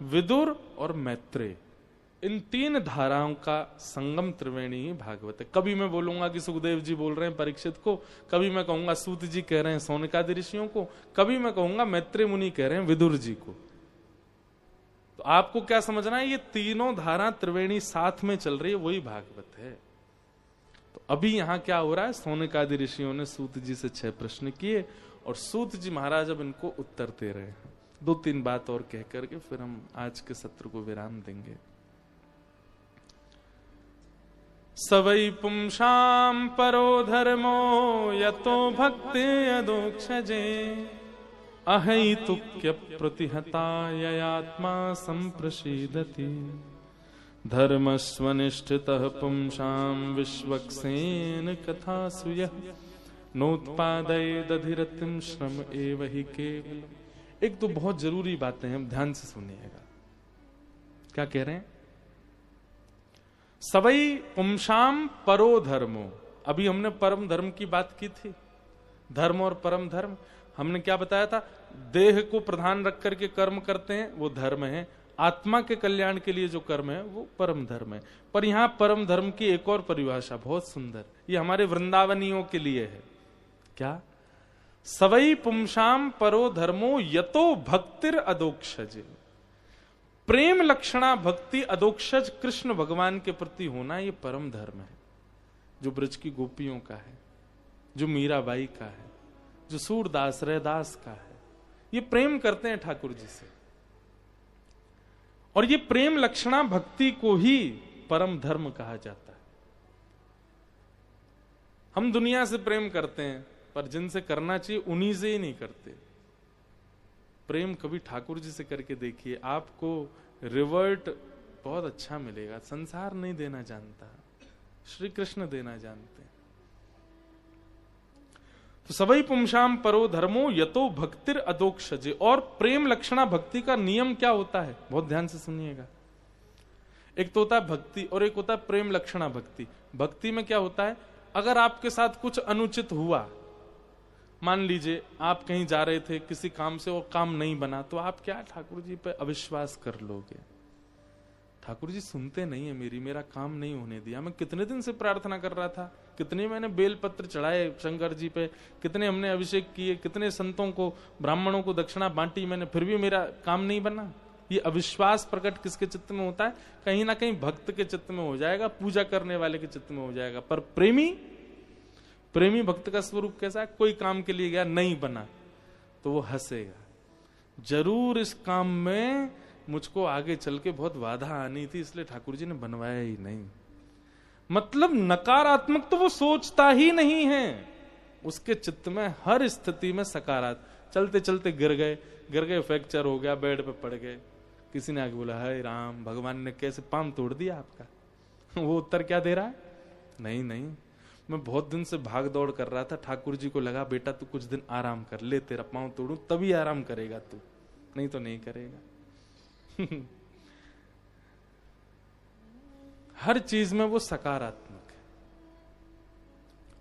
विदुर और मैत्रेय। इन 3 धाराओं का संगम त्रिवेणी ही भागवत है। कभी मैं बोलूंगा कि सुखदेव जी बोल रहे हैं परीक्षित को, कभी मैं कहूंगा सूत जी कह रहे हैं सौनकादि ऋषियों को, कभी मैं कहूंगा मैत्रेय मुनि कह रहे हैं विदुर जी को। तो आपको क्या समझना है, ये तीनों धारा त्रिवेणी साथ में चल रही है, वही भागवत है। तो अभी यहां क्या हो रहा है, सौनकादि ऋषियों ने सूत जी से 6 प्रश्न किए और सूत जी महाराज अब इनको उत्तर दे रहे हैं। 2-3 बात और कह करके फिर हम आज के सत्र को विराम देंगे। सवै पुंसां परो धर्मो यतो भक्ति अदोक्षजे अहैतुक्य प्रतिहता ययात्मा संप्रसीदति धर्मस्वनिष्ठितः पुंसां विश्वक्सेन कथासु यः नोत्पादयेदधिरतिं श्रम एव हि केवलम्। एक तो बहुत जरूरी बातें हैं, ध्यान से सुनिएगा। क्या कह रहे हैं, सवै पुंसां परो धर्मो। अभी हमने परम धर्म की बात की थी, धर्म और परम धर्म। हमने क्या बताया था, देह को प्रधान रख करके कर्म करते हैं वो धर्म है, आत्मा के कल्याण के लिए जो कर्म है वो परम धर्म है। पर यहां परम धर्म की एक और परिभाषा बहुत सुंदर, ये हमारे वृंदावनियों के लिए है। क्या, सवै पुंसां परो धर्मो यतो भक्तिर अदोक्षज। प्रेम लक्षणा भक्ति अदोक्षज कृष्ण भगवान के प्रति होना, ये परम धर्म है, जो ब्रज की गोपियों का है, जो मीराबाई का है, जो सूरदास रैदास का है। ये प्रेम करते हैं ठाकुर जी से, और ये प्रेम लक्षणा भक्ति को ही परम धर्म कहा जाता है। हम दुनिया से प्रेम करते हैं, पर जिनसे करना चाहिए उन्हीं से ही नहीं करते। प्रेम कभी ठाकुर जी से करके देखिए, आपको रिवर्ट बहुत अच्छा मिलेगा। संसार नहीं देना जानता, श्री कृष्ण देना जानते हैं। तो सवै पुंसां परो धर्मो यतो भक्तिर अदोक्षजे। और प्रेम लक्षणा भक्ति का नियम क्या होता है, बहुत ध्यान से सुनिएगा। एक तो होता है भक्ति और एक होता है प्रेम लक्षणा भक्ति। भक्ति में क्या होता है, अगर आपके साथ कुछ अनुचित हुआ, मान लीजिए आप कहीं जा रहे थे किसी काम से, वो काम नहीं बना, तो आप क्या ठाकुर जी पे अविश्वास कर लोगे, ठाकुर जी सुनते नहीं है मेरी, मेरा काम नहीं होने दिया। मैं कितने दिन से प्रार्थना कर रहा था, कितने मैंने बेलपत्र चढ़ाए शंकर जी पे, कितने हमने अभिषेक किए, कितने संतों को ब्राह्मणों को दक्षिणा बांटी मैंने, फिर भी मेरा काम नहीं बना। ये अविश्वास प्रकट किसके चित्त में होता है, कहीं ना कहीं भक्त के चित्त में हो जाएगा, पूजा करने वाले के चित्त में हो जाएगा। पर प्रेमी भक्त का स्वरूप कैसा है, कोई काम के लिए गया नहीं बना तो वो हंसेगा, जरूर इस काम में मुझको आगे चल के बहुत बाधा आनी थी, इसलिए ठाकुर जी ने बनवाया ही नहीं। मतलब नकारात्मक तो वो सोचता ही नहीं है, उसके चित्त में हर स्थिति में सकारात्मक। चलते चलते गिर गए, फ्रैक्चर हो गया, बेड पे पड़ गए, किसी ने आगे बोला हाय राम, भगवान ने कैसे पांव तोड़ दिया आपका। वो उत्तर क्या दे रहा है, नहीं, मैं बहुत दिन से भाग दौड़ कर रहा था, ठाकुर जी को लगा बेटा तू कुछ दिन आराम कर ले, तेरा पांव तोड़ू तभी आराम करेगा तू, नहीं तो नहीं करेगा। हर चीज में वो सकारात्मक है।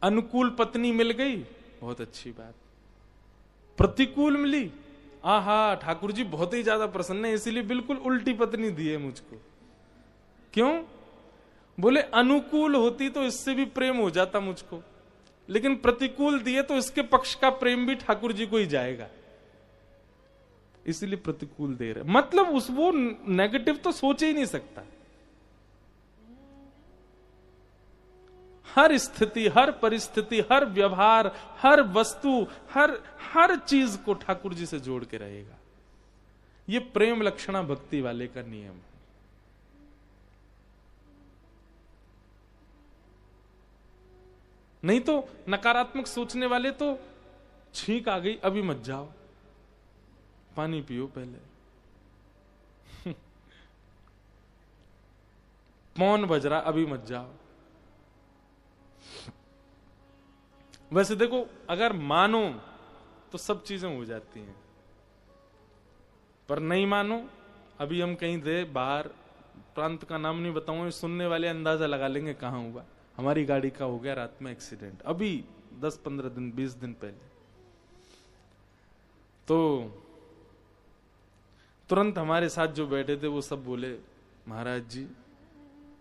अनुकूल पत्नी मिल गई, बहुत अच्छी बात। प्रतिकूल मिली, आहा ठाकुर जी बहुत ही ज्यादा प्रसन्न है, इसीलिए बिल्कुल उल्टी पत्नी दी है मुझको। क्यों, बोले अनुकूल होती तो इससे भी प्रेम हो जाता मुझको, लेकिन प्रतिकूल दिए तो इसके पक्ष का प्रेम भी ठाकुर जी को ही जाएगा, इसीलिए प्रतिकूल दे रहे। मतलब वो नेगेटिव तो सोच ही नहीं सकता। हर स्थिति, हर परिस्थिति, हर व्यवहार, हर वस्तु, हर चीज को ठाकुर जी से जोड़ के रहेगा। ये प्रेम लक्षणा भक्ति वाले का नियम है। नहीं तो नकारात्मक सोचने वाले तो छींक आ गई, अभी मत जाओ, पानी पियो पहले। पौन बज रहा, अभी मत जाओ। वैसे देखो, अगर मानो तो सब चीजें हो जाती हैं, पर नहीं मानो, अभी हम कहीं थे बाहर, प्रांत का नाम नहीं बताऊंगा, सुनने वाले अंदाजा लगा लेंगे कहां हुआ। हमारी गाड़ी का हो गया रात में एक्सीडेंट, अभी 10-15 दिन 20 दिन पहले। तो तुरंत हमारे साथ जो बैठे थे वो सब बोले, महाराज जी,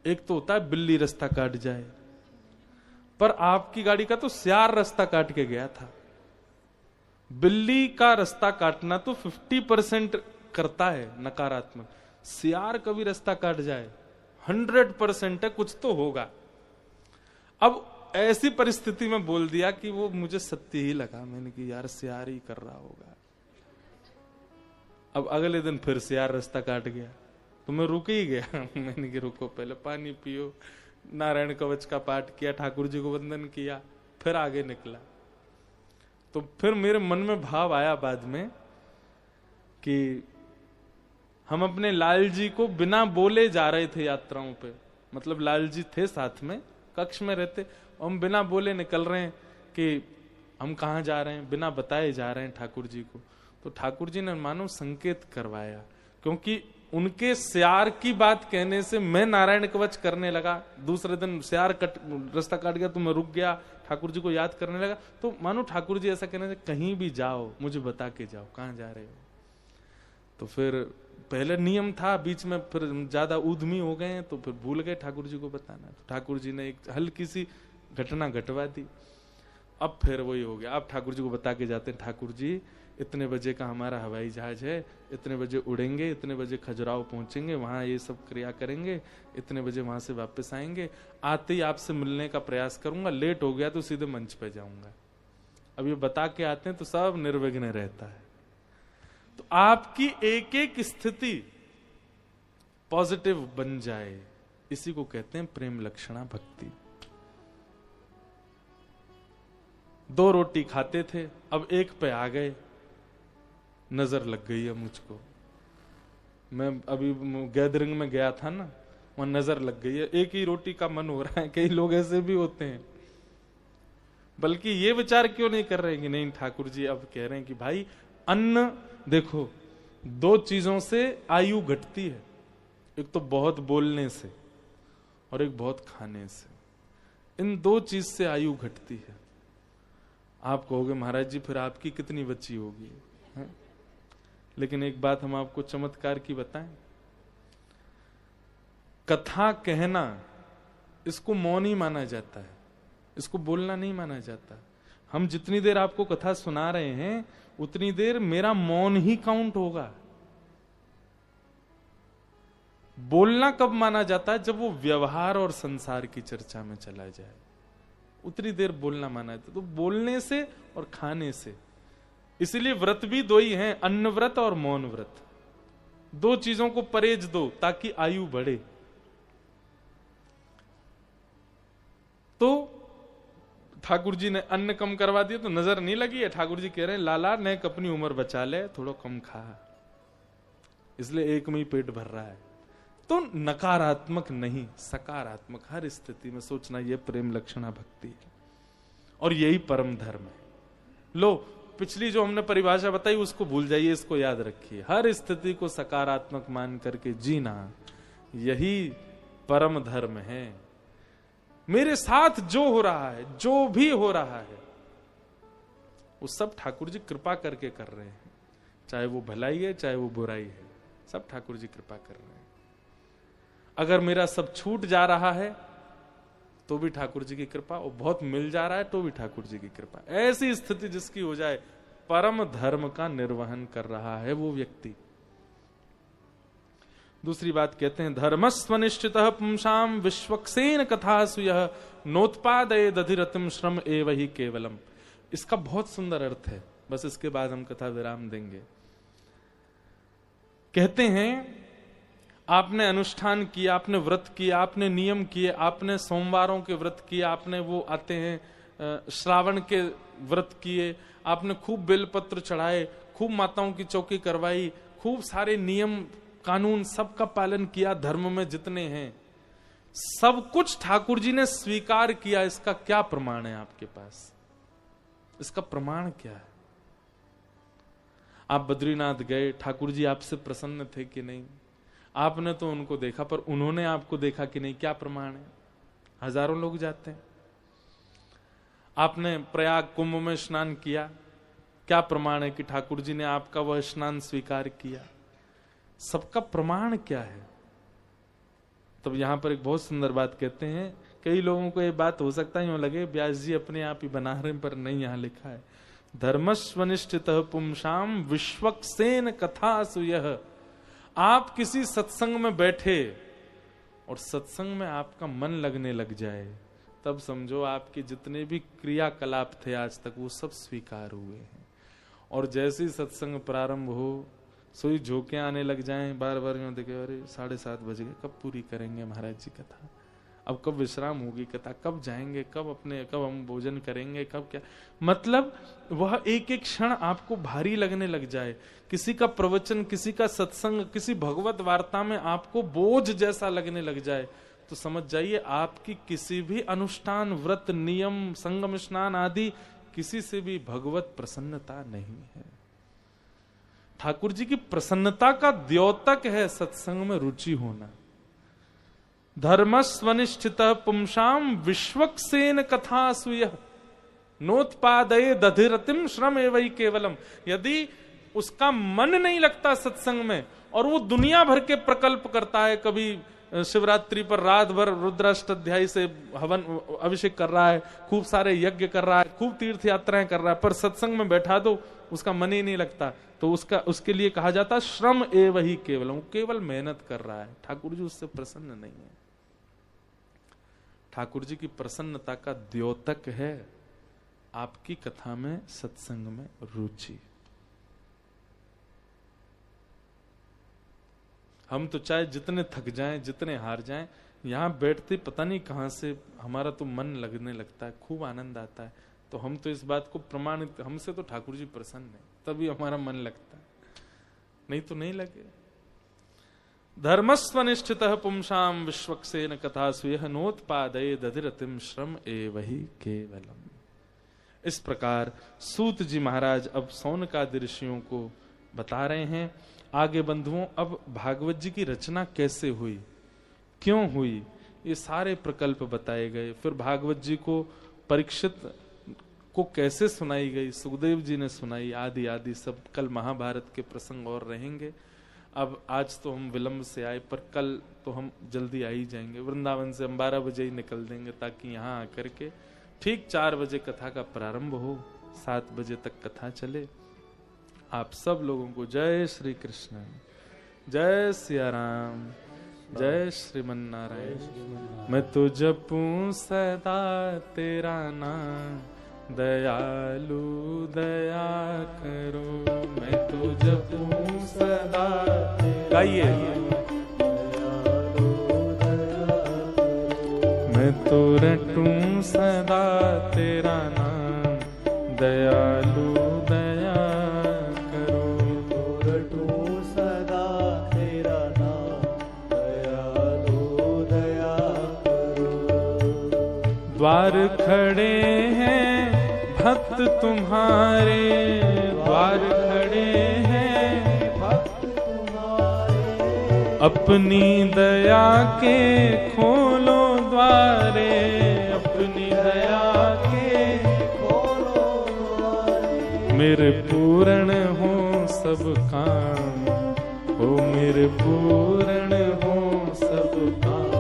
एक तो होता है बिल्ली रास्ता काट जाए, पर आपकी गाड़ी का तो सियार रास्ता काट के गया था। बिल्ली का रास्ता काटना तो 50% करता है नकारात्मक, सियार कभी रास्ता काट जाए 100% है, कुछ तो होगा। अब ऐसी परिस्थिति में बोल दिया कि वो मुझे सत्य ही लगा। मैंने कि यार सियार ही कर रहा होगा। अब अगले दिन फिर सियार रास्ता काट गया, तो मैं रुक ही गया। मैंने कि रुको, पहले पानी पियो, नारायण कवच का पाठ किया, ठाकुर जी को वंदन किया, फिर आगे निकला। तो फिर मेरे मन में भाव आया बाद में कि हम अपने लाल जी को बिना बोले जा रहे थे यात्राओं पे, मतलब लाल जी थे साथ में, कक्ष में रहते, हम बिना बोले निकल रहे हैं कि हम कहाँ जा रहे हैं, बिना बताए जा रहे हैं ठाकुर जी को। तो ठाकुर जी ने मानो संकेत करवाया, क्योंकि उनके सियार की बात कहने से मैं नारायण कवच करने लगा। दूसरे दिन सियार रास्ता काट गया तो मैं रुक गया, ठाकुर जी को याद करने लगा। तो मानो ठाकुर जी ऐसा कहने से, कहीं भी जाओ मुझे बता के जाओ कहाँ जा रहे हो। तो फिर पहले नियम था, बीच में फिर ज्यादा ऊधमी हो गए हैं तो फिर भूल गए ठाकुर जी को बताना। तो ठाकुर जी ने एक हल्की सी घटना घटवा दी। अब फिर वही हो गया, अब ठाकुर जी को बता के जाते हैं, ठाकुर जी इतने बजे का हमारा हवाई जहाज है, इतने बजे उड़ेंगे, इतने बजे खजुराहो पहुंचेंगे, वहां ये सब क्रिया करेंगे, इतने बजे वहां से वापस आएंगे, आते ही आपसे मिलने का प्रयास करूंगा, लेट हो गया तो सीधे मंच पे जाऊंगा। अब ये बता के आते हैं तो सब निर्विघ्न रहता है। तो आपकी एक एक स्थिति पॉजिटिव बन जाए, इसी को कहते हैं प्रेम लक्षणा भक्ति। 2 रोटी खाते थे, अब 1 पे आ गए, नजर लग गई है मुझको। मैं अभी गैदरिंग में गया था ना, वहां नजर लग गई है, 1 ही रोटी का मन हो रहा है। कई लोग ऐसे भी होते हैं, बल्कि ये विचार क्यों नहीं कर रहे कि नहीं ठाकुर जी अब कह रहे हैं कि भाई अन्न देखो, 2 चीजों से आयु घटती है, एक तो बहुत बोलने से और एक बहुत खाने से। इन 2 चीज से आयु घटती है। आप कहोगे महाराज जी फिर आपकी कितनी बची होगी, है? लेकिन एक बात हम आपको चमत्कार की बताएं, कथा कहना इसको मौन ही माना जाता है, इसको बोलना नहीं माना जाता। हम जितनी देर आपको कथा सुना रहे हैं उतनी देर मेरा मौन ही काउंट होगा। बोलना कब माना जाता है, जब वो व्यवहार और संसार की चर्चा में चला जाए, उतनी देर बोलना माना जाता। तो बोलने से और खाने से, इसलिए व्रत भी 2 ही हैं, अन्न व्रत और मौन व्रत। 2 चीजों को परहेज दो ताकि आयु बढ़े। तो ठाकुर जी ने अन्न कम करवा दिया तो नजर नहीं लगी है। ठाकुर जी कह रहे हैं लाला ने अपनी उम्र बचा ले, थोड़ा कम खा, इसलिए 1 में ही पेट भर रहा है। तो नकारात्मक नहीं, सकारात्मक हर स्थिति में सोचना, यह प्रेम लक्षणा भक्ति है और यही परम धर्म है। लो, पिछली जो हमने परिभाषा बताई उसको भूल जाइए, इसको याद रखिए। हर स्थिति को सकारात्मक मान करके जीना, यही परम धर्म है। मेरे साथ जो हो रहा है, जो भी हो रहा है, वो सब ठाकुर जी कृपा करके कर रहे हैं। चाहे वो भलाई है चाहे वो बुराई है, सब ठाकुर जी कृपा कर रहे हैं। अगर मेरा सब छूट जा रहा है तो भी ठाकुर जी की कृपा, और बहुत मिल जा रहा है तो भी ठाकुर जी की कृपा। ऐसी स्थिति जिसकी हो जाए, परम धर्म का निर्वहन कर रहा है वो व्यक्ति। दूसरी बात कहते हैं, धर्मस्वनिश्चितः पुंसाम विश्वक्सेन कथासु यः नोत्पादये दधिरतिम श्रम एव हि केवलम। इसका बहुत सुंदर अर्थ है, बस इसके बाद हम कथा विराम देंगे। कहते हैं आपने अनुष्ठान किया, आपने व्रत किया, आपने नियम किए, आपने सोमवारों के व्रत किए, आपने वो आते हैं श्रावण के व्रत किए, आपने खूब बेलपत्र चढ़ाए, खूब माताओं की चौकी करवाई, खूब सारे नियम कानून सबका पालन किया, धर्म में जितने हैं सब कुछ ठाकुर जी ने स्वीकार किया। इसका क्या प्रमाण है आपके पास? इसका प्रमाण क्या है? आप बद्रीनाथ गए, ठाकुर जी आपसे प्रसन्न थे कि नहीं? आपने तो उनको देखा, पर उन्होंने आपको देखा कि नहीं? क्या प्रमाण है? हजारों लोग जाते हैं। आपने प्रयाग कुंभ में स्नान किया, क्या प्रमाण है कि ठाकुर जी ने आपका वह स्नान स्वीकार किया? सबका प्रमाण क्या है? तब यहां पर एक बहुत सुंदर बात कहते हैं। कई लोगों को ये बात हो सकता है यूं लगे व्यास जी अपने आप ही बना रहे, पर नहीं, यहां लिखा है धर्मस्वनिष्ठितः पुंसाम विश्वक्सेन कथासु यः। आप किसी सत्संग में बैठे और सत्संग में आपका मन लगने लग जाए, तब समझो आपके जितने भी क्रियाकलाप थे आज तक वो सब स्वीकार हुए हैं। और जैसे ही सत्संग प्रारंभ हो, सोई झोंके आने लग जाएं, बार बार यूं देखे, अरे 7:30 बज गए, कब पूरी करेंगे महाराज जी कथा? अब कब विश्राम होगी कथा? कब जाएंगे? कब हम भोजन करेंगे? कब क्या? मतलब वह एक एक क्षण आपको भारी लगने लग जाए। किसी का प्रवचन, किसी का सत्संग, किसी भगवत वार्ता में आपको बोझ जैसा लगने लग जाए, तो समझ जाइए आपकी किसी भी अनुष्ठान, व्रत, नियम, संगम स्नान आदि किसी से भी भगवत प्रसन्नता नहीं है। ठाकुर जी की प्रसन्नता का द्योतक है सत्संग में रुचि होना। धर्मस्वनिष्ठितः पुंसाम विश्वक्सेन कथासु यः नोत्पादये दधिरतिम श्रम एवं केवलम। यदि उसका मन नहीं लगता सत्संग में और वो दुनिया भर के प्रकल्प करता है, कभी शिवरात्रि पर रात भर रुद्राष्टाध्यायी से हवन अभिषेक कर रहा है, खूब सारे यज्ञ कर रहा है, खूब तीर्थ यात्राएं कर रहा है, पर सत्संग में बैठा दो उसका मन ही नहीं लगता, तो उसके लिए कहा जाता है श्रम एवं ही केवलम। केवल मेहनत कर रहा है, ठाकुर जी उससे प्रसन्न नहीं है। ठाकुर जी की प्रसन्नता का द्योतक है आपकी कथा में, सत्संग में रुचि। हम तो चाहे जितने थक जाएं, जितने हार जाएं, यहां बैठते पता नहीं कहां से हमारा तो मन लगने लगता है, खूब आनंद आता है। तो हम तो इस बात को प्रमाणित, हमसे तो ठाकुर जी प्रसन्न है, तभी हमारा मन लगता है, नहीं तो नहीं लगे। धर्मस्वनिष्ठितः पुंसाम विश्वक्सेन कथासु यः नोत्पादये दधिरतिम श्रम एवं ही केवलम। इस प्रकार सूत जी महाराज अब सौनकादि ऋषियों को बता रहे हैं। आगे बंधुओं, अब भागवत जी की रचना कैसे हुई, क्यों हुई, ये सारे प्रकल्प बताए गए। फिर भागवत जी को परीक्षित को कैसे सुनाई गई, सुखदेव जी ने सुनाई, आदि आदि सब कल महाभारत के प्रसंग और रहेंगे। अब आज तो हम विलंब से आए, पर कल तो हम जल्दी आ ही जाएंगे। वृंदावन से हम 12 बजे ही निकल देंगे, ताकि यहाँ आकर के ठीक 4 बजे कथा का प्रारंभ हो, 7 बजे तक कथा चले। आप सब लोगों को जय श्री कृष्ण, जय सिया राम, जय श्रीमन नारायण। मैं तो जपूं सदा तेरा नाम, दयालु दया करो। मैं तो जपूं सदा, गाइए, मैं तो रटूं सदा तेरा नाम, दयालु दया करो। तो रटूं सदा तेरा नाम, दयालु दया करो। द्वार खड़े हैं भक्त तुम्हारे, द्वार खड़े हैं भक्त तुम्हारे। अपनी दया के खोलो द्वारे, अपनी दया के खोलो द्वारे। मेरे पूर्ण हो सब काम, ओ मेरे पूर्ण हो सब काम,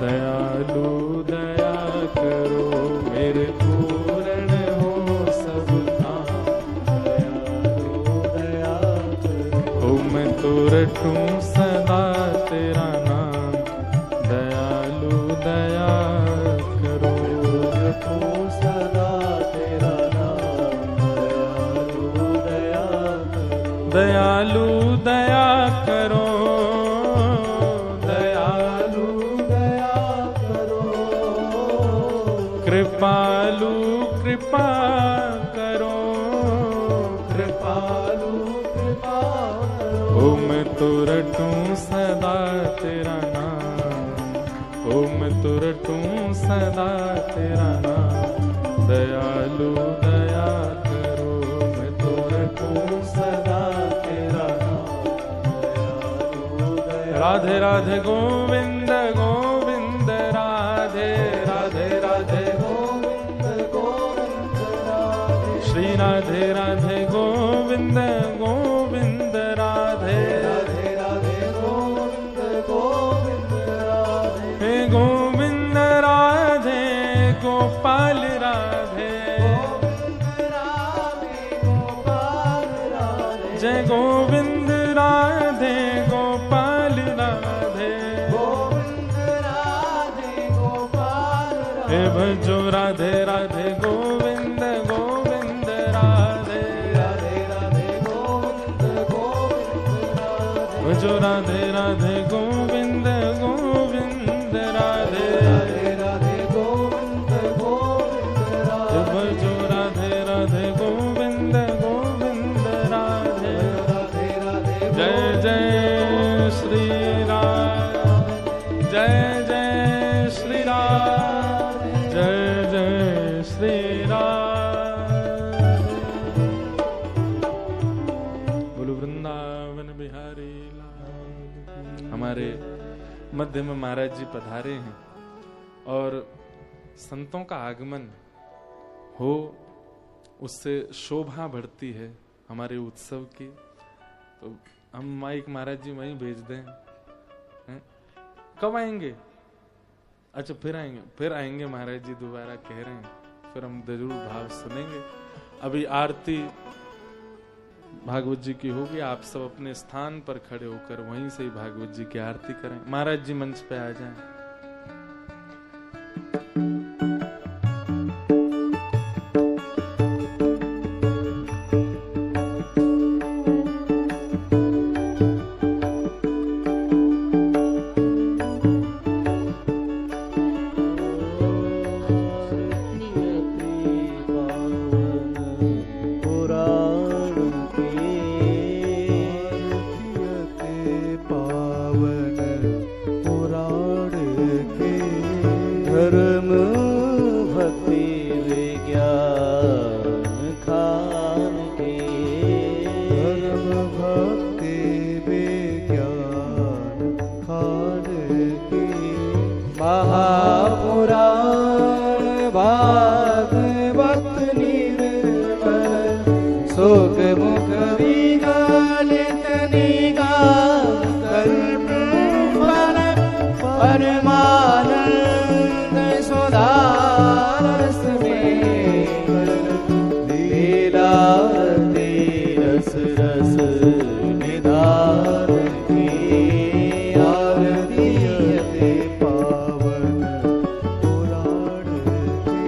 दयालु दया करो। मेरे पूर्ण हो सब काम, दयालु दया करो। ओ मैं तो रटूं सदा तेरा नाम, दयालु दया करो। रटूं सदा तेरा नाम, दयालु दया करो। दयालु दया करो, दयालु दया करो। कृपालु कृपा करो, कृपालु कृपा करो। ओ मैं तो रटूं सदा तेरा नाम, ओ मैं तो रटूं सदा तेरा नाम, दयालु दया करो, मैं तो रटूं सदा तेरा नाम, दयालु दया। राधे राधे गोविंद गोविंद राधे राधे राधे गोविंद गोविंद राधे। श्री राधे राधे गोविंद गोविंद राधे राधे राधे गोविंद गोविंद राधे। हे गोविंद राधे गोपाल राधे, गोविंद राधे गोपाल राधे। जय गोविंद राधे गोपाल राधे, गोविंद राधे गोपाल राधे। हे भजो राधे राधे गोविंद गोविंद राधे, राधे राधे गोविंद गोविंद राधे। भजो राधे राधे गोविंद गोविंद राधे, राधे राधे गोविंद गोविंद राधे। भजो राधे राधे गोविंद गोविंद राधे। राधे राधे जय जय श्री राम, जय जय श्री राम, जय जय श्री राम। बोलो वृंदावन बिहारी लाल। हमारे मध्य में महाराज जी पधारे हैं और संतों का आगमन हो उससे शोभा बढ़ती है हमारे उत्सव की। तो हम माइक महाराज जी वहीं भेज दें हैं? कब आएंगे? अच्छा फिर आएंगे महाराज जी दोबारा कह रहे हैं, फिर हम जरूर भाव सुनेंगे। अभी आरती भागवत जी की होगी, आप सब अपने स्थान पर खड़े होकर वहीं से ही भागवत जी की आरती करें। महाराज जी मंच पे आ जाएं। धर्म भक्ति विज्ञान खान के। धर्म भक्ति विज्ञान खान के। महापुराण भागवत निर्मल सुख मुख विगलित निगाम कल्प फल परमानंद सुधारस में लीला रस रस निधान की आरती पावन पुराण के।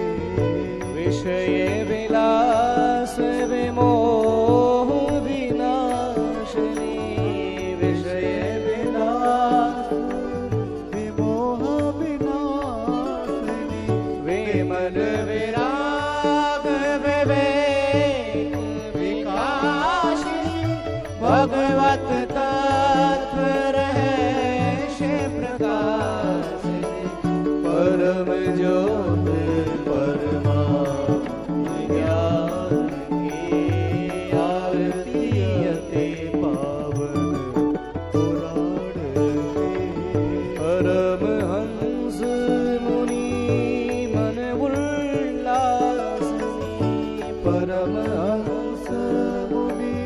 विषय विलास विमोह विनाशिनी। विषय विलास विमोह विनाशिनी। विमल विराग विवेक विकासिनी। भगवत तत्व रहस्य प्रकाशिनी। परम ज्योत परमात्म ज्ञान की आरती अति पावन पुराण के। परमहंस मुनि मन उल्लासिनी। परमहंस मुनि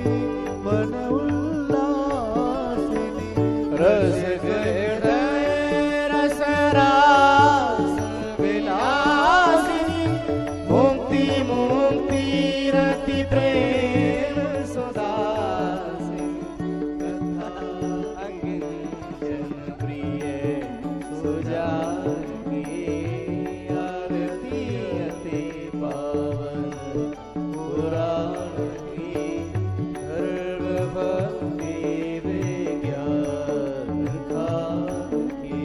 मन उल्लासिनी। रस हृदय रस रास विलासिनी। मुक्ति मुक्ति रति प्रेम सुदासिनी। कथा अंजन प्रिय सुजान की आरती अति पावन पुराण की। धर्म भक्ति विज्ञान खान की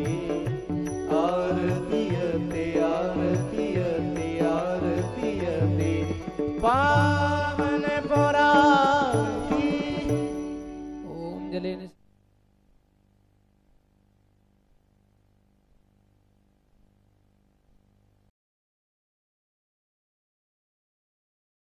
आरती अति आरती अति आरती अति पार